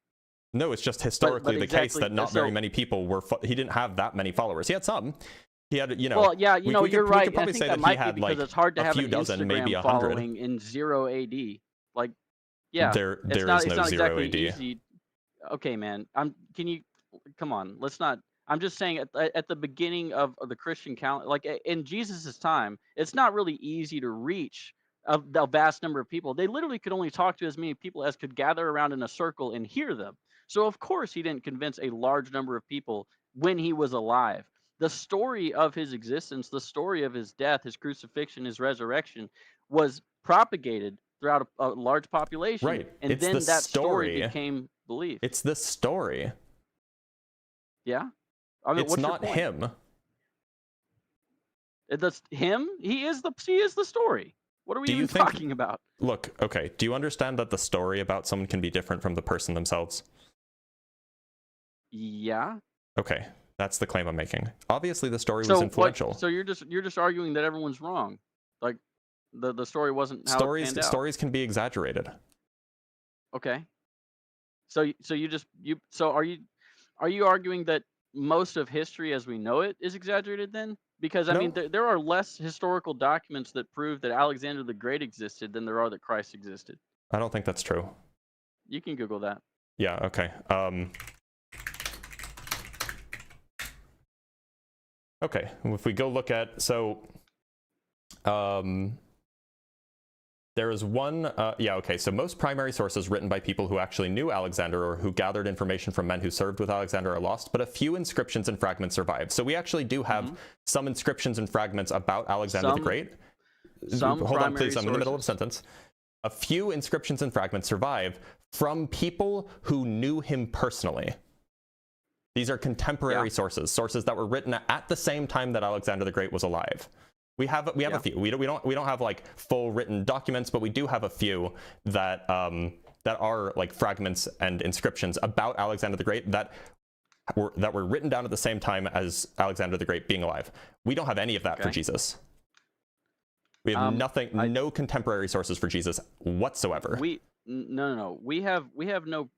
No, it's just historically the case exactly, that not very many people were. He didn't have that many followers. He had some. He had, you know. Well, yeah, you know, we you're could, right. We could I probably think say that that he might be had because like it's hard to a have few an dozen, Instagram maybe 100. following in 0 AD. Like, yeah, There it's is not no 0 exactly AD. easy. Okay, man. Come on. Let's not. I'm just saying at the beginning of the Christian calendar, like in Jesus's time, it's not really easy to reach a vast number of people. They literally could only talk to as many people as could gather around in a circle and hear them. So of course he didn't convince a large number of people when he was alive. The story of his existence, the story of his death, his crucifixion, his resurrection was propagated throughout a large population. Right. And It's then the that story story. became belief. It's the story. Yeah? I mean, It's what's not your point? him. That's him? He is the story. What are we Do you even think- talking about? Look, okay. Do you understand that the story about someone can be different from the person themselves? Yeah. Okay, that's the claim I'm making. Obviously, the story was influential. So you're just arguing that everyone's wrong. Like the story wasn't how it panned out. Stories can be exaggerated. Okay. So are you arguing that most of history as we know it is exaggerated then? Because I No. mean there are less historical documents that prove that Alexander the Great existed than there are that Christ existed. I don't think that's true. You can Google that. Yeah, okay. Okay, if we go look at, so there is one, so most primary sources written by people who actually knew Alexander or who gathered information from men who served with Alexander are lost, but a few inscriptions and fragments survive. So we actually do have some inscriptions and fragments about Alexander the Great. Some Hold on, primary please, I'm in the middle of a sources. sentence. A few inscriptions and fragments survive from people who knew him personally. These are contemporary sources that were written at the same time that Alexander the Great was alive. We have a few. We don't have like full written documents, but we do have a few that are like fragments and inscriptions about Alexander the Great that were written down at the same time as Alexander the Great being alive. We don't have any of that for Jesus. We have no contemporary sources for Jesus whatsoever. No. We have no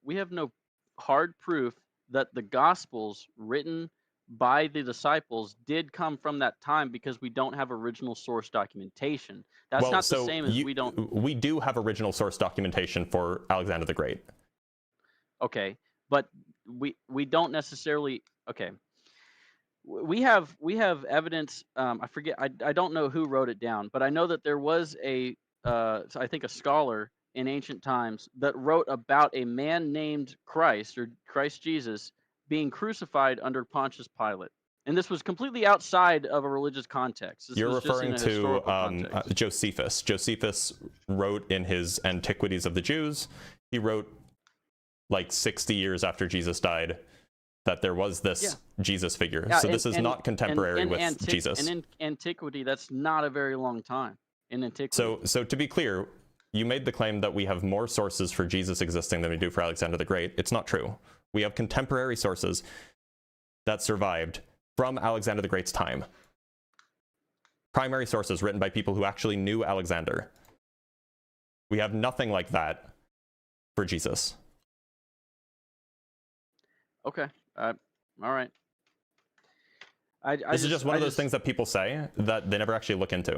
hard proof that the Gospels written by the disciples did come from that time because we don't have original source documentation. That's not the same as we don't. We do have original source documentation for Alexander the Great. Okay, but we don't necessarily. Okay, we have evidence. I forget. I don't know who wrote it down, but I know that there was I think a scholar in ancient times that wrote about a man named Christ or Christ Jesus being crucified under Pontius Pilate. And this was completely outside of a religious context. This You're was just in referring a to historical context. Josephus. Josephus wrote in his Antiquities of the Jews, he wrote like 60 years after Jesus died that there was this Jesus figure. Yeah, so this is not contemporary with Jesus. And in antiquity, that's not a very long time in antiquity. So to be clear, you made the claim that we have more sources for Jesus existing than we do for Alexander the Great. It's not true. We have contemporary sources that survived from Alexander the Great's time. Primary sources written by people who actually knew Alexander. We have nothing like that for Jesus. Okay. All right. This is just one of those things that people say that they never actually look into.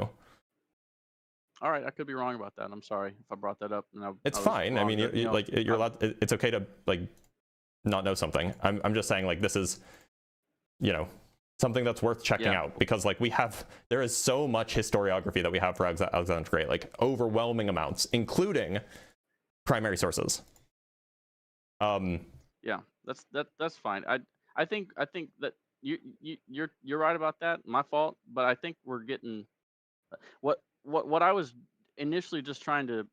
All right, I could be wrong about that. I'm sorry if I brought that up. It's fine. I mean, you're allowed. It's okay to like not know something. I'm just saying, like, this is, you know, something that's worth checking out, because like there is so much historiography that we have for Alexander the Great, like overwhelming amounts, including primary sources. Yeah, that's fine. I think that you're right about that. My fault, but I think we're getting what I was initially just trying to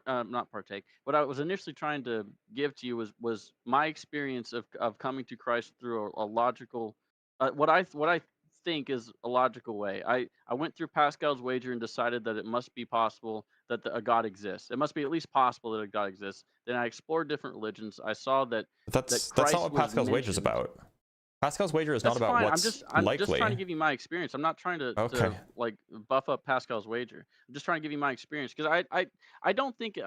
not partake. What I was initially trying to give to you was my experience of coming to Christ through a logical, what I think is a logical way. I went through Pascal's wager and decided that it must be possible that a God exists. It must be at least possible that a God exists. Then I explored different religions. I saw that that's not what Pascal's wager is about. Pascal's wager is not about fine. what's I'm likely. just trying to give you my experience. I'm not trying to like buff up Pascal's wager. I'm just trying to give you my experience, because I don't think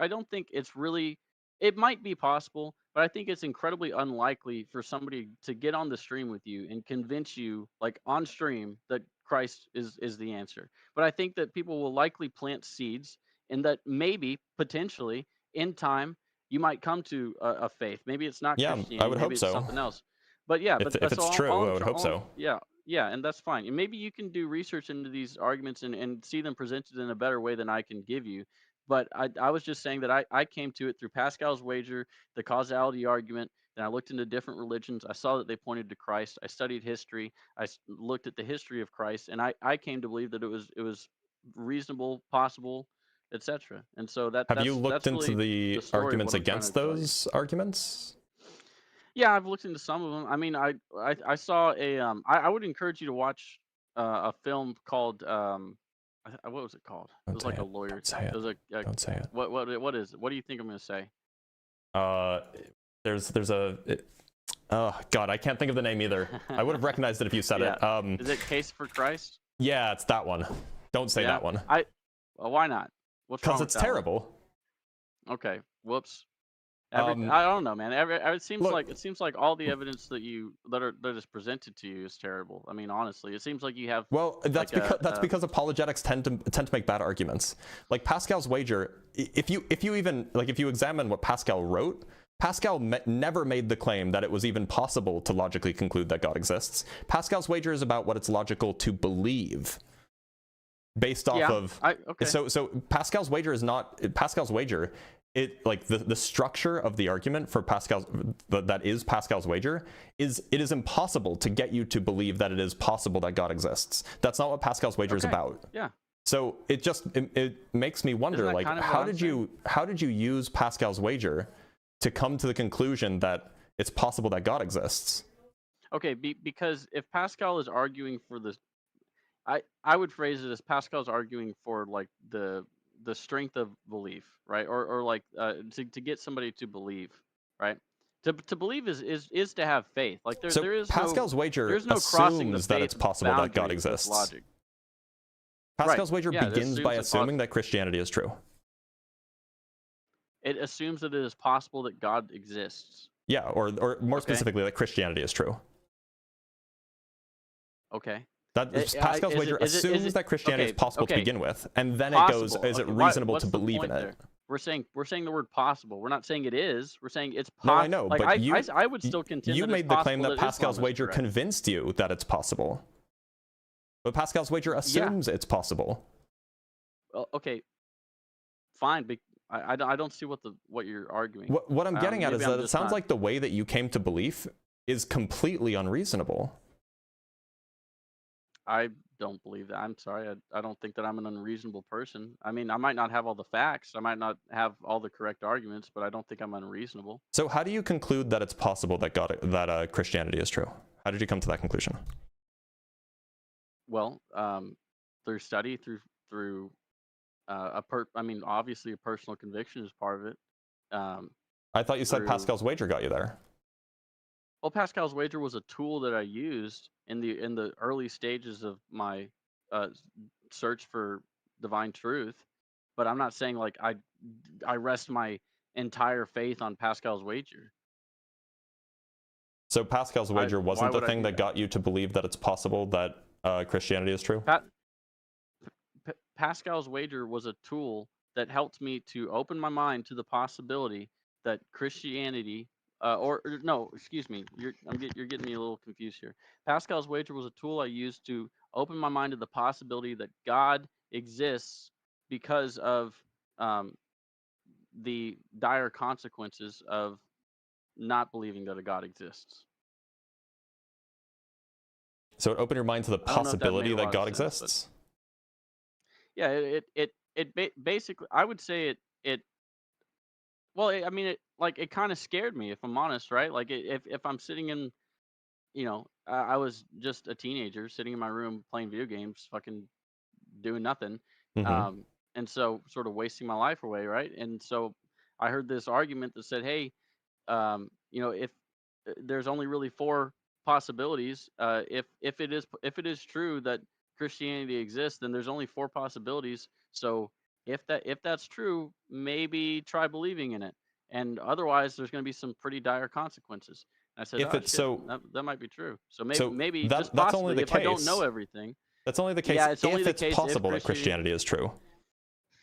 it's really, it might be possible, but I think it's incredibly unlikely for somebody to get on the stream with you and convince you, like on stream, that Christ is the answer. But I think that people will likely plant seeds, and that maybe potentially in time you might come to a faith. Maybe it's not Christianity. I would maybe hope it's so. something else. But yeah, if it's true, I would hope so. Yeah, and that's fine. And maybe you can do research into these arguments and see them presented in a better way than I can give you. But I was just saying that I came to it through Pascal's wager, the causality argument. Then I looked into different religions. I saw that they pointed to Christ. I studied history. I looked at the history of Christ, and I came to believe that it was reasonable, possible, etc. And so have you looked into really the arguments against those arguments? Yeah, I've looked into some of them. I mean, I saw I would encourage you to watch a film called what was it called? It was like a lawyer. Don't say it. It was Don't say it. What is it? What do you think I'm gonna say? There's oh god, I can't think of the name either. I would have recognized it if you said it. Is it Case for Christ? Yeah, it's that one. Don't say that one. Well, why not? What's wrong because with it's that one? terrible. Okay, whoops. I don't know, man. It seems like all the evidence that is presented to you is terrible. I mean, honestly, it seems like you have. Well, that's because apologetics tend to make bad arguments. Like Pascal's wager, if you examine what Pascal wrote, Pascal never made the claim that it was even possible to logically conclude that God exists. Pascal's wager is about what it's logical to believe, based off of. Okay. So Pascal's wager is not Pascal's wager. It like the structure of the argument for Pascal's that is Pascal's wager is it is impossible to get you to believe that it is possible that God exists. That's not what Pascal's wager is about. Yeah. So it makes me wonder, like, how did you use Pascal's wager to come to the conclusion that it's possible that God exists? Okay, because if Pascal is arguing for this, I would phrase it as Pascal's arguing for like the strength of belief, right? Or like to get somebody to believe, right? To believe is to have faith. Like there is Pascal's wager assumes that it's possible that God exists. Logic. Pascal's wager begins by assuming that Christianity is true. It assumes that it is possible that God exists. Yeah, or more specifically, that Christianity is true. Okay. Pascal's wager assumes that Christianity is possible to begin with, and then it goes, is it reasonable to believe in it? We're saying the word possible. We're not saying it is. We're saying it's possible. No, I know, like, but I would still contend you that made it's the claim that possible Pascal's wager convinced you that it's possible. But Pascal's wager assumes it's possible. Well, okay, fine. I don't see what you're arguing. What I'm getting at is that it sounds like the way that you came to belief is completely unreasonable. I don't believe that. I'm sorry. I don't think that I'm an unreasonable person. I mean, I might not have all the facts. I might not have all the correct arguments, but I don't think I'm unreasonable. So how do you conclude that it's possible that Christianity is true? How did you come to that conclusion? Well, through study, through obviously a personal conviction is part of it. I thought you said Pascal's wager got you there. Well, Pascal's wager was a tool that I used in the early stages of my search for divine truth, but I'm not saying like I rest my entire faith on Pascal's wager. So Pascal's wager Why wasn't the would I thing do that got you to believe that it's possible that Christianity is true? Pascal's wager was a tool that helped me to open my mind to the possibility that Christianity, no, excuse me, you're getting me a little confused here. Pascal's wager was a tool I used to open my mind to the possibility that God exists because of the dire consequences of not believing that a God exists. So it opened your mind to the I don't know if that possibility made a that lot of God sense, but- exists? Yeah, basically, I would say it. Well, I mean, it kind of scared me, if I'm honest, right? Like, if I'm sitting in, I was just a teenager sitting in my room playing video games, fucking doing nothing, Mm-hmm. and so sort of wasting my life away, right? And so I heard this argument that said, hey, if there's only really 4 possibilities, if it is true that Christianity exists, then there's only 4 possibilities. So if that's true, maybe try believing in it, and otherwise there's going to be some pretty dire consequences. And I said, If oh it's shit, so, that might be true. So so maybe that, just that's only possibly, the if I don't case. know everything. That's only the case Yeah, it's only if the it's case if possible that Christianity Christianity is true.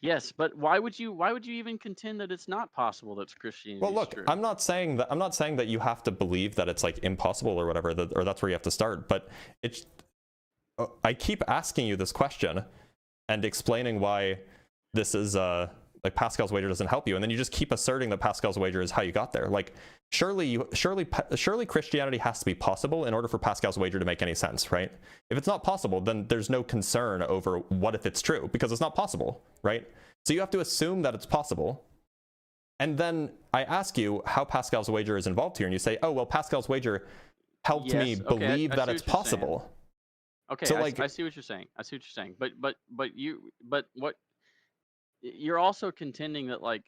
Yes, but why would you even contend that it's not possible that Christianity Well, is look, true? I'm not saying that you have to believe that it's like impossible or whatever, or that's where you have to start. But I keep asking you this question and explaining why this is like Pascal's wager doesn't help you, and then you just keep asserting that Pascal's wager is how you got there. Like, surely Christianity has to be possible in order for Pascal's wager to make any sense, right? If it's not possible, then there's no concern over what if it's true, because it's not possible, right? So you have to assume that it's possible. And then I ask you how Pascal's wager is involved here, and you say, oh, well, Pascal's wager helped me believe that it's possible. Okay, So, I see what you're saying. I see what you're saying. But what you're also contending that, like,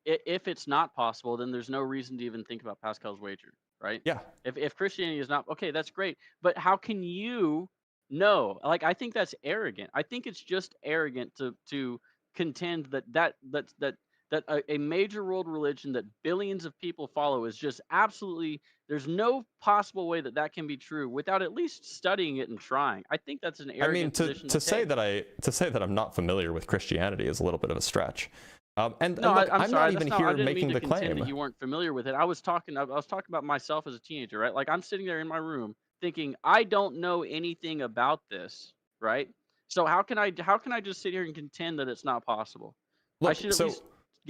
if it's not possible, then there's no reason to even think about Pascal's wager, right? Yeah. If Christianity is not okay, that's great. But how can you know? Like, I think that's arrogant. I think it's just arrogant to contend that a major world religion that billions of people follow is just absolutely, there's no possible way that can be true without at least studying it and trying. I think that's an arrogant position to say take. that I'm not familiar with Christianity is a little bit of a stretch. No, look, I'm sorry, not even I here didn't making mean to the contend claim that you weren't familiar with it. I was talking about myself as a teenager, right? Like, I'm sitting there in my room thinking, I don't know anything about this, right? So how can I just sit here and contend that it's not possible? Look, I should at least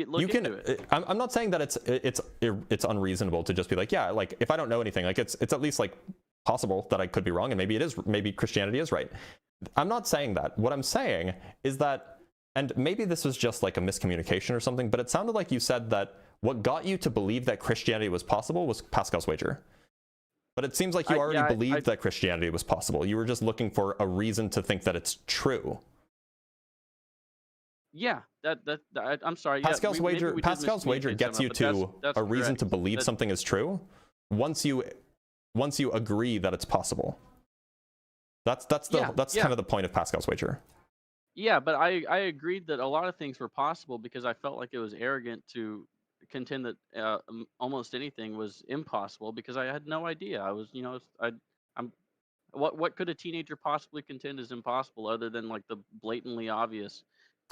look into it. I'm not saying that it's unreasonable to just be like, yeah, like, if I don't know anything, like, it's at least like possible that I could be wrong, and maybe Christianity is right. I'm not saying that. What I'm saying is that, and maybe this was just like a miscommunication or something, but it sounded like you said that what got you to believe that Christianity was possible was Pascal's wager. But it seems like you already believed that Christianity was possible. You were just looking for a reason to think that it's true. Yeah, I'm sorry. Pascal's wager gets you to a reason to believe something is true once you agree that it's possible. That's kind of the point of Pascal's wager. Yeah, but I agreed that a lot of things were possible because I felt like it was arrogant to contend that almost anything was impossible because I had no idea. I was, what could a teenager possibly contend is impossible other than like the blatantly obvious,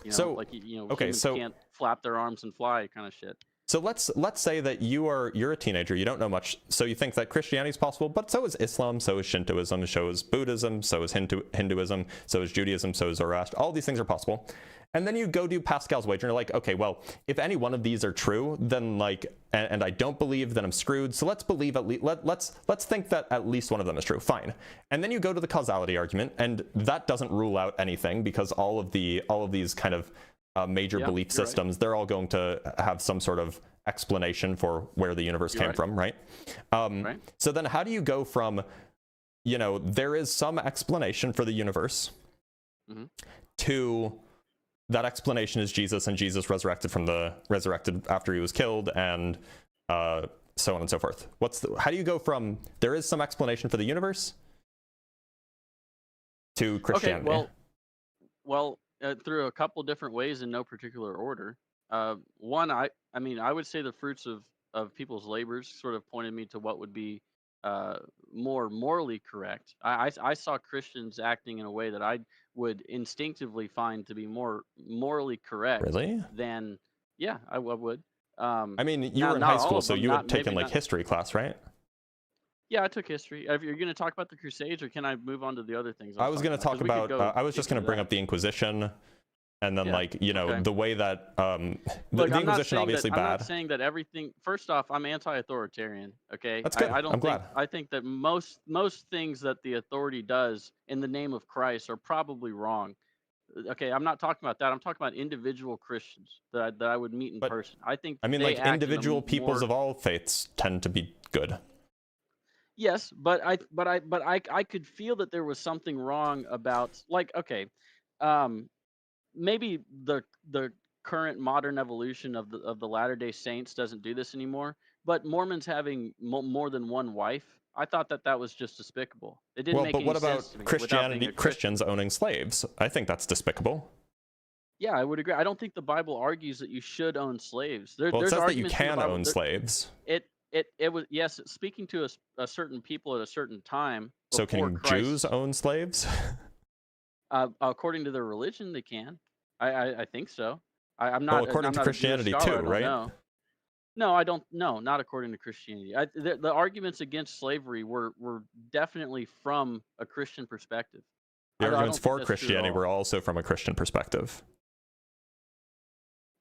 humans can't flap their arms and fly kind of shit. So let's say that you're a teenager, you don't know much, so you think that Christianity is possible, but so is Islam, so is Shintoism, so is Buddhism, so is Hinduism, so is Judaism, so is Zoroaster. All these things are possible. And then you go do Pascal's wager, and you're like, okay, well, if any one of these are true, then like, and I don't believe, then I'm screwed. So let's believe let's think that at least one of them is true. Fine. And then you go to the causality argument, and that doesn't rule out anything because all of these kind of major belief systems, they're all going to have some sort of explanation for where the universe came from, right? So then how do you go from, there is some explanation for the universe to that explanation is Jesus, and Jesus resurrected after he was killed, and so on and so forth. How do you go from there is some explanation for the universe to Christianity? Okay, well, through a couple different ways in no particular order. One, I mean, I would say the fruits of people's labors sort of pointed me to what would be more morally correct. I saw Christians acting in a way that I would instinctively find to be more morally correct. Really? Than, yeah, I would. I mean, you now, were in not high all school, of so them, you not- had taken maybe like not- history class, right? Yeah, I took history. If you're going to talk about the Crusades, or can I move on to the other things? I was going to talk 'Cause we could about, go I was just deep going to into bring that. up the Inquisition, and then Yeah, like, you know, okay. the way that, the Look, I'm not Inquisition saying obviously that, I'm not bad. saying that everything. First off, I'm anti-authoritarian. Okay, That's good. I don't I'm think. glad. I think that most things that the authority does in the name of Christ are probably wrong. Okay, I'm not talking about that. I'm talking about individual Christians that I would meet in But, person. I think I mean, they like act in a individual peoples more, of all faiths tend to be good. yes, but I could feel that there was something wrong about, like, okay, maybe the current modern evolution of the Latter-day Saints doesn't do this anymore, but Mormons having more than one wife, I thought that was just despicable. It didn't Well, make but any what sense about to me without being a Christian. Christians owning slaves? I think that's despicable. Yeah, I would agree. I don't think the Bible argues that you should own slaves. Well, it There's says that you arguments in the can Bible. own slaves. It was, yes, speaking to a certain people at a certain time. So before can Christ, Jews own slaves? according to their religion, they can. I think so. I'm not. Well, according I'm to not a Jewish Christianity scholar, too, I don't right? know. No, I don't. No, not according to Christianity. The arguments against slavery were definitely from a Christian perspective. The I don't arguments think for that's true at Christianity all. were also from a Christian perspective.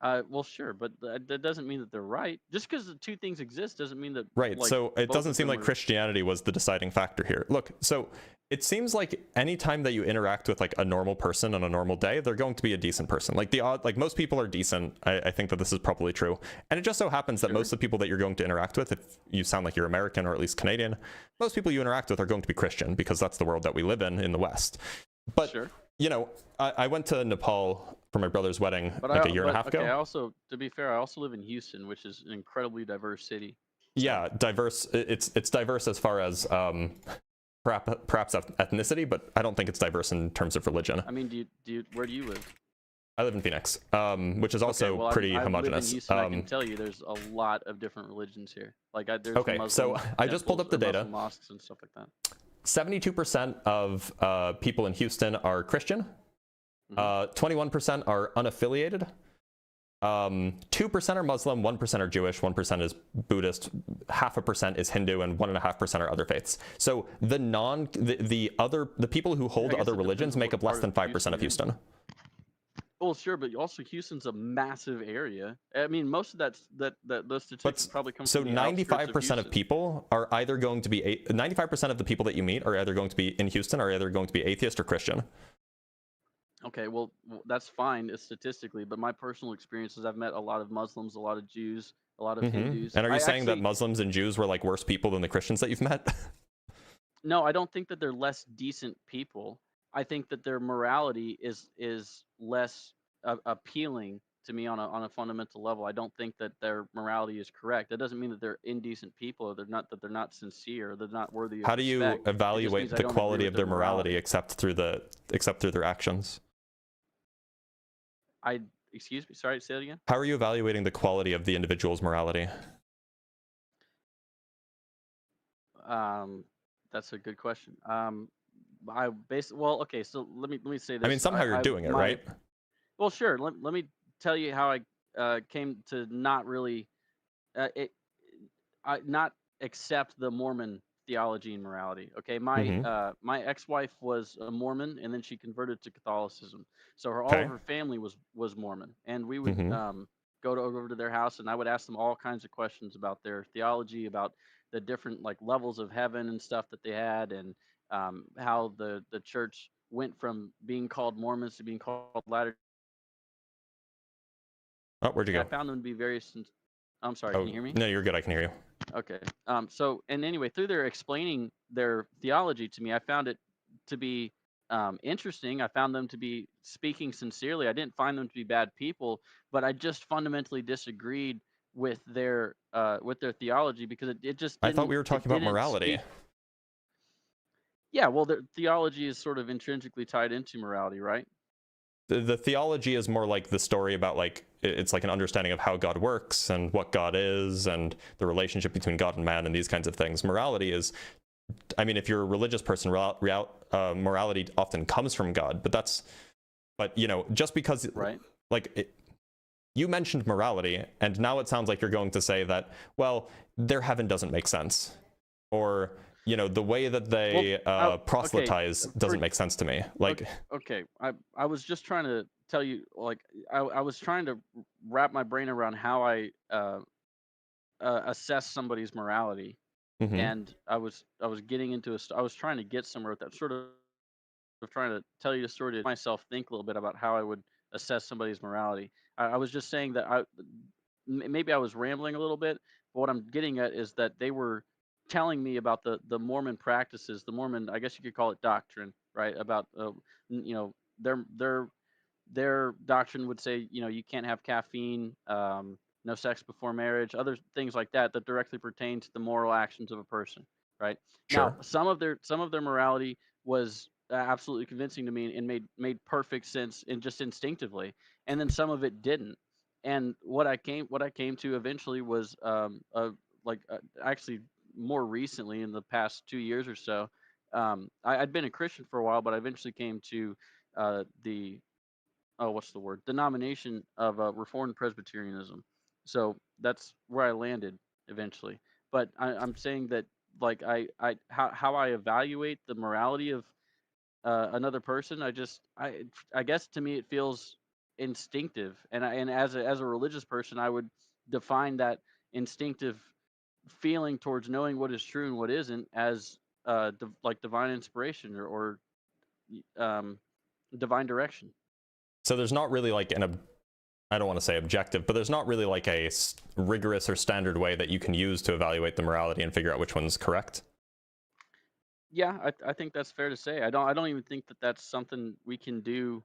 Well, sure, but that doesn't mean that they're right. Just because the two things exist doesn't mean that. Right, Like, so it both doesn't of seem them like are- Christianity was the deciding factor here. Look, so it seems like any time that you interact with like a normal person on a normal day, they're going to be a decent person. Like most people are decent. I think that this is probably true. And it just so happens that Sure. most of the people that you're going to interact with, if you sound like you're American or at least Canadian, most people you interact with are going to be Christian because that's the world that we live in the West. But, Sure. you know, I went to Nepal for my brother's wedding But like a year and a half okay, ago. I also, to be fair, I also live in Houston, which is an incredibly diverse city. Yeah, diverse. It's diverse as far as perhaps ethnicity, but I don't think it's diverse in terms of religion. I mean, where do you live? I live in Phoenix, which is also Okay, well, pretty I live in homogenous. Houston, I can tell you, there's a lot of different religions here. Like, there's Okay, so Muslim I just pulled up the temples or data. Muslim mosques and stuff like that. 72% of people in Houston are Christian. 21% are unaffiliated. 2% are Muslim, 1% are Jewish, 1% is Buddhist, 0.5% is Hindu, and 1.5% are other faiths. So the people who hold I guess other it depends religions on make what up less part than of 5% of Houston Houston. Well, sure, but also Houston's a massive area. I mean, most of those statistics probably come So from the outskirts 95% of Houston. people are either going to be 95% of the people that you meet are either going to be in Houston or either going to be atheist or Christian. Okay, well, that's fine statistically, but my personal experience is I've met a lot of Muslims, a lot of Jews, a lot of Hindus. And are you I saying that actually- Muslims and Jews were like worse people than the Christians that you've met? No, I don't think that they're less decent people. I think that their morality is less appealing to me on a fundamental level. I don't think that their morality is correct. That doesn't mean that they're indecent people, or they're not sincere, or they're not worthy of How do you respect. It just evaluate means I the don't quality agree of with their morality except through their actions? Excuse me, sorry, say that again. How are you evaluating the quality of the individual's morality? That's a good question. Well, okay, so let me say this. I mean, somehow you're doing it, right? Well, sure. Let me tell you how I came to not really not accept the Mormon theology and morality. Okay, my my ex-wife was a Mormon, and then she converted to Catholicism. So all of her family was Mormon, and we would go over to their house, and I would ask them all kinds of questions about their theology, about the different like levels of heaven and stuff that they had, and how the church went from being called Mormons to being called Latter. Oh, where'd you go? I found them to be very. I'm sorry. Can you hear me? No, you're good. I can hear you. Okay. So, and anyway, through their explaining their theology to me, I found it to be interesting. I found them to be speaking sincerely. I didn't find them to be bad people, but I just fundamentally disagreed with their theology, because it just I thought didn't, we were it talking about didn't morality. speak. Yeah, well, their theology is sort of intrinsically tied into morality, right? The theology is more like the story about, like, it's like an understanding of how God works and what God is and the relationship between God and man and these kinds of things. Morality is, I mean, if you're a religious person, morality often comes from God, but you know, just because, Right. like, you mentioned morality, and now it sounds like you're going to say that, well, their heaven doesn't make sense, or, you know, the way that they proselytize doesn't make sense to me. Like, okay, I was just trying to tell you, like, I was trying to wrap my brain around how I assess somebody's morality, and I was getting into I was trying to get somewhere with that, sort of trying to tell you to sort of myself think a little bit about how I would assess somebody's morality. I was just saying that maybe I was rambling a little bit, but what I'm getting at is that they were telling me about the Mormon practices, the Mormon, I guess you could call it doctrine, right? About you know, their doctrine would say, you know, you can't have caffeine, no sex before marriage, other things like that that directly pertain to the moral actions of a person, right? Sure. Now, some of their morality was absolutely convincing to me and made perfect sense, and just instinctively, and then some of it didn't. And what I came to eventually was actually more recently, in the past 2 years or so, I'd been a Christian for a while, but I eventually came to the what's the word, denomination of Reformed Presbyterianism. So that's where I landed eventually. But I'm saying that, like, how I evaluate the morality of another person, I guess to me it feels instinctive, and as a religious person, I would define that instinctive feeling towards knowing what is true and what isn't as like divine inspiration, or divine direction. So there's not really like I don't want to say objective, but there's not really like a rigorous or standard way that you can use to evaluate the morality and figure out which one's correct. Yeah, I think that's fair to say. I don't even think that that's something we can do.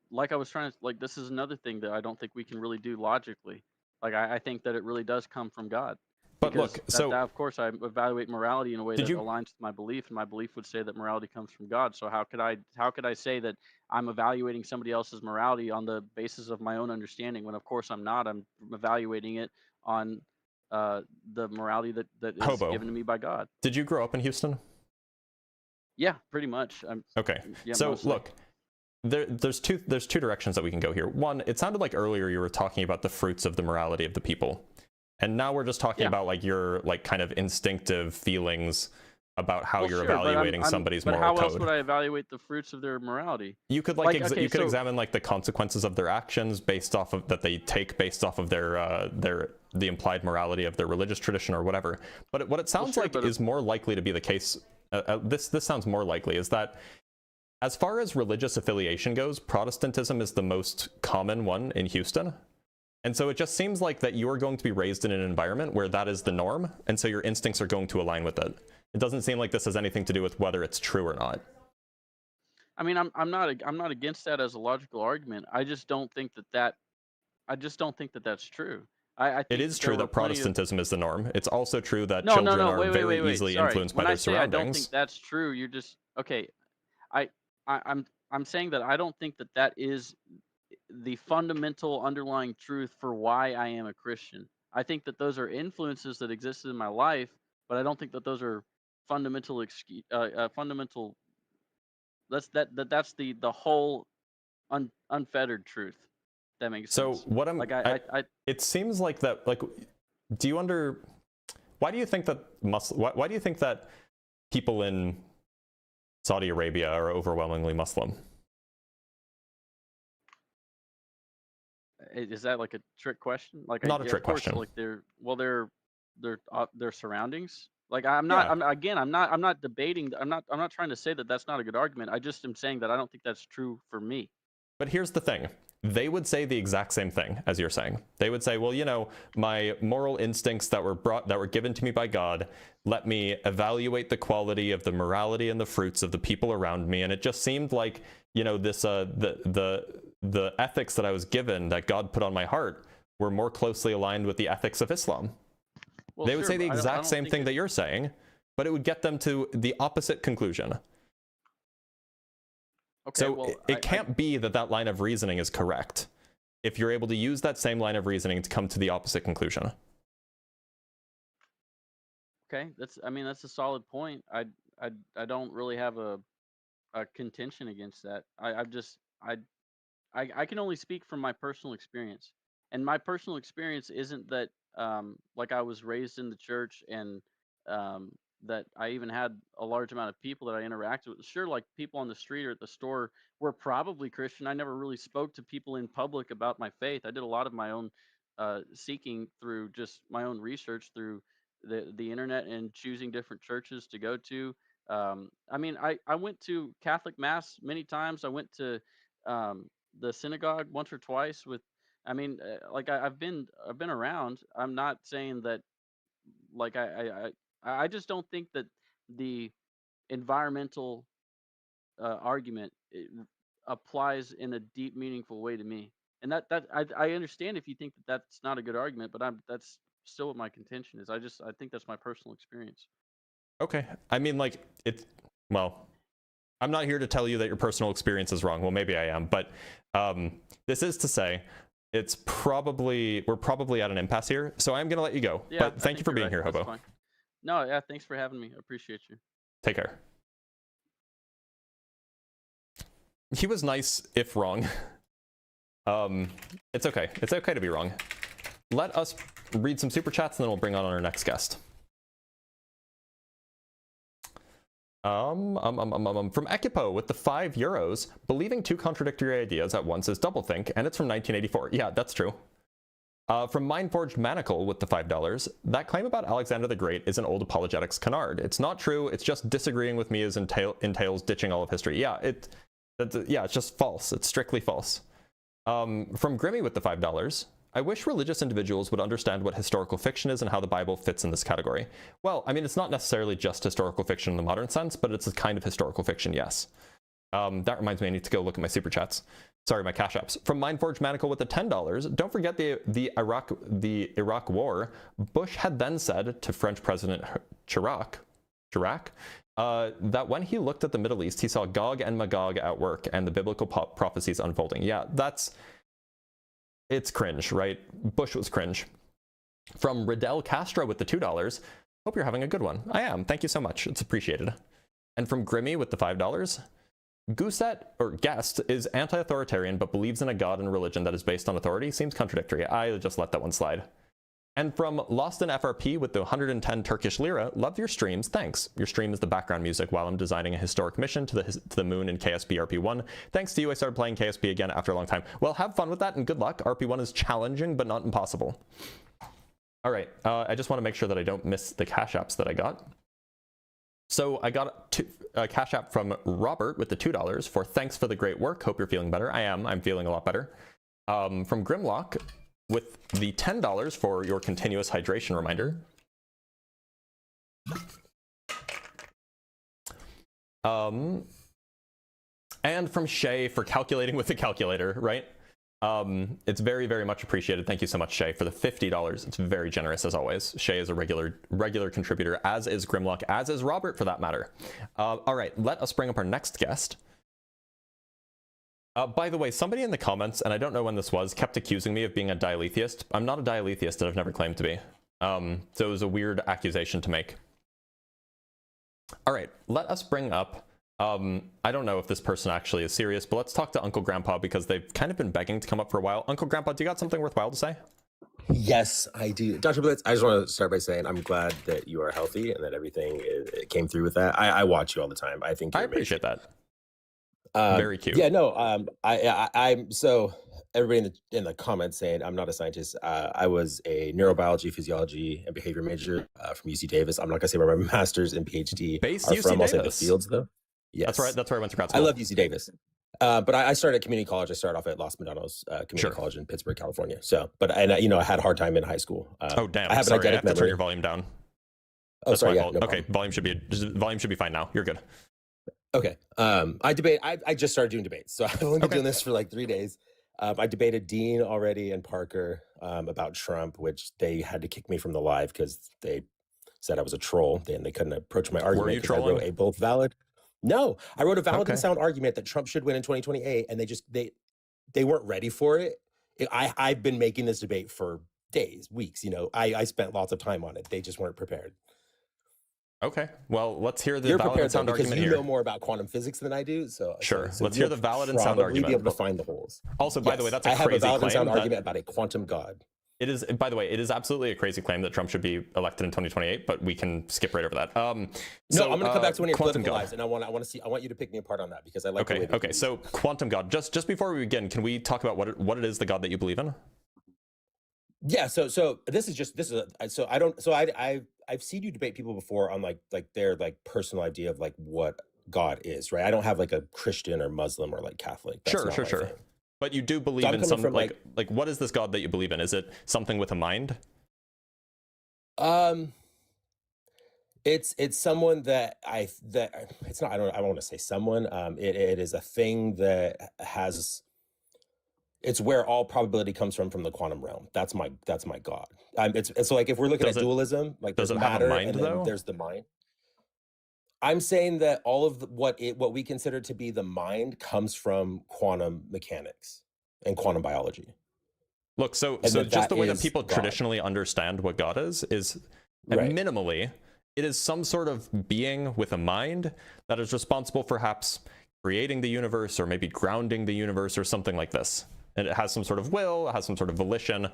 Like I was trying to, like, this is another thing that I don't think we can really do logically. Like, I think that it really does come from God. But Because look, so of course I evaluate morality in a way Did that you- aligns with my belief, and my belief would say that morality comes from God. So how could I say that I'm evaluating somebody else's morality on the basis of my own understanding, when of course I'm not? I'm evaluating it on the morality that is Hobo, given to me by God. did you grow up in Houston? Yeah, pretty much. Okay. Yeah, So mostly. look, there's two directions that we can go here. One, it sounded like earlier you were talking about the fruits of the morality of the people, and now we're just talking about like your like kind of instinctive feelings about how you're evaluating somebody's moral code. But how else would I evaluate the fruits of their morality? You could you could examine like the consequences of their actions based off of that they take based off of the implied morality of their religious tradition or whatever. But what it sounds like is more likely to be the case. This sounds more likely is that as far as religious affiliation goes, Protestantism is the most common one in Houston. And so it just seems like that you are going to be raised in an environment where that is the norm, and so your instincts are going to align with it. It doesn't seem like this has anything to do with whether it's true or not. I mean, I'm not against that as a logical argument. I just don't think that that's true. I think it is true that Protestantism is the norm. It's also true that No, children are wait, very wait. easily Sorry. influenced by When their I say I don't surroundings. think that's true, you're just okay. I'm saying that I don't think that is the fundamental underlying truth for why I am a Christian. I think that those are influences that existed in my life, but I don't think that those are fundamental fundamental. That's the whole unfettered truth. That makes sense. So what I'm like it seems like that, like, why do you think that why do you think that people in Saudi Arabia are overwhelmingly Muslim? Is that like a trick question? Like, not a trick question. Like their surroundings. Like I'm not debating. I'm not trying to say that that's not a good argument. I just am saying that I don't think that's true for me. But here's the thing. They would say the exact same thing as you're saying. They would say, well, you know, my moral instincts that were given to me by God let me evaluate the quality of the morality and the fruits of the people around me, and it just seemed like, you know, this the ethics that I was given, that God put on my heart, were more closely aligned with the ethics of Islam. Well, They would sure, say the but I exact don't same think thing that you're saying, but it would get them to the opposite conclusion. Okay, So well, it can't be that that line of reasoning is correct if you're able to use that same line of reasoning to come to the opposite conclusion. Okay, that's a solid point. I don't really have a contention against that. I can only speak from my personal experience, and my personal experience isn't that like I was raised in the church and that I even had a large amount of people that I interacted with. Sure, like people on the street or at the store were probably Christian. I never really spoke to people in public about my faith. I did a lot of my own seeking through just my own research through the internet and choosing different churches to go to. I went to Catholic mass many times. I went to the synagogue once or twice with. I've been around. I'm not saying that like I just don't think that the environmental argument applies in a deep, meaningful way to me. And I understand if you think that that's not a good argument, but that's still what my contention is. I think that's my personal experience. Okay. I mean, like, well, I'm not here to tell you that your personal experience is wrong. Well, maybe I am, but this is to say we're probably at an impasse here, so I'm going to let you go. Yeah, but thank you for being here, Hobo. Fine. No, yeah, thanks for having me. I appreciate you. Take care. He was nice, if wrong. It's okay. It's okay to be wrong. Let us read some super chats, and then we'll bring on our next guest. From Ekipo with the €5, believing two contradictory ideas at once is doublethink, and it's from 1984. Yeah, that's true. From Mindforged Manacle with the $5, that claim about Alexander the Great is an old apologetics canard. It's not true. It's just disagreeing with me as entails ditching all of history. Yeah, it's just false. It's strictly false. From Grimmy with the $5, I wish religious individuals would understand what historical fiction is and how the Bible fits in this category. Well, I mean, it's not necessarily just historical fiction in the modern sense, but it's a kind of historical fiction, yes. That reminds me, I need to go look at my super chats. Sorry, my cash apps. From Mindforged Manacle with the $10, don't forget the Iraq War. Bush had then said to French President Chirac, that when he looked at the Middle East, he saw Gog and Magog at work and the biblical prophecies unfolding. Yeah, it's cringe, right? Bush was cringe. From Riddell Castro with the $2, hope you're having a good one. I am. Thank you so much. It's appreciated. And from Grimmy with the $5, Guest is anti-authoritarian but believes in a god and religion that is based on authority. Seems contradictory. I just let that one slide. And from Lost in FRP with the 110 Turkish lira, love your streams, thanks. Your stream is the background music while I'm designing a historic mission to the moon in KSP RP1. Thanks to you, I started playing KSP again after a long time. Well, have fun with that and good luck. RP1 is challenging but not impossible. All right, I just want to make sure that I don't miss the cash apps that I got. So I got a cash app from Robert with the $2 for thanks for the great work. Hope you're feeling better. I am. I'm feeling a lot better. From Grimlock with the $10 for your continuous hydration reminder. And from Shay for calculating with the calculator, right? It's very, very much appreciated. Thank you so much, Shay, for the $50. It's very generous as always. Shay is a regular contributor, as is Grimlock, as is Robert for that matter. All right, let us bring up our next guest. By the way, somebody in the comments, and I don't know when this was, kept accusing me of being a dialetheist. I'm not a dialetheist, and I've never claimed to be. So it was a weird accusation to make. All right, let us bring up, I don't know if this person actually is serious, but let's talk to Uncle Grandpa because they've kind of been begging to come up for a while. Uncle Grandpa, do you got something worthwhile to say? Yes, I do. Dr. Blitz, I just want to start by saying I'm glad that you are healthy and that everything came through with that. I watch you all the time. I think I appreciate that. Very cute. Yeah, no, I'm so everybody in the comments saying I'm not a scientist. I was a neurobiology, physiology, and behavior major from UC Davis. I'm not gonna say where my master's and PhD Based are UC from. Davis. I'll say the fields though. Yes, That's right. That's where I went to grad school. I love UC Davis. But I started at community college. I started off at Los Medanos Community College in Pittsburgh, California. So, I had a hard time in high school. Oh damn! I have Sorry, an I have eidetic to turn your volume down. Oh, That's sorry. my Yeah, fault. no Okay, volume should be fine now. You're good. Okay. I debate. I just started doing debates, so I've only been doing this for like 3 days. I debated Dean already and Parker about Trump, which they had to kick me from the live because they said I was a troll. Then they couldn't approach my argument you because I wrote trolling? a both valid. No, I wrote a valid Okay. and sound argument that Trump should win in 2028, and they weren't ready for it. I've been making this debate for days, weeks. You know, I spent lots of time on it. They just weren't prepared. Okay, well, let's hear the You're valid prepared and sound though, because argument you here. know more about quantum physics than I do. So Sure, so let's hear you'll the valid and sound probably argument. be able to find the holes. Also, by the way, Yes, that's a I have crazy a valid and claim. sound argument about a quantum god. It is, by the way, it is absolutely a crazy claim that Trump should be elected in 2028, but we can skip right over that. No, I'm going to come back to one of your quantum political god. lives, and I want you to pick me apart on that because I like. Okay, okay. So quantum god. Just before we begin, can we talk about what it is, the god that you believe in? Yeah. So I've seen you debate people before on like their like personal idea of like what God is, right? I don't have like a Christian or Muslim or like Catholic. That's not my thing. But you do believe So I'm in coming some from, like what is this god that you believe in? Is it something with a mind? It's someone that it's not. I don't want to say someone. It is a thing that has. It's where all probability comes from the quantum realm. That's my God. It's like if we're looking at dualism, like does there's it have matter a mind and then though? there's the mind. I'm saying that all of what we consider to be the mind comes from quantum mechanics and quantum biology. Look, so that just the way that is people God. traditionally understand what God is Right. minimally, it is some sort of being with a mind that is responsible for perhaps creating the universe or maybe grounding the universe or something like this. And it has some sort of will, it has some sort of volition.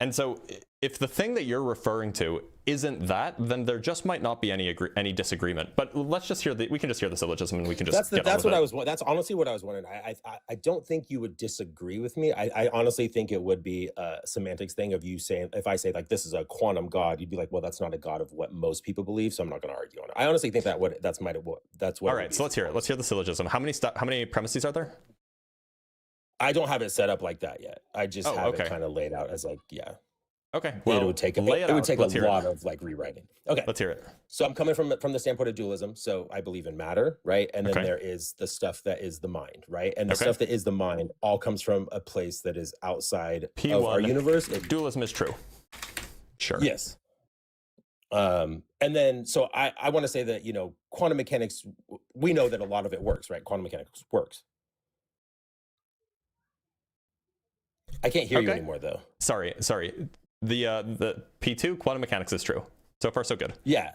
And so if the thing that you're referring to isn't that, then there just might not be any disagreement. But let's just hear we can just hear the syllogism and we can just that's honestly what I was wondering. I don't think you would disagree with me. I honestly think it would be a semantics thing of you saying, if I say like this is a quantum god, you'd be like, well, that's not a god of what most people believe, so I'm not going to argue on it. I honestly think that's what. All right, so let's hear it. Let's hear the syllogism. How many premises are there? I don't have it set up like that yet. I just have okay. it kind of laid out as like, yeah. Okay, well, it would take a lot of like rewriting. Okay, let's hear it. So I'm coming from the standpoint of dualism. So I believe in matter, right? And then Okay. there is the stuff that is the mind, right? And the stuff that is the mind all comes from a place that is outside of our universe. Dualism is true. Sure. Yes. And then, so I want to say that, quantum mechanics, we know that a lot of it works, right? Quantum mechanics works. I can't hear you anymore, though. Sorry. The P2 quantum mechanics is true. So far, so good. Yeah.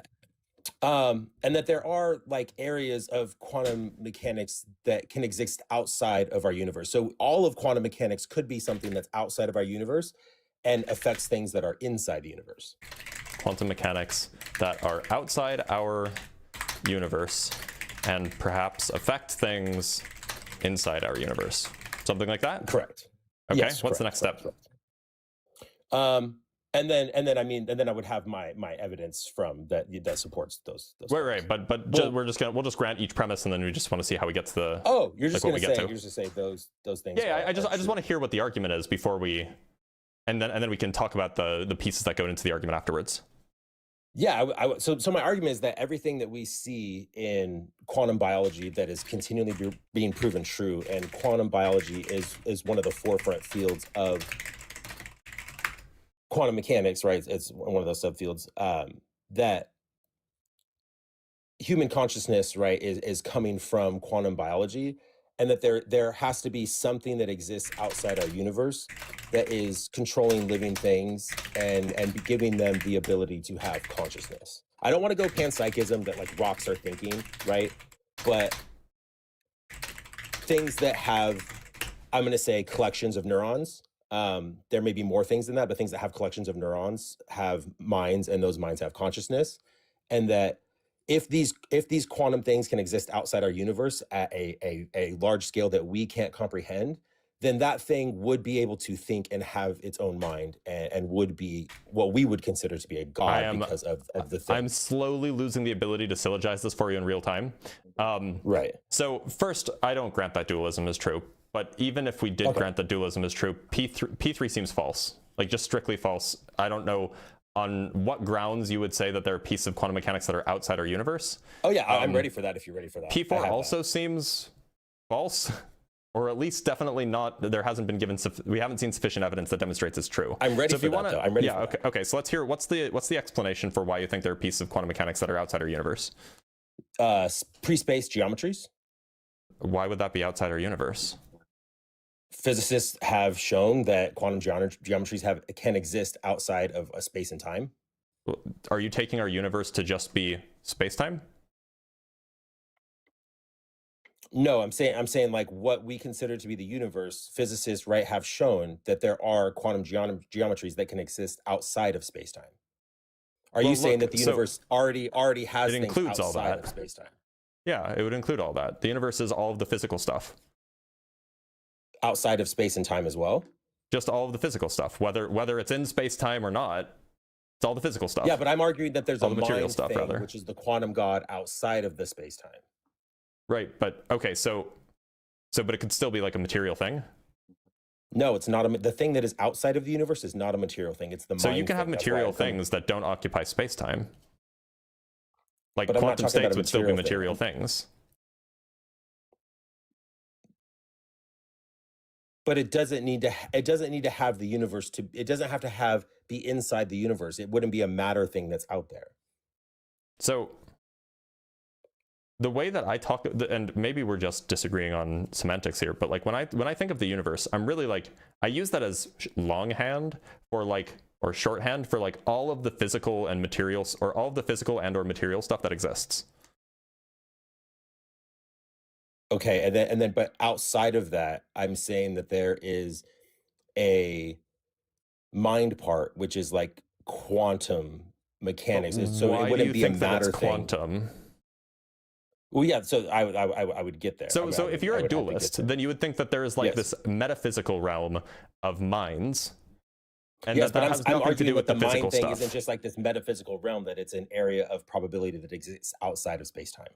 And that there are like areas of quantum mechanics that can exist outside of our universe. So all of quantum mechanics could be something that's outside of our universe and affects things that are inside the universe. Quantum mechanics that are outside our universe and perhaps affect things inside our universe. Something like that? Correct. Okay. Yes, What's the correct, next step? Correct. And then I would have my evidence from that supports those Right. But we'll just grant each premise and then we just want to see how we get to the. Oh, you're just like, going to say those things. Yeah, I just want to hear what the argument is before we, and then we can talk about the pieces that go into the argument afterwards. Yeah, so my argument is that everything that we see in quantum biology that is continually being proven true, and quantum biology is one of the forefront fields of quantum mechanics, right? It's one of those subfields that human consciousness, right, is coming from quantum biology, and that there has to be something that exists outside our universe that is controlling living things and giving them the ability to have consciousness. I don't want to go panpsychism that like rocks are thinking, right? But things that have, I'm going to say, collections of neurons. There may be more things than that, but things that have collections of neurons have minds, and those minds have consciousness. And that if these quantum things can exist outside our universe at a large scale that we can't comprehend, then that thing would be able to think and have its own mind and would be what we would consider to be a god because of the thing. I'm slowly losing the ability to syllogize this for you in real time. Right. So first, I don't grant that dualism is true. But even if we did grant that dualism is true, P3 seems false, like just strictly false. I don't know on what grounds you would say that there are pieces of quantum mechanics that are outside our universe. Oh yeah, I'm ready for that if you're ready for that. P4 also seems false. Or at least definitely not, there hasn't been given, we haven't seen sufficient evidence that demonstrates it's true. I'm ready so if for you that, wanna, though. I'm ready yeah, for okay, that. okay, so let's hear, what's the explanation for why you think there are pieces of quantum mechanics that are outside our universe? Pre-space geometries. Why would that be outside our universe? Physicists have shown that quantum geometries can exist outside of a space and time. Are you taking our universe to just be space-time? No, I'm saying like what we consider to be the universe, physicists, right, have shown that there are quantum geometries that can exist outside of space-time. Are you saying that the universe already has it things includes all outside that of space-time? Yeah, it would include all that. The universe is all of the physical stuff. Outside of space and time as well? Just all of the physical stuff, whether it's in space-time or not. It's all the physical stuff. Yeah, but I'm arguing that there's all a the material mind stuff, thing, rather. which is the quantum God outside of the space-time. Right, but okay, but it could still be like a material thing. No, it's not. The thing that is outside of the universe is not a material thing. It's the mind. So you can have thing. material things that don't occupy space-time. Like But I'm not quantum talking about states a would still be material material things. But it doesn't need to have the universe to. It doesn't have to be inside the universe. It wouldn't be a matter thing that's out there. So the way that I talk, and maybe we're just disagreeing on semantics here, but like when I think of the universe, I'm really like, I use that as longhand or shorthand for like all of the physical and materials, or all of the physical and or material stuff that exists. Okay, and then but outside of that, I'm saying that there is a mind part, which is like quantum mechanics. So it wouldn't be a matter thing. Quantum? Well, yeah. So I would get there. So if you're a dualist, then you would think that there is like this metaphysical realm of minds, and yes, that has I'm nothing to do arguing with that the the physical mind thing stuff. isn't just like this metaphysical realm; that it's an area of probability that exists outside of space-time.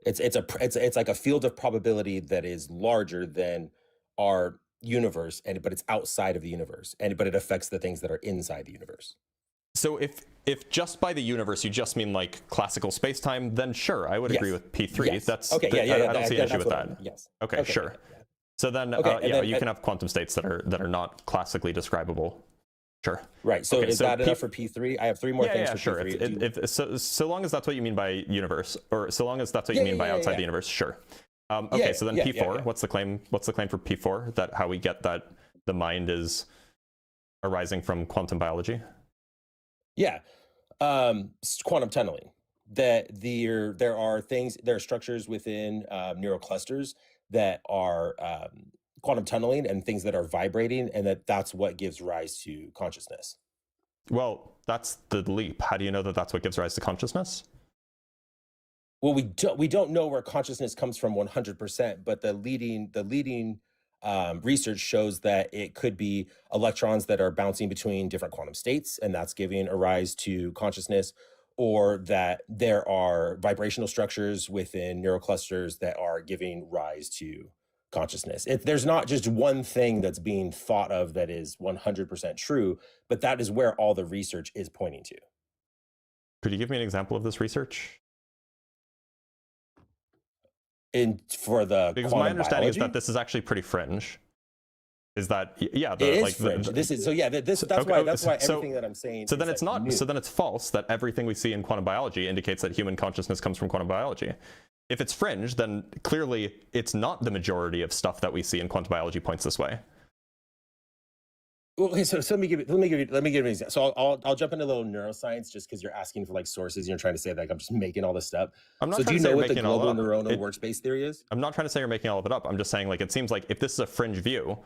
It's like a field of probability that is larger than our universe, but it's outside of the universe, but it affects the things that are inside the universe. So if just by the universe you just mean like classical space-time, then sure, I would agree with P3. Yes. That's okay. I don't see an issue with that. Yes. Okay, sure. Yeah. So then, then, you can have quantum states that are not classically describable. Sure. Right. So is that enough for P3? I have three more things for sure. P3. So long as that's what you mean by universe, or so long as that's what you mean by outside the universe, sure. Okay. So then P4. What's the claim? What's the claim for P4? That how we get that the mind is arising from quantum biology? Yeah. Quantum tunneling. That there are structures within neural clusters that are quantum tunneling and things that are vibrating, and that's what gives rise to consciousness. Well, that's the leap. How do you know that that's what gives rise to consciousness? Well, we don't know where consciousness comes from 100%, but the leading research shows that it could be electrons that are bouncing between different quantum states, and that's giving a rise to consciousness, or that there are vibrational structures within neuroclusters that are giving rise to consciousness. There's not just one thing that's being thought of that is 100% true, but that is where all the research is pointing to. Could you give me an example of this research? Because my understanding is that this is actually pretty fringe. Is that it is fringe? That's why everything that I'm saying. So then it's not. New. So then it's false that everything we see in quantum biology indicates that human consciousness comes from quantum biology. If it's fringe, then clearly it's not the majority of stuff that we see in quantum biology points this way. Well, okay, so let me give you an example. So I'll jump into a little neuroscience just because you're asking for like sources and you're trying to say like I'm just making all this stuff. I'm not. So trying do you to say know you're what the making all global up. neuronal workspace theory is? I'm not trying to say you're making all of it up. I'm just saying like it seems like if this is a fringe view,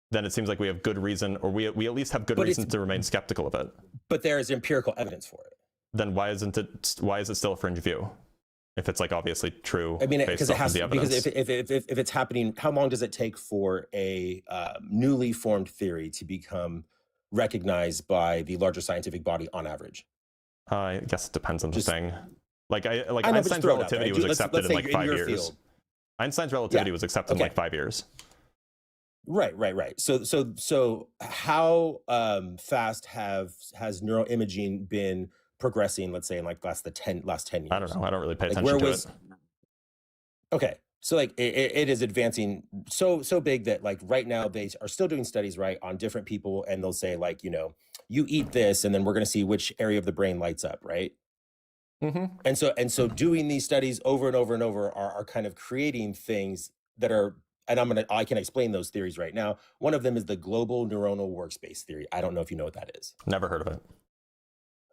then it seems like we have good reason, or we at least have good reason to remain skeptical of it. But there is empirical evidence for it. Then why is it still a fringe view? If it's like obviously true, I mean, because it has to, because if it's happening, how long does it take for a newly formed theory to become recognized by the larger scientific body on average? I guess it depends on the thing. Like Einstein's relativity was accepted in like 5 years. Einstein's relativity was accepted in like 5 years. Right. So how fast has neuroimaging been progressing, let's say in like last 10 years? I don't know. I don't really pay attention to it. Okay. So like it is advancing so big that like right now they are still doing studies, right, on different people, and they'll say like, you know, you eat this and then we're going to see which area of the brain lights up, right? And so doing these studies over and over and over are kind of creating things that are, and I can explain those theories right now. One of them is the global neuronal workspace theory. I don't know if you know what that is. Never heard of it.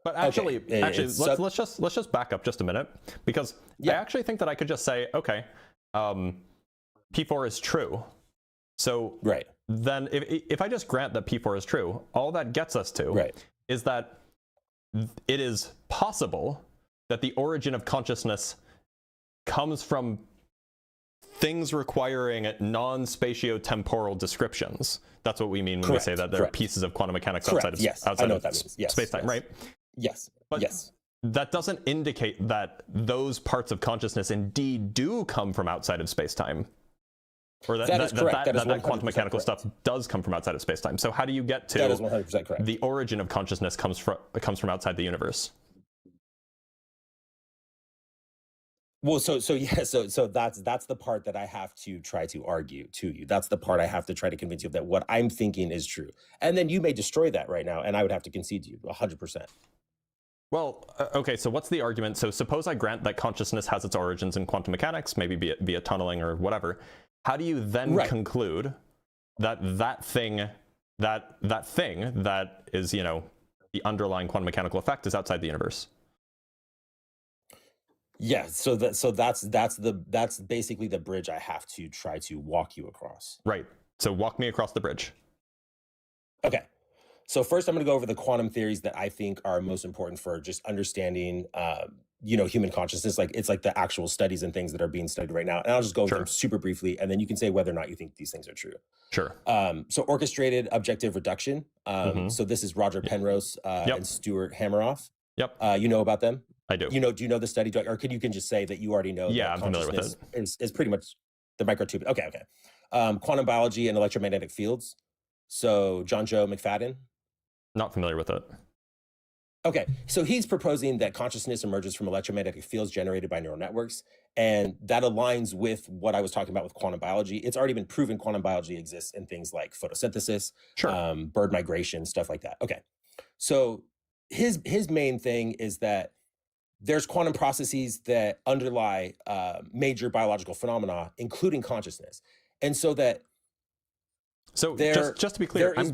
But actually, let's just back up just a minute, because I actually think that I could just say, okay, P4 is true. So then if I just grant that P4 is true, all that gets us to is that it is possible that the origin of consciousness comes from things requiring non-spatio-temporal descriptions. That's what we mean when we say that there are pieces of quantum mechanics outside of space-time, right? Yes. But that doesn't indicate that those parts of consciousness indeed do come from outside of space-time. Or that quantum mechanical stuff does come from outside of space-time. So how do you get to that is 100% correct. The origin of consciousness comes from outside the universe? Well, so that's the part that I have to try to argue to you. That's the part I have to try to convince you that what I'm thinking is true. And then you may destroy that right now, and I would have to concede to you 100%. Well, okay, so what's the argument? So suppose I grant that consciousness has its origins in quantum mechanics, maybe via tunneling or whatever. How do you then conclude that that thing that is, you know, the underlying quantum mechanical effect is outside the universe? Yeah, so that's basically the bridge I have to try to walk you across. Right. So walk me across the bridge. Okay. So first, I'm going to go over the quantum theories that I think are most important for just understanding, you know, human consciousness. Like it's like the actual studies and things that are being studied right now. And I'll just go over them super briefly, and then you can say whether or not you think these things are true. Sure. So orchestrated objective reduction. So this is Roger Penrose and Stuart Hameroff. Yep. You know about them? I do. You know? Do you know the study? Or you can just say that you already know? Yeah, that I'm familiar with it. Is pretty much the microtube. Okay. Quantum biology and electromagnetic fields. So John Joe McFadden. Not familiar with it. Okay, so he's proposing that consciousness emerges from electromagnetic fields generated by neural networks, and that aligns with what I was talking about with quantum biology. It's already been proven quantum biology exists in things like photosynthesis, bird migration, stuff like that. Okay, so his main thing is that there's quantum processes that underlie major biological phenomena, including consciousness, and so that. So just to be clear, I'm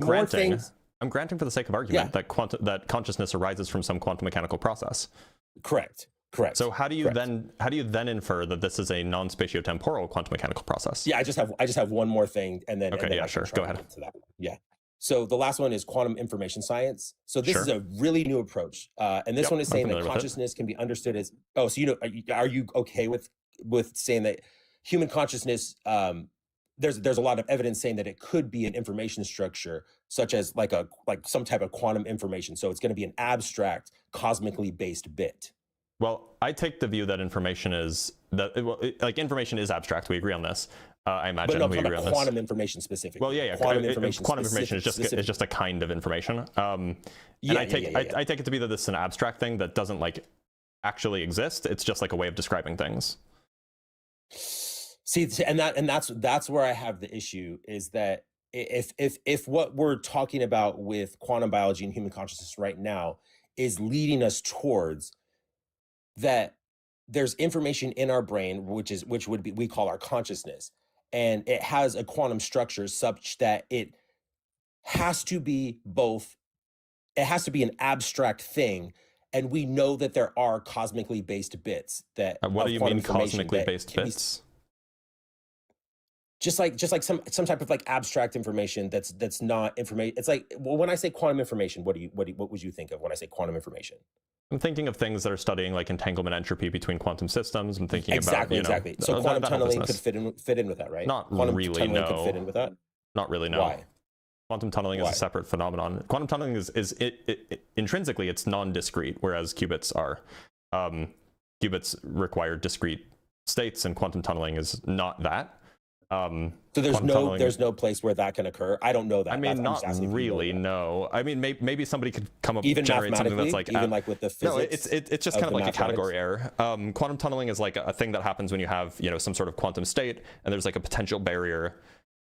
granting for the sake of argument that consciousness arises from some quantum mechanical process. Correct. So how do you then infer that this is a non-spatiotemporal quantum mechanical process? Yeah, I just have one more thing, and then sure. Go ahead. To that. Yeah. So the last one is quantum information science. So this is a really new approach, and this one is saying that consciousness can be understood as. Oh, so are you okay with saying that human consciousness? There's a lot of evidence saying that it could be an information structure, such as like some type of quantum information. So it's going to be an abstract, cosmically based bit. Well, I take the view that information is information is abstract. We agree on this. I imagine we agree on this. Quantum information specifically. Well, yeah. Quantum information is just a kind of information. And I take it to be that this is an abstract thing that doesn't like actually exist. It's just like a way of describing things. See, and that's where I have the issue, is that if what we're talking about with quantum biology and human consciousness right now is leading us towards that, there's information in our brain which would be, we call our consciousness, and it has a quantum structure such that it has to be an abstract thing, and we know that there are cosmically based bits that. What do you mean cosmically based bits? Just like some type of like abstract information that's not information. It's like, well, when I say quantum information, what would you think of when I say quantum information? I'm thinking of things that are studying like entanglement entropy between quantum systems. I'm thinking about exactly. So quantum tunneling could fit in with that, right? Not quantum really. Tunneling No. could fit in with that. Not really. No. Why? Quantum tunneling is a separate phenomenon. Quantum tunneling is intrinsically it's non-discrete, whereas qubits are. Qubits require discrete states, and quantum tunneling is not that. So there's quantum no tunneling- there's no place where that can occur. I don't know that. I mean, I'm not just asking if you know really. that. No, I mean, maybe somebody could come up Even generate something that's mathematically, like even like with the physics. No, it's just of kind of the like a category mathematics? error. Quantum tunneling is like a thing that happens when you have some sort of quantum state, and there's like a potential barrier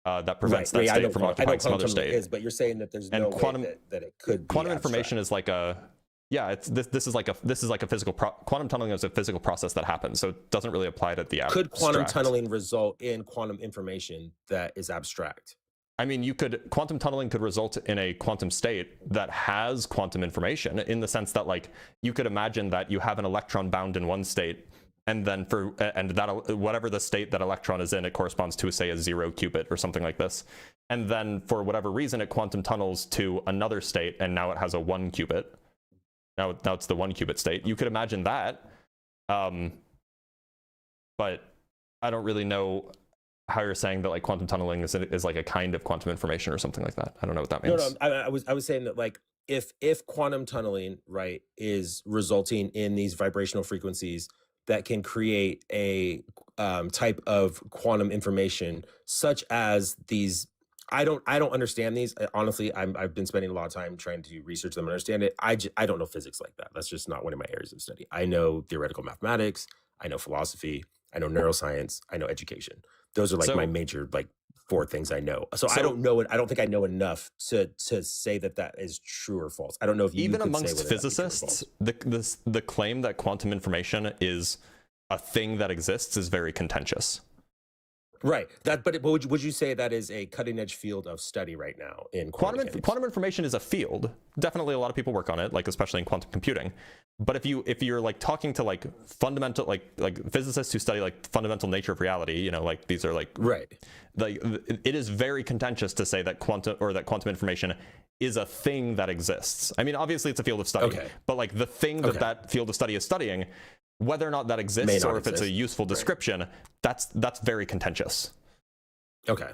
that prevents that I state know from I know occupying some quantum other tunneling state. is, but you're saying that there's And no quantum- way that it could be Quantum abstract. information is like a this is like a physical quantum tunneling is a physical process that happens, so it doesn't really apply to the abstract. Could quantum tunneling result in quantum information that is abstract? I mean, quantum tunneling could result in a quantum state that has quantum information, in the sense that like you could imagine that you have an electron bound in one state, and then that whatever the state that electron is in, it corresponds to, say, a 0 qubit or something like this. And then for whatever reason, it quantum tunnels to another state, and now it has a 1 qubit. Now it's the 1 qubit state. You could imagine that, but I don't really know how you're saying that like quantum tunneling is like a kind of quantum information or something like that. I don't know what that means. No, I was saying that like if quantum tunneling, right, is resulting in these vibrational frequencies that can create a type of quantum information, such as these. I don't understand these. Honestly, I've been spending a lot of time trying to research them and understand it. I don't know physics like that. That's just not one of my areas of study. I know theoretical mathematics. I know philosophy. I know neuroscience. I know education. Those are like my major like 4 things I know. So I don't know it. I don't think I know enough to say that is true or false. I don't know if you even could amongst say whether that be true or physicists, false. the claim that quantum information is a thing that exists is very contentious. Right. But would you say that is a cutting edge field of study right now in quantum information is a field. Definitely a lot of people work on it, like especially in quantum computing. But if you're like talking to like fundamental like physicists who study like fundamental nature of reality, like these are like right. Like it is very contentious to say that quantum information is a thing that exists. I mean, obviously it's a field of study, but like the thing that field of study is studying, whether or not that exists or if it's a useful description, that's very contentious. Okay.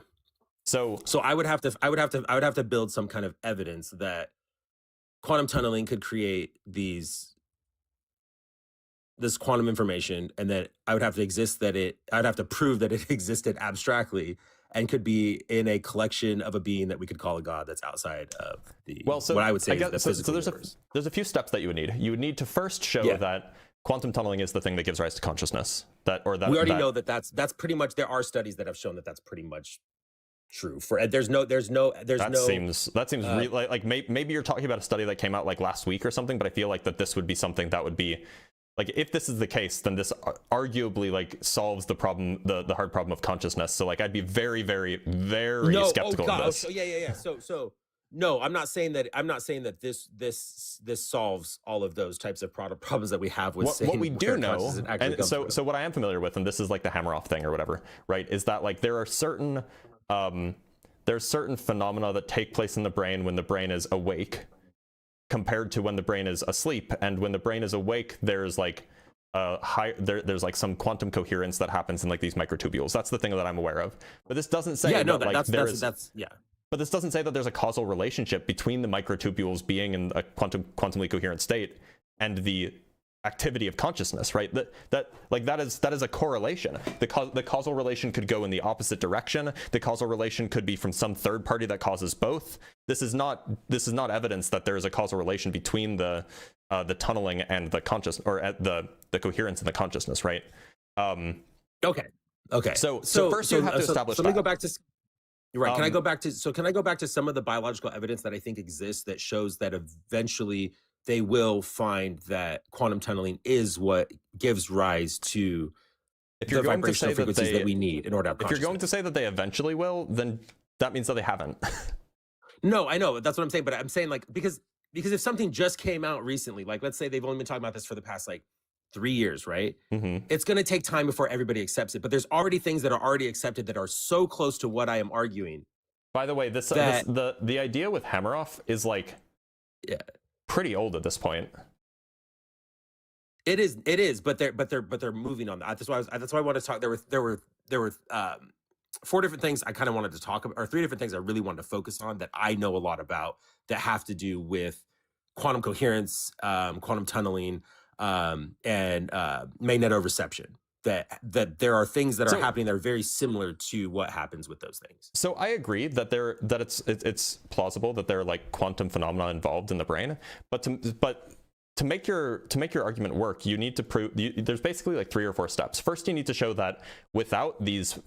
So I would have to build some kind of evidence that quantum tunneling could create this quantum information, and that I would have to prove that it existed abstractly and could be in a collection of a being that we could call a god that's outside of what I would say is the physical universe. There's a few steps that you would need. You would need to first show that quantum tunneling is the thing that gives rise to consciousness. We already know that's pretty much. There are studies that have shown that that's pretty much true. That seems really like maybe you're talking about a study that came out like last week or something, but I feel like that this would be something that would be like, if this is the case, then this arguably like solves the problem, the hard problem of consciousness. So like I'd be very, very, very skeptical of this. So yeah. So no, I'm not saying that this solves all of those types of problems that we have with what we do know, and so what I am familiar with, and this is like the hammer off thing or whatever, right? Is that like there are certain phenomena that take place in the brain when the brain is awake, compared to when the brain is asleep. And when the brain is awake, there's like there's like some quantum coherence that happens in like these microtubules. That's the thing that I'm aware of. But this doesn't say But this doesn't say that there's a causal relationship between the microtubules being in a quantumly coherent state and the activity of consciousness, right? That is a correlation. The causal relation could go in the opposite direction. The causal relation could be from some third party that causes both. This is not evidence that there is a causal relation between the tunneling and the conscious, or the coherence and the consciousness, right? Okay. So first you have to establish. So let me go back to. Right. Can I go back to some of the biological evidence that I think exists that shows that eventually they will find that quantum tunneling is what gives rise to the vibrational frequencies that we need in order to have consciousness. If you're going to say that they eventually will, then that means that they haven't. No, I know. That's what I'm saying. But I'm saying like, because if something just came out recently, like let's say they've only been talking about this for the past like 3 years, right? Mm-hmm. It's going to take time before everybody accepts it. But there's already things that are already accepted that are so close to what I am arguing. By the way, the idea with Hameroff is like pretty old at this point. It is, but they're moving on that. That's why I want to talk. There were 4 different things I kind of wanted to talk about, or 3 different things I really wanted to focus on that I know a lot about that have to do with quantum coherence, quantum tunneling, and magneto reception. that there are things that are So- happening that are very similar to what happens with those things. So I agree that it's plausible that there are like quantum phenomena involved in the brain, but to make your argument work, you need to prove there's basically like 3 or 4 steps. First, you need to show that without these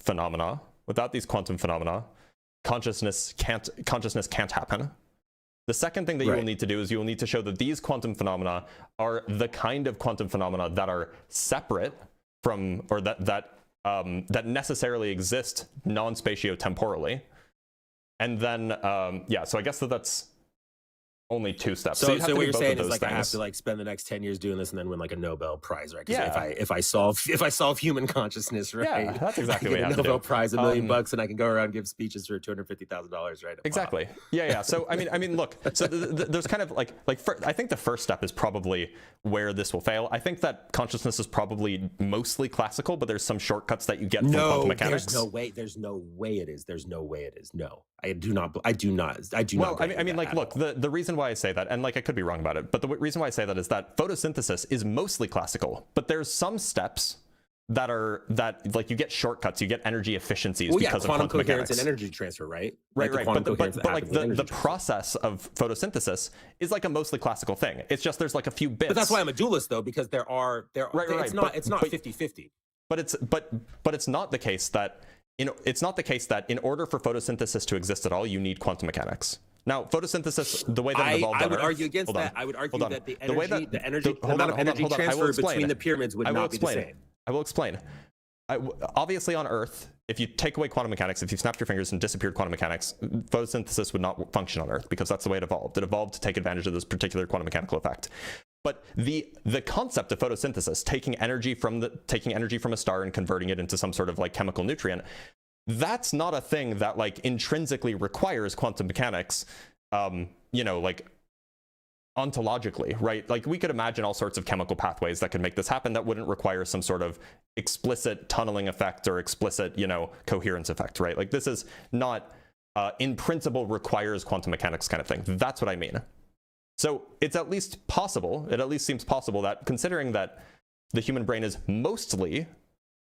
quantum phenomena, consciousness can't happen. The second thing that you will need to do is you will need to show that these quantum phenomena are the kind of quantum phenomena that are separate from, or that necessarily exist non-spatio-temporally. And then, so I guess that's only 2 steps. So you have to what do you're both saying of is those like I have things. to like spend the next 10 years doing this and then win like a Nobel Prize, right? 'Cause Yeah. if I solve human consciousness, right? Yeah, that's exactly I what get you a have to Nobel do. Prize, $1 million bucks, and I can go around and give speeches for $250,000, right? Exactly. Yeah. So I mean, look. So there's kind of I think the first step is probably where this will fail. I think that consciousness is probably mostly classical, but there's some shortcuts that you get from quantum mechanics. There's no way it is. There's no way it is. No, I do not. Well, not I mean, like, look, the reason why I say that, and like I could be wrong about it, but the reason why I say that is that photosynthesis is mostly classical, but there's some steps that like you get shortcuts, you get energy efficiencies because of quantum coherence mechanics and energy transfer, right? Right. But like the transfer. process of photosynthesis is like a mostly classical thing. It's just there's like a few bits. But that's why I'm a dualist, though, because there are it's not 50-50. But it's not the case that in order for photosynthesis to exist at all, you need quantum mechanics. Now, photosynthesis, the way that it evolved, I would argue against that. I would argue that the amount of energy transfer between the pyramids would not be the same. I will explain. Obviously, on Earth, if you take away quantum mechanics, if you snapped your fingers and disappeared quantum mechanics, photosynthesis would not function on Earth because that's the way it evolved. It evolved to take advantage of this particular quantum mechanical effect. But the concept of photosynthesis, taking energy from a star and converting it into some sort of like chemical nutrient, that's not a thing that like intrinsically requires quantum mechanics, like ontologically, right? Like we could imagine all sorts of chemical pathways that could make this happen that wouldn't require some sort of explicit tunneling effect or explicit, coherence effect, right? Like this is not in principle requires quantum mechanics kind of thing. That's what I mean. So it's at least possible, it at least seems possible that considering that the human brain is mostly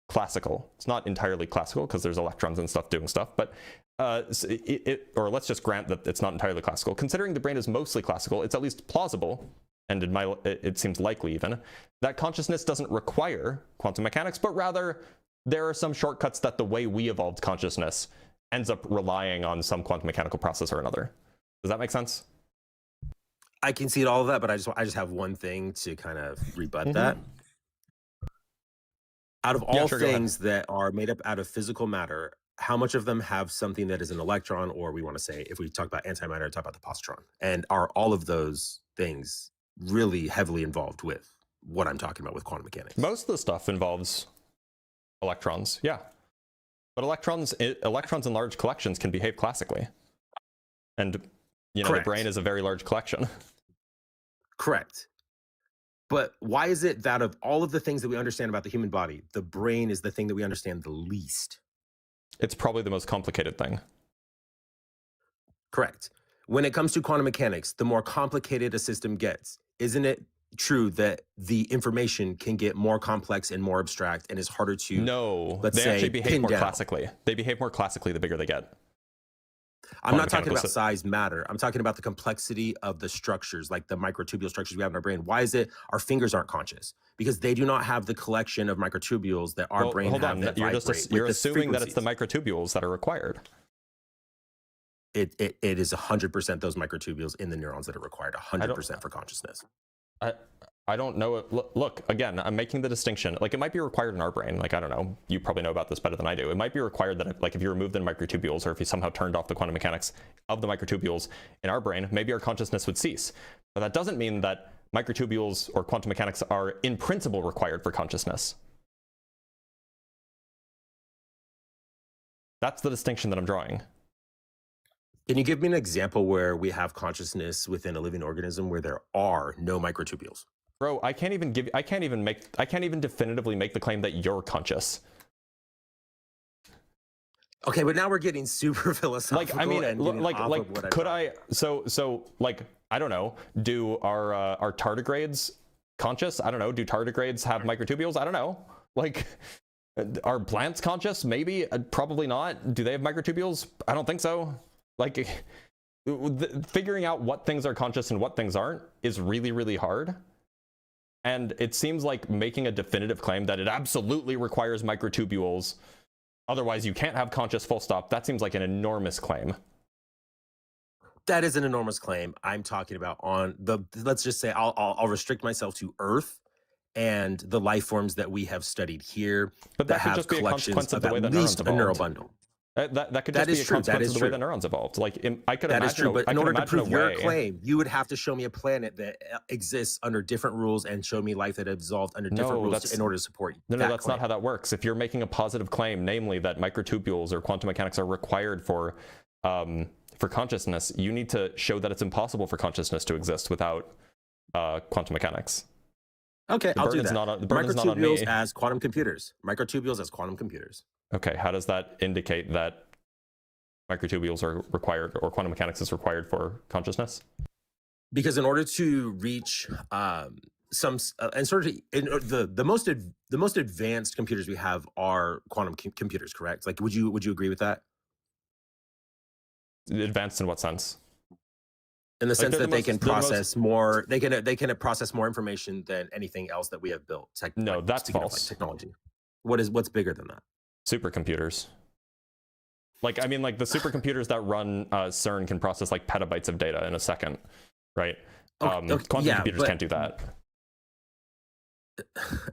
classical, it's not entirely classical because there's electrons and stuff doing stuff, but or let's just grant that it's not entirely classical. Considering the brain is mostly classical, it's at least plausible, and it seems likely even, that consciousness doesn't require quantum mechanics, but rather there are some shortcuts that the way we evolved consciousness ends up relying on some quantum mechanical process or another. Does that make sense? I can see all of that, but I just have one thing to kind of rebut that. Out of all things that are made up out of physical matter, how much of them have something that is an electron, or we want to say, if we talk about antimatter, talk about the positron? And are all of those things really heavily involved with what I'm talking about with quantum mechanics? Most of the stuff involves electrons, yeah. But electrons in large collections can behave classically. And, the brain is a very large collection. Correct. But why is it that of all of the things that we understand about the human body, the brain is the thing that we understand the least? It's probably the most complicated thing. Correct. When it comes to quantum mechanics, the more complicated a system gets, isn't it true that the information can get more complex and more abstract and is harder to, let's say, actually behave more classically. They behave more classically the bigger they get. I'm not talking about size matter. I'm talking about the complexity of the structures, like the microtubule structures we have in our brain. Why is it our fingers aren't conscious? Because they do not have the collection of microtubules that our brain have that vibrate. You're assuming that it's the microtubules that are required. It is 100% those microtubules in the neurons that are required, 100% for consciousness. I don't know. Look, again, I'm making the distinction. Like, it might be required in our brain. Like, I don't know. You probably know about this better than I do. It might be required that, if you removed the microtubules, or if you somehow turned off the quantum mechanics of the microtubules in our brain, maybe our consciousness would cease. But that doesn't mean that microtubules or quantum mechanics are, in principle, required for consciousness. That's the distinction that I'm drawing. Can you give me an example where we have consciousness within a living organism where there are no microtubules? Bro, I can't even definitively make the claim that you're conscious. Okay, but now we're getting super philosophical. I don't know, do our tardigrades conscious? I don't know, do tardigrades have microtubules? I don't know. Are plants conscious? Maybe. Probably not. Do they have microtubules? I don't think so. Like, figuring out what things are conscious and what things aren't is really, really hard. And it seems like making a definitive claim that it absolutely requires microtubules, otherwise you can't have conscious full stop, that seems like an enormous claim. That is an enormous claim. I'm talking about on the, let's just say I'll restrict myself to Earth and the life forms that we have studied here, but that could have just be a consequence of the way at that least neurons a neural evolved. bundle. That could just be a consequence of the way that neurons evolved. Like, I could That imagine is true, but I in could order to imagine prove a your way. claim, you would have to show me a planet that exists under different rules and show me life that evolved under different rules in order to support you. No, that's not how that works. If you're making a positive claim, namely that microtubules or quantum mechanics are required for consciousness, you need to show that it's impossible for consciousness to exist without quantum mechanics. Okay, I'll do that. The burden's not on me. Microtubules as quantum computers. Microtubules as quantum computers. Okay, how does that indicate that microtubules are required or quantum mechanics is required for consciousness? Because in order to reach some and sort of the most advanced computers we have are quantum computers, correct? Like, would you agree with that? Advanced in what sense? In the sense that they can process more, they can process more information than anything else that we have built. No, that's false. Technology. What's bigger than that? Supercomputers. Like, I mean, like the supercomputers that run CERN can process like petabytes of data in a second, right? Quantum computers can't do that.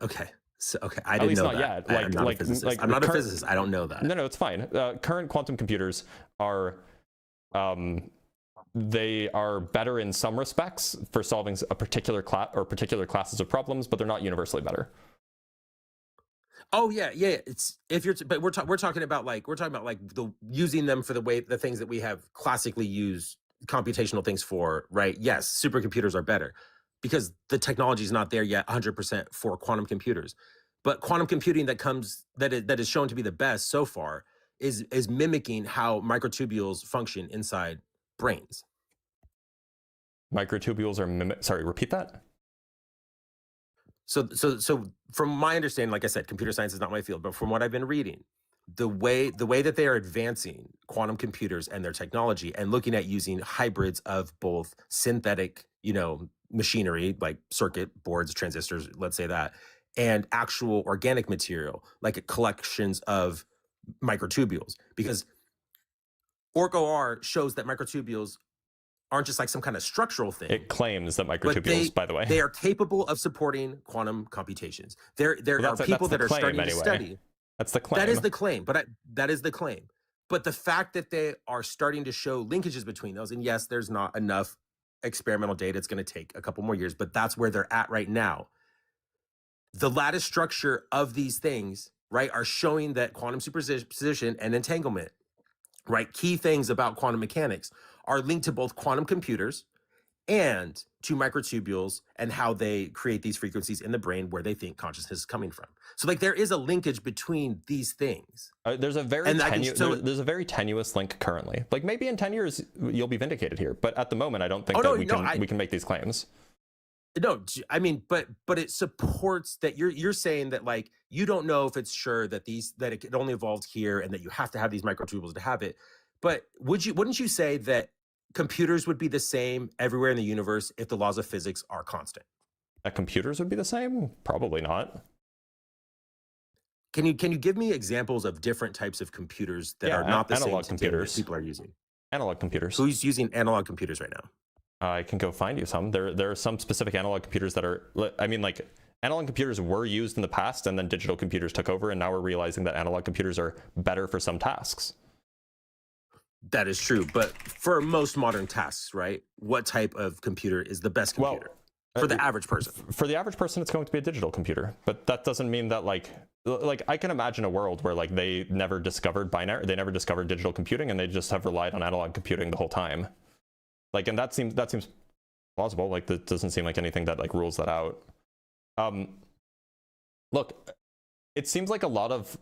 Okay. So, okay, I didn't know that. At least not yet. I'm not a physicist. I'm not a physicist. I don't know that. No, it's fine. Current quantum computers are, they are better in some respects for solving a particular class or particular classes of problems, but they're not universally better. Oh yeah. It's but we're talking about like the using them for the things that we have classically used computational things for, right? Yes, supercomputers are better because the technology is not there yet 100% for quantum computers. But quantum computing that is shown to be the best so far is mimicking how microtubules function inside brains. Microtubules are sorry, repeat that. So from my understanding, like I said, computer science is not my field, but from what I've been reading, the way that they are advancing quantum computers and their technology and looking at using hybrids of both synthetic, machinery like circuit boards, transistors, let's say that, and actual organic material, like collections of microtubules, because OR shows that microtubules aren't just like some kind of structural thing. It claims that microtubules, by the way, they are capable of supporting quantum computations. There are people that are starting to study. That's the claim. That is the claim, that is the claim. But the fact that they are starting to show linkages between those, and yes, there's not enough experimental data. It's going to take a couple more years, but that's where they're at right now. The lattice structure of these things, right, are showing that quantum superposition and entanglement, right, key things about quantum mechanics are linked to both quantum computers and to microtubules and how they create these frequencies in the brain where they think consciousness is coming from. So like there is a linkage between these things. There's a very there's a very tenuous link currently. Like maybe in 10 years you'll be vindicated here, but at the moment I don't think we can make these claims. No, I mean, but it supports that you're saying that like you don't know if it's sure that it only evolved here and that you have to have these microtubules to have it. But wouldn't you say that computers would be the same everywhere in the universe if the laws of physics are constant? That computers would be the same? Probably not. Can you give me examples of different types of computers that are not the analog same computers that people are using? Analog computers. Who's using analog computers right now? I can go find you some. There are some specific analog computers that are, I mean, like analog computers were used in the past and then digital computers took over, and now we're realizing that analog computers are better for some tasks. That is true, but for most modern tasks, right? What type of computer is the best computer for the average person? For the average person, it's going to be a digital computer, but that doesn't mean that like I can imagine a world where like they never discovered digital computing and they just have relied on analog computing the whole time. Like, and that seems plausible. Like, that doesn't seem like anything that like rules that out. Look, it seems like a lot of,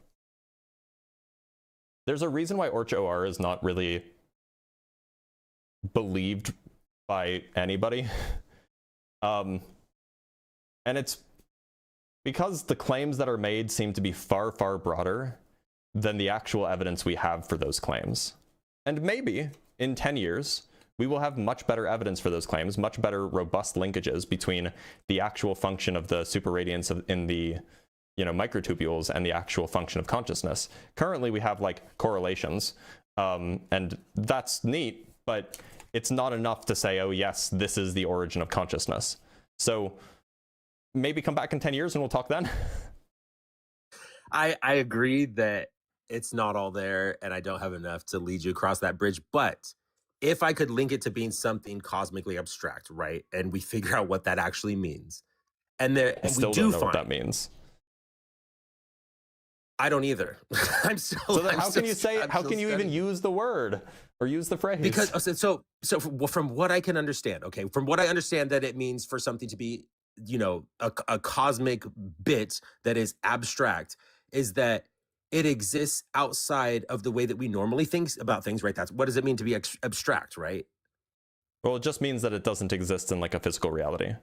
there's a reason why OR is not really believed by anybody. And it's because the claims that are made seem to be far, far broader than the actual evidence we have for those claims. And maybe in 10 years, we will have much better evidence for those claims, much better robust linkages between the actual function of the superradiance in the microtubules and the actual function of consciousness. Currently, we have like correlations, and that's neat, but it's not enough to say, oh yes, this is the origin of consciousness. So maybe come back in 10 years and we'll talk then. I agree that it's not all there, and I don't have enough to lead you across that bridge. But if I could link it to being something cosmically abstract, right, and we figure out what that actually means, and I still don't know what that means. I don't either. I'm still. So then, I'm how still, can you say it? How can you even use the word or use the phrase? Because so from what I can understand, okay, from what I understand that it means for something to be, a cosmic bit that is abstract, is that it exists outside of the way that we normally think about things, right? What does it mean to be abstract, right? Well, it just means that it doesn't exist in like a physical reality.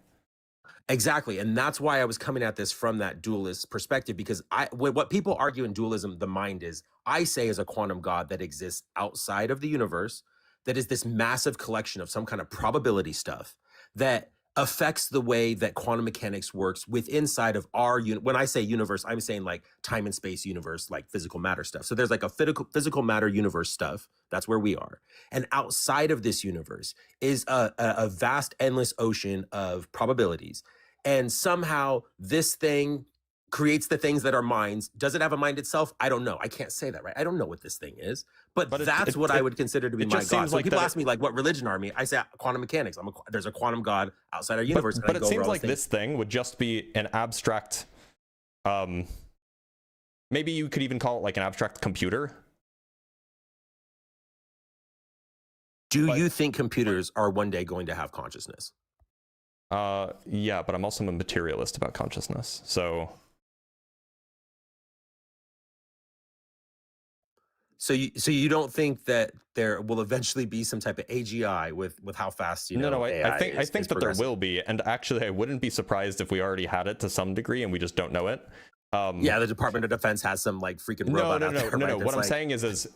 Exactly. And that's why I was coming at this from that dualist perspective, because what people argue in dualism, the mind is, I say, is a quantum God that exists outside of the universe, that is this massive collection of some kind of probability stuff that affects the way that quantum mechanics works inside of our when I say universe, I'm saying like time and space universe, like physical matter stuff. So there's like a physical matter universe stuff. That's where we are. And outside of this universe is a vast, endless ocean of probabilities. And somehow this thing creates the things that are minds. Does it have a mind itself? I don't know. I can't say that, right? I don't know what this thing is, but that's what I would consider to be my God. So people ask me like, what religion are me? I say quantum mechanics. There's a quantum God outside our universe. But it seems like this thing would just be an abstract, maybe you could even call it like an abstract computer. Do you think computers are one day going to have consciousness? Yeah, but I'm also a materialist about consciousness. So you don't think that there will eventually be some type of AGI with how fast I think that there will be, and actually I wouldn't be surprised if we already had it to some degree and we just don't know it. Yeah, the Department of Defense has some like freaking robot out there. No. What I'm saying is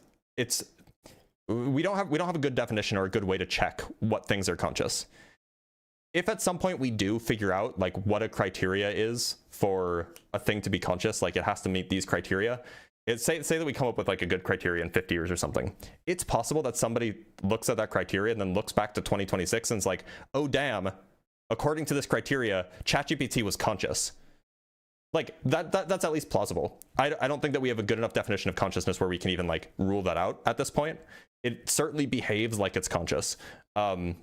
we don't have a good definition or a good way to check what things are conscious. If at some point we do figure out like what a criteria is for a thing to be conscious, like it has to meet these criteria. Say that we come up with like a good criteria in 50 years or something. It's possible that somebody looks at that criteria and then looks back to 2026 and is like, oh damn, according to this criteria, ChatGPT was conscious. Like that's at least plausible. I don't think that we have a good enough definition of consciousness where we can even like rule that out at this point. It certainly behaves like it's conscious. So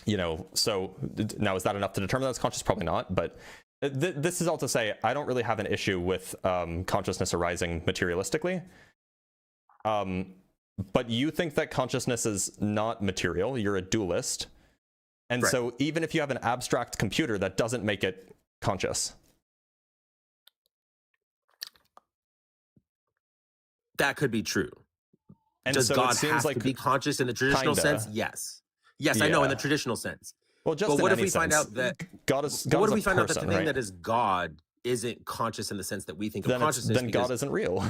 now is that enough to determine that it's conscious? Probably not, but this is all to say, I don't really have an issue with consciousness arising materialistically. But you think that consciousness is not material. You're a dualist. And right. So even if you have an abstract computer, that doesn't make it conscious. That could be true. And does so God have to be conscious in the traditional sense? Yes. Yes, yeah. I know in the traditional sense. Well, just but what if we find out that God is what if we find out that the thing right? that is God isn't conscious in the sense that we think of consciousness? Then God isn't real.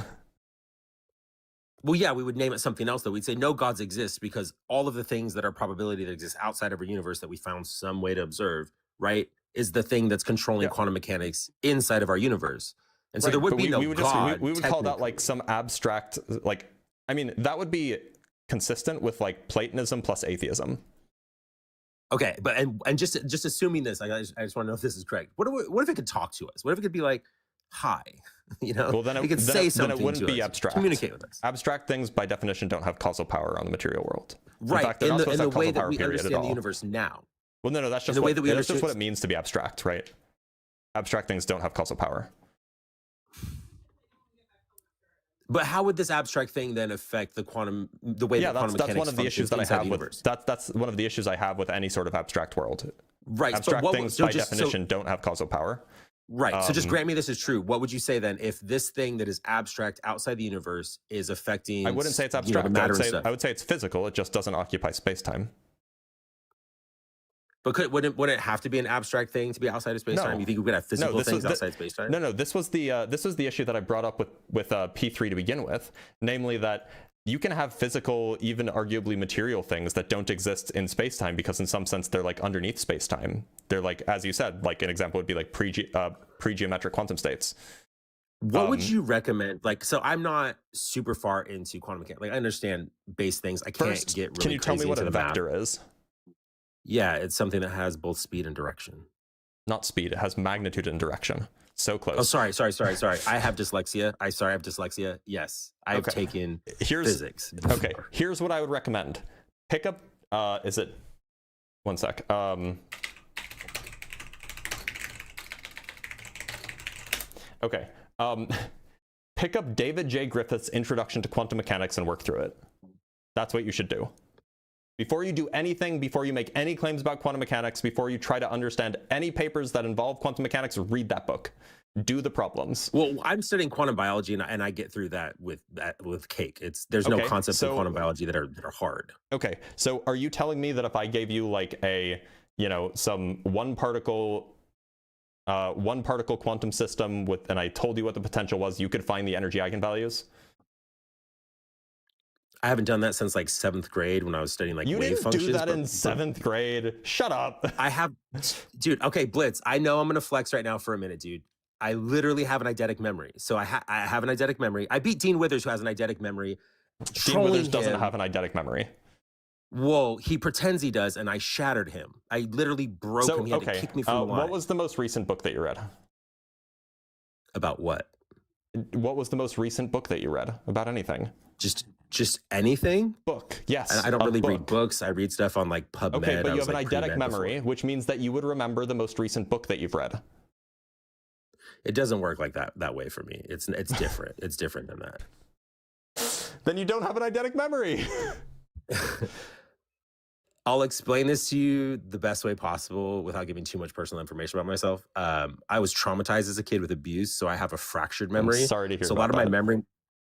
Well, yeah, we would name it something else, though. We'd say no gods exist because all of the things that are probability that exist outside of our universe that we found some way to observe, right, is the thing that's controlling quantum mechanics inside of our universe. And so there would be no God. We would call that like some abstract, like, I mean, that would be consistent with like Platonism plus atheism. Okay, but and just assuming this, like I just want to know if this is correct. What if it could talk to us? What if it could be like, "Hi," Well, then it could say something. Then it wouldn't be us, abstract. Communicate with us. Abstract things, by definition, don't have causal power on the material world. Right. In fact, they're not supposed to have way causal that we power, understand the universe now. Well, no, that's just the way that we that's just what it means to be abstract, right? Abstract things don't have causal power. But how would this abstract thing then affect the way that quantum mechanics that's one of the issues that I have with that's one of the issues I have with any sort of abstract world. Right. Abstract things by definition don't have causal power. Right. So just grant me this is true. What would you say then if this thing that is abstract outside the universe is affecting? I wouldn't say it's abstract. Matter I would say it's physical. It just doesn't occupy space-time. But wouldn't it have to be an abstract thing to be outside of space-time? No. You think we could have physical this things was outside space-time? No, this was the issue that I brought up with P3 to begin with, namely that you can have physical, even arguably material things that don't exist in space-time because in some sense they're like underneath space-time. They're like, as you said, like an example would be like pre-geometric quantum states. What would you recommend? Like, so I'm not super far into quantum mechanics. Like, I understand base things. I can't First, get really can you tell me crazy what into a the math. vector is? Yeah, it's something that has both speed and direction. Not speed, it has magnitude and direction. So close. Oh, sorry. I have dyslexia. I have dyslexia. Yes, I've taken physics. Okay, before. here's what I would recommend. Pick up, is it, one sec. Okay, pick up David J. Griffith's Introduction to Quantum Mechanics and work through it. That's what you should do. Before you do anything, before you make any claims about quantum mechanics, before you try to understand any papers that involve quantum mechanics, read that book. Do the problems. Well, I'm studying quantum biology, and I get through that with cake. There's no concepts in quantum biology that are hard. Okay, so are you telling me that if I gave you like a, some one particle quantum system and I told you what the potential was, you could find the energy eigenvalues? I haven't done that since like 7th grade when I was studying like wave functions. You didn't do that in 7th grade. Shut up. I have, dude. Okay, Blitz. I know I'm gonna flex right now for a minute, dude. I literally have an eidetic memory. So I have an eidetic memory. I beat Dean Withers, who has an eidetic memory. Dean Withers doesn't have an eidetic memory. Well, he pretends he does, and I shattered him. I literally broke him. He had to kick me from the line. What was the most recent book that you read? About what? What was the most recent book that you read about anything? Just anything? Book, yes. I don't really read books. I read stuff on like PubMed. Okay, but you have an eidetic memory, which means that you would remember the most recent book that you've read. It doesn't work like that way for me. It's different. It's different than that. Then you don't have an eidetic memory. I'll explain this to you the best way possible without giving too much personal information about myself. I was traumatized as a kid with abuse, so I have a fractured memory. I'm sorry to hear so a lot of my memory.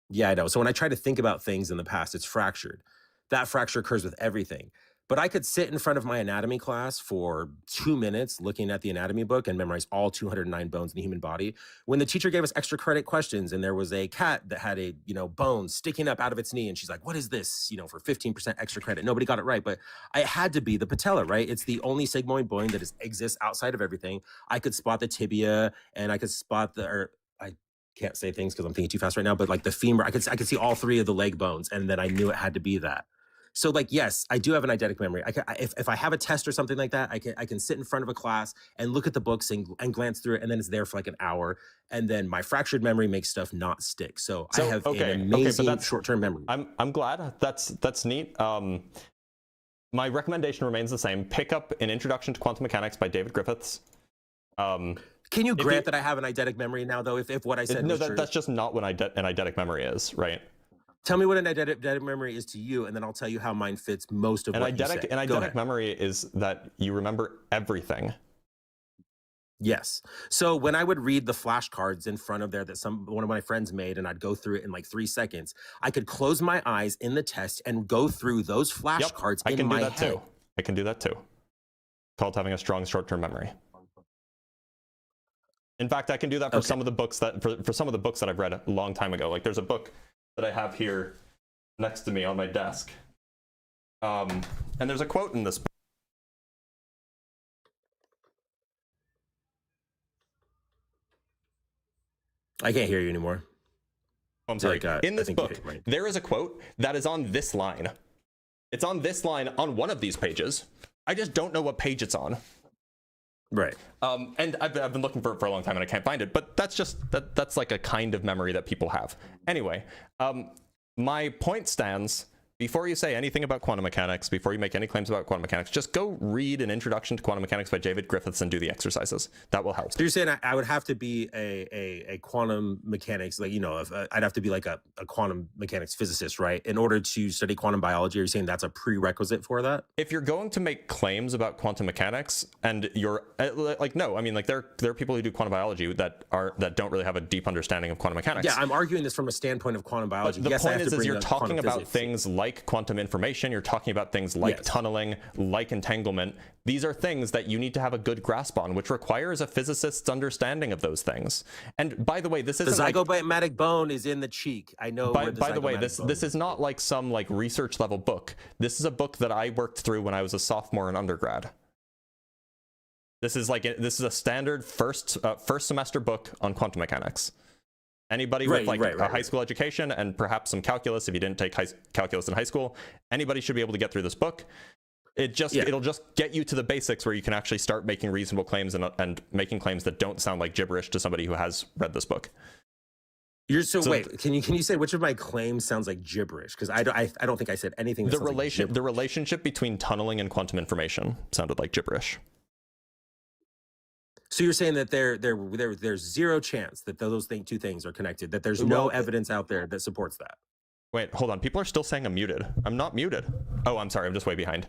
Yeah, I know. So when I try to think about things in the past, it's fractured. That fracture occurs with everything. But I could sit in front of my anatomy class for 2 minutes looking at the anatomy book and memorize all 209 bones in the human body. When the teacher gave us extra credit questions and there was a cat that had a, bone sticking up out of its knee, and she's like, what is this, for 15% extra credit? Nobody got it right, but it had to be the patella, right? It's the only sigmoid bone that exists outside of everything. I could spot the tibia and I could spot I can't say things because I'm thinking too fast right now, but like the femur, I could see all 3 of the leg bones, and then I knew it had to be that. So like, yes, I do have an eidetic memory. If I have a test or something like that, I can sit in front of a class and look at the books and glance through it, and then it's there for like an hour, and then my fractured memory makes stuff not stick. So I have an amazing short-term memory. I'm glad. That's neat. My recommendation remains the same. Pick up An Introduction to Quantum Mechanics by David Griffiths. Can you grant that I have an eidetic memory now, though, if what I said was true? That's just not what an eidetic memory is, right? Tell me what an eidetic memory is to you, and then I'll tell you how mine fits most of what you say. An eidetic memory is that you remember everything. Yes. So when I would read the flashcards in front of there that one of my friends made, and I'd go through it in like 3 seconds, I could close my eyes in the test and go through those flashcards in my head. I can do that too. Called having a strong short-term memory. In fact, I can do that for some of the books for some of the books that I've read a long time ago. Like there's a book that I have here next to me on my desk. And there's a quote in this book. I can't hear you anymore. Oh, I'm sorry. In this book, there is a quote that is on this line. It's on this line on one of these pages. I just don't know what page it's on. Right. And I've been looking for it for a long time and I can't find it, but that's like a kind of memory that people have. Anyway, my point stands. Before you say anything about quantum mechanics, before you make any claims about quantum mechanics, just go read An Introduction to Quantum Mechanics by David Griffiths and do the exercises. That will help. So you're saying I would have to be a quantum mechanics, like, I'd have to be like a quantum mechanics physicist, right? In order to study quantum biology, are you saying that's a prerequisite for that? If you're going to make claims about quantum mechanics and you're like, no, I mean, like there are people who do quantum biology that don't really have a deep understanding of quantum mechanics. Yeah, I'm arguing this from a standpoint of quantum biology. But the point is you're talking about things like like quantum information, you're talking about things like Yes. tunneling, like entanglement. These are things that you need to have a good grasp on, which requires a physicist's understanding of those things. And by the way, this The isn't like, zygomatic bone is in the cheek. I know. by where the way, this bone is not like some like research level book. This is a book that I worked through when I was a sophomore in undergrad. This is a standard first semester book on quantum mechanics. Anybody with like a high school education and perhaps some calculus, if you didn't take calculus in high school, anybody should be able to get through this book. It'll just get you to the basics where you can actually start making reasonable claims and making claims that don't sound like gibberish to somebody who has read this book. Wait, can you say which of my claims sounds like gibberish? Because I don't think I said anything. That The relationship between tunneling and quantum information sounded like gibberish. So you're saying that there's zero chance that those two things are connected, that there's no evidence out there that supports that. Wait, hold on. People are still saying I'm muted. I'm not muted. Oh, I'm sorry. I'm just way behind.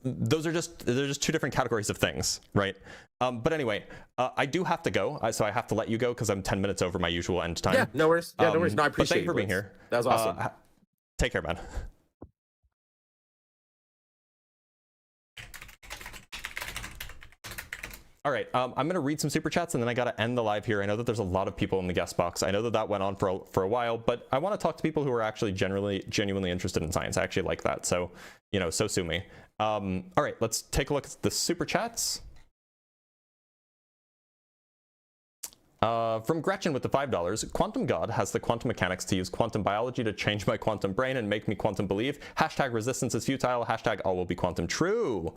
Those are they're just two different categories of things, right? But anyway, I do have to go, so I have to let you go because I'm 10 minutes over my usual end time. Yeah, no worries. Yeah, no worries. No, I appreciate thank you for being here. That was awesome. Take care, man. All right, I'm going to read some super chats and then I got to end the live here. I know that there's a lot of people in the guest box. I know that went on for a while, but I want to talk to people who are actually genuinely interested in science. I actually like that. So, so sue me. All right, let's take a look at the super chats. From Gretchen with the $5, Quantum God has the quantum mechanics to use quantum biology to change my quantum brain and make me quantum believe. Hashtag resistance is futile. Hashtag all will be quantum. True.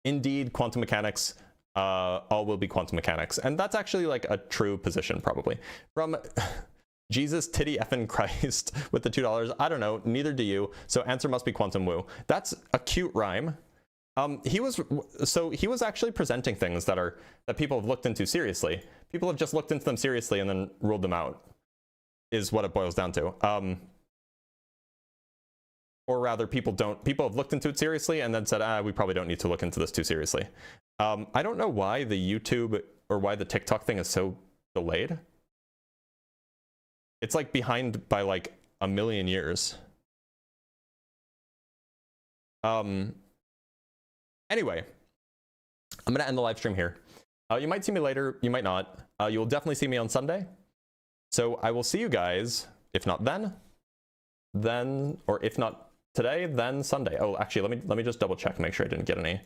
Indeed, quantum mechanics, all will be quantum mechanics. And that's actually like a true position, probably. From Jesus Titty Effin Christ with the $2, I don't know, neither do you. So answer must be quantum woo. That's a cute rhyme. He was actually presenting things that people have looked into seriously. People have just looked into them seriously and then ruled them out, is what it boils down to. Or rather, people have looked into it seriously and then said, we probably don't need to look into this too seriously. I don't know why the YouTube or why the TikTok thing is so delayed. It's like behind by like a million years. Anyway, I'm going to end the live stream here. You might see me later. You might not. You will definitely see me on Sunday. So I will see you guys, if not then, or if not today, then Sunday. Oh, actually, let me just double check, make sure I didn't get any